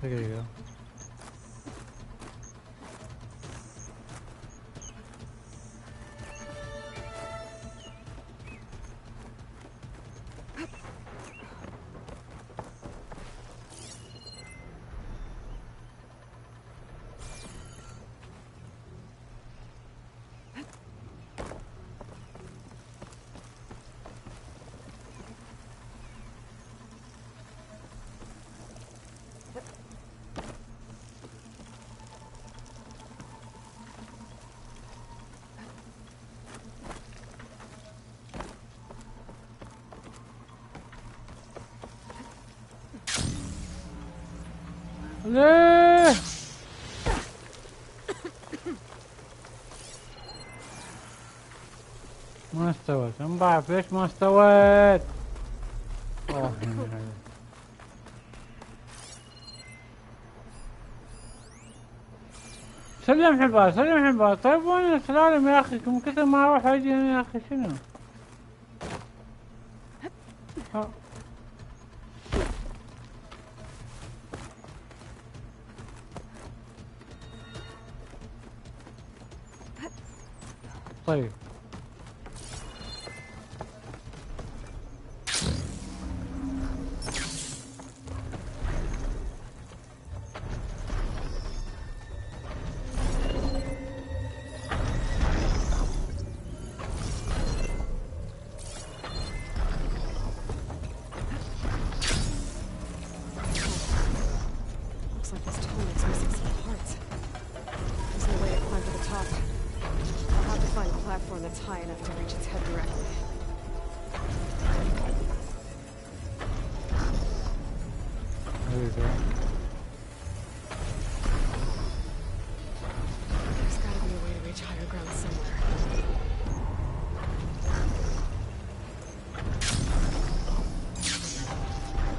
دقيقة ليه؟ ما استوت، ما بعرف ليش ما استوت. سلم حبال سلم حبال. طيب وين السلالم يا اخي؟ من كثر ما اروح اجي يا اخي شنو؟ طيب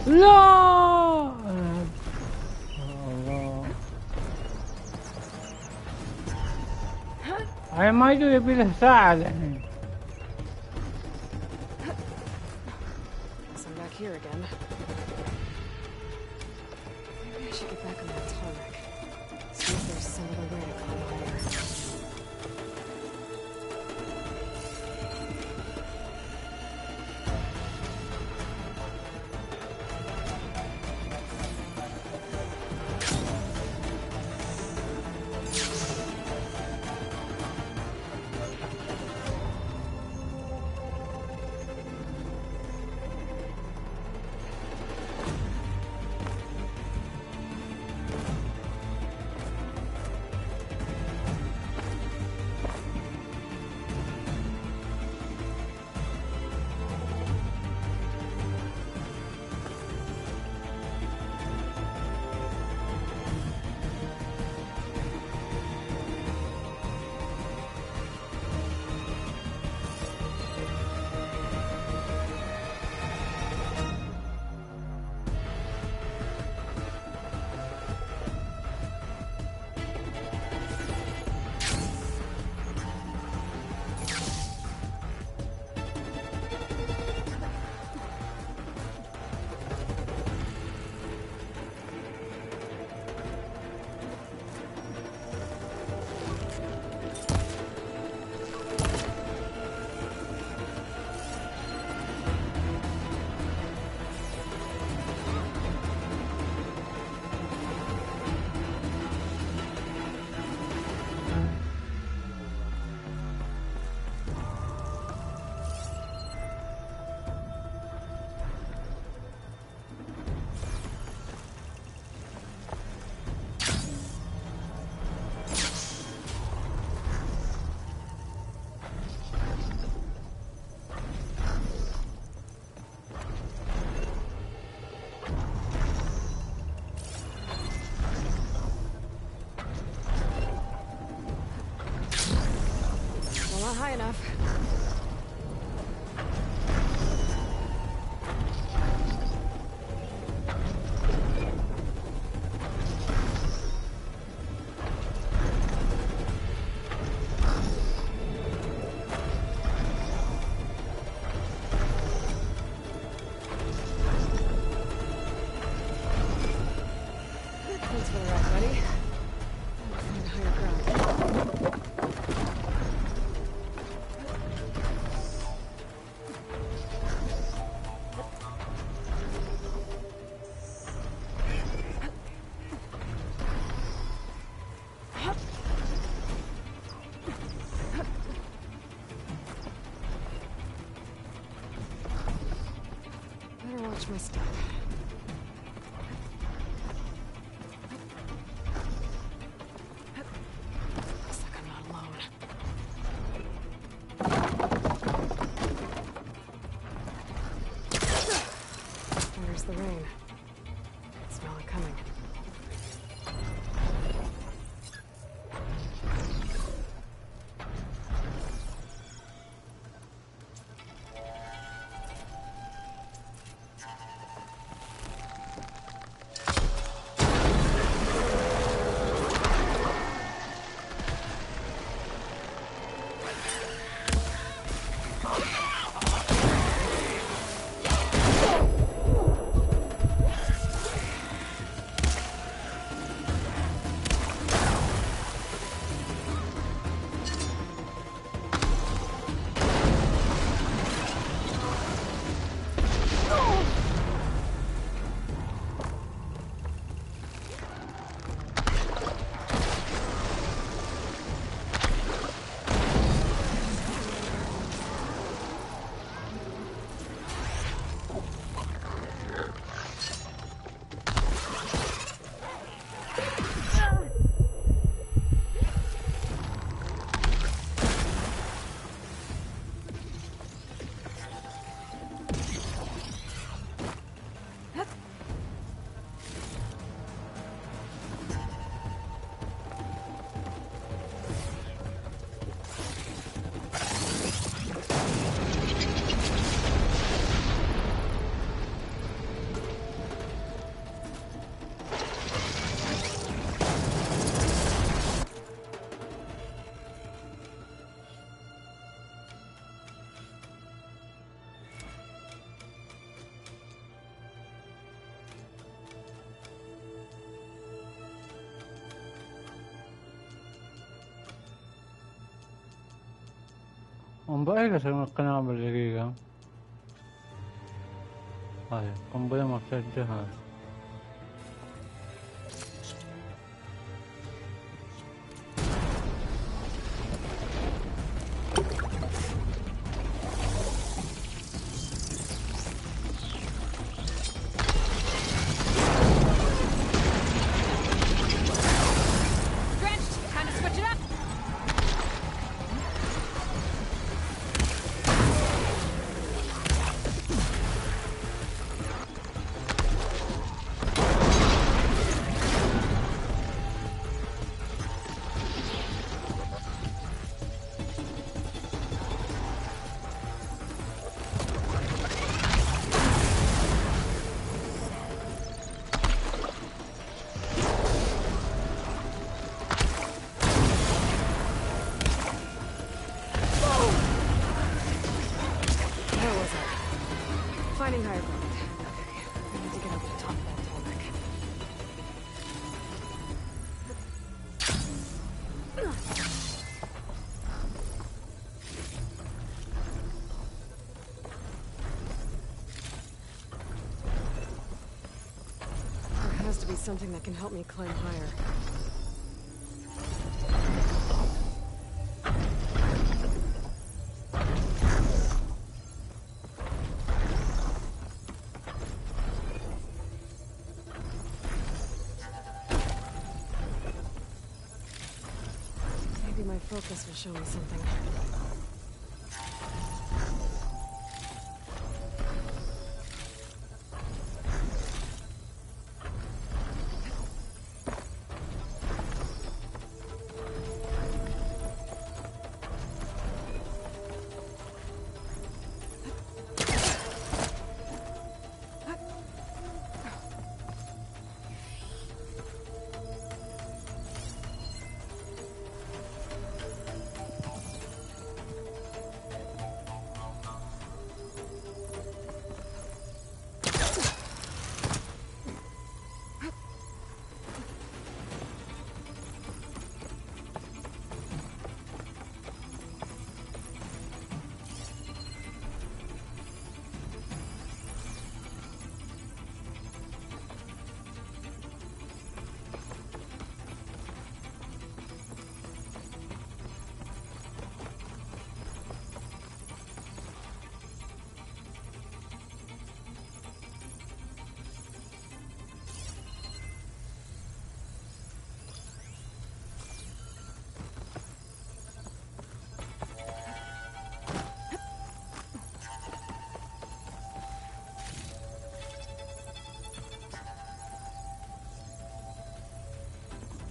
لا الله هاي ما يدري يبي له ساعة الحين. I'm back here again. Maybe I should get back on that tarmac. See if there's some other way to climb higher. Not high enough. Thanks for the ride, buddy. I'll find higher ground. Better watch my step. Looks like I'm not alone. Where's the rain? I can smell it coming. انبقيت من القنابل دقيقة. هاي قنبلة مرتدة هاي. Something that can help me climb higher. Maybe my focus will show me something.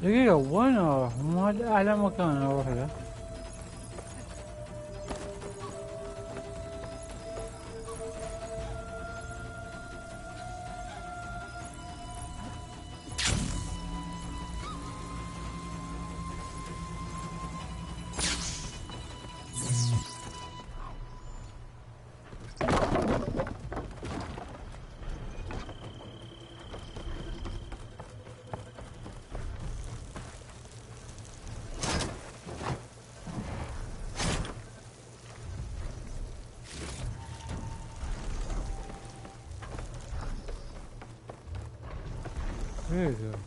دقيقة وين اروح؟ مو هذا اعلى مكان اروح له. There you go.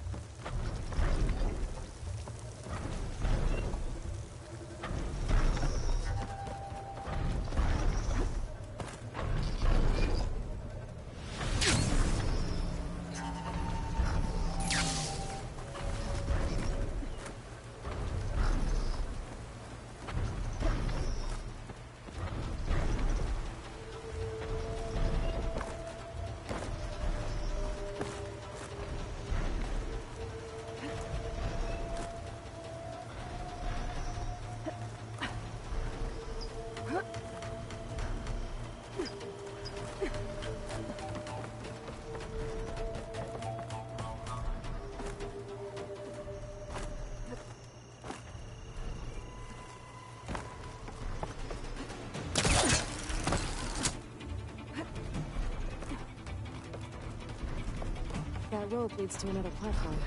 That rope leads to another platform.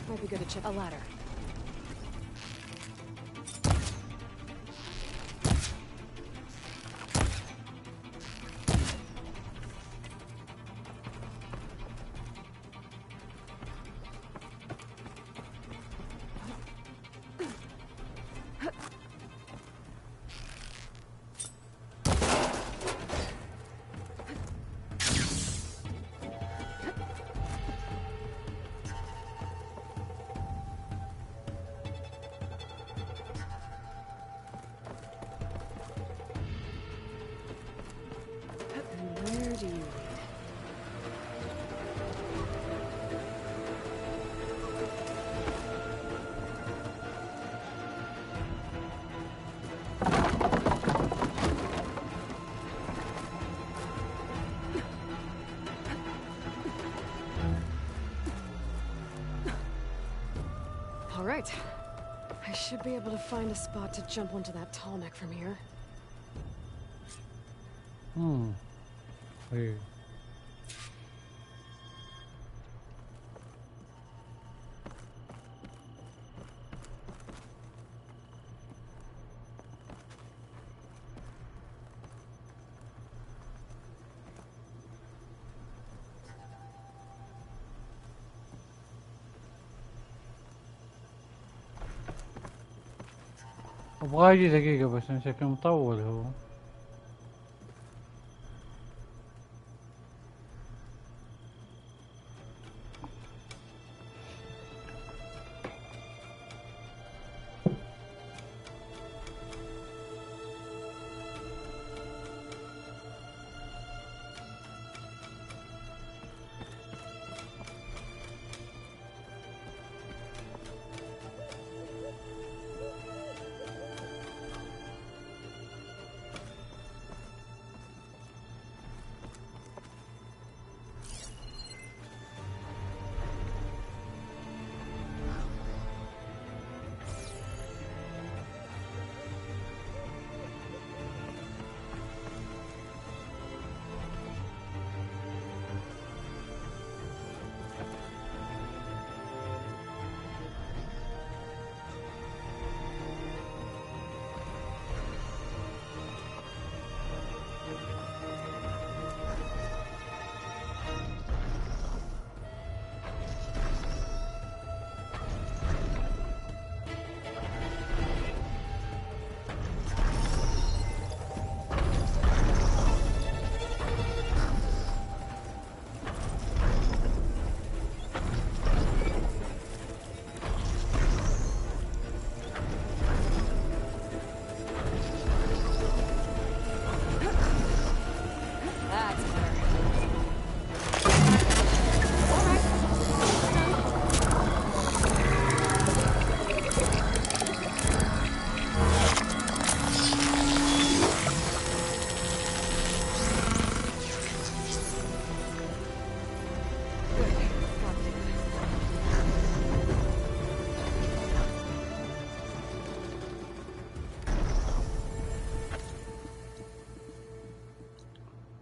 Might be good to check a ladder. All right. I should be able to find a spot to jump onto that tall neck from here. Hey. ابغى اجي دقيقة بس شكله مطول هو.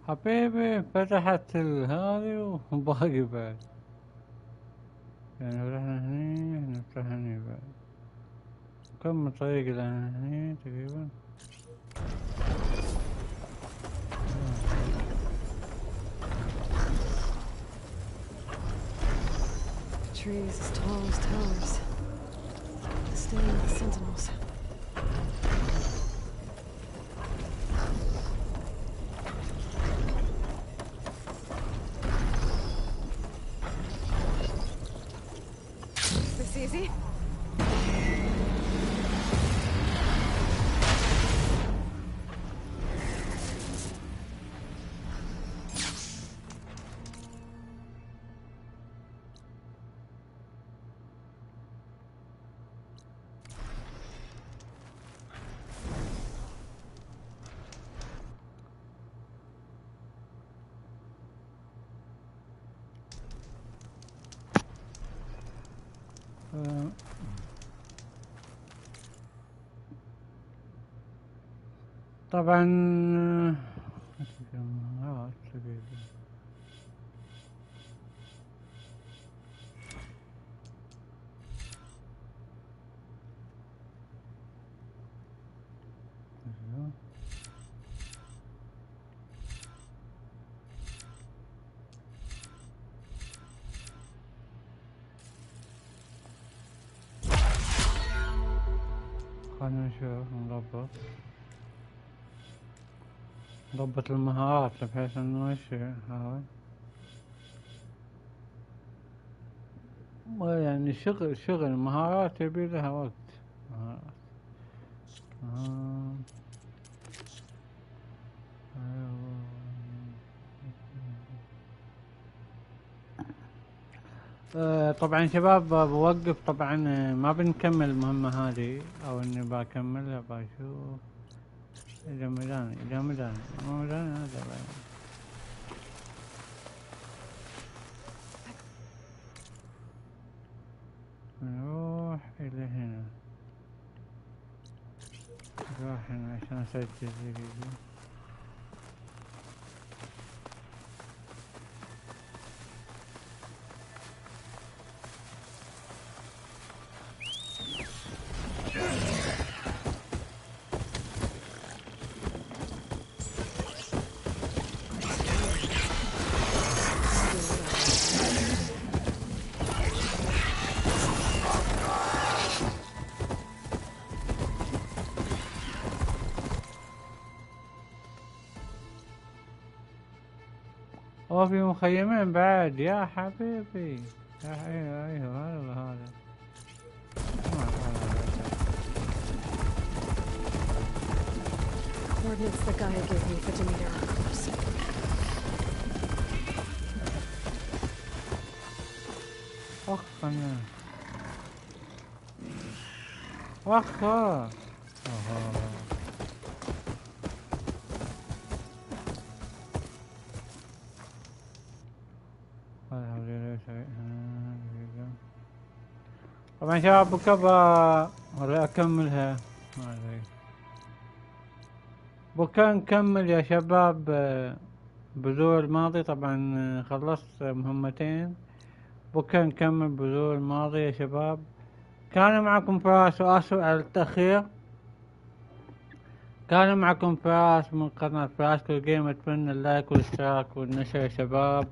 حبيبي فتحت هذه وباقي بعد، يعني رحنا هني نفتح هني بعد، كم طريق لنا هني تقريبا. Trees as tall as towers. Staying with the sentinels. Easy. طبعا خلنا نشوف نضبط المهارات بحيث انه ايش هذا يعني شغل المهارات يبي لها وقت. طبعا شباب بوقف، طبعا ما بنكمل المهمة هذه او اني بكملها بشوف إلى ميدان هذا بقى. نروح إلى راح عشان اسجل فيديو. في مخيمين بعد يا حبيبي. ايوه هذا Coordinates the guy gave me for Demeter are close. طبعا شباب بكبا ولا اكملها. بكا نكمل يا شباب بذور الماضي. طبعا خلصت مهمتين. بكا نكمل بذور الماضي يا شباب. كان معكم فراس واسف على التأخير. كان معكم فراس من قناة فراس كل جيم. اتمنى اللايك والاشتراك والنشر يا شباب.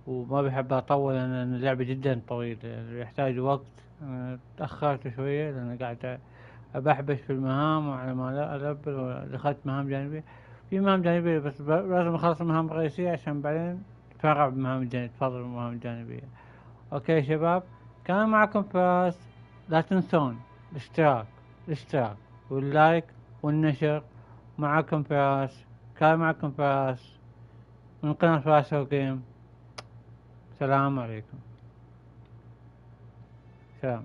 وما بحب اطول لان اللعبة جدا طويلة يحتاج وقت. تأخرت شوية لان قاعد ابحبش في المهام وعلى ما لا البل ودخلت مهام جانبية. في مهام جانبية بس لازم اخلص المهام الرئيسية عشان بعدين اتفرع بالمهام الجانبية. تفضل المهام الجانبية. اوكي يا شباب كان معكم فراس. لا تنسون الاشتراك واللايك والنشر. معكم فراس. كان معكم فراس من قناة فراس جيم. السلام عليكم. سلام.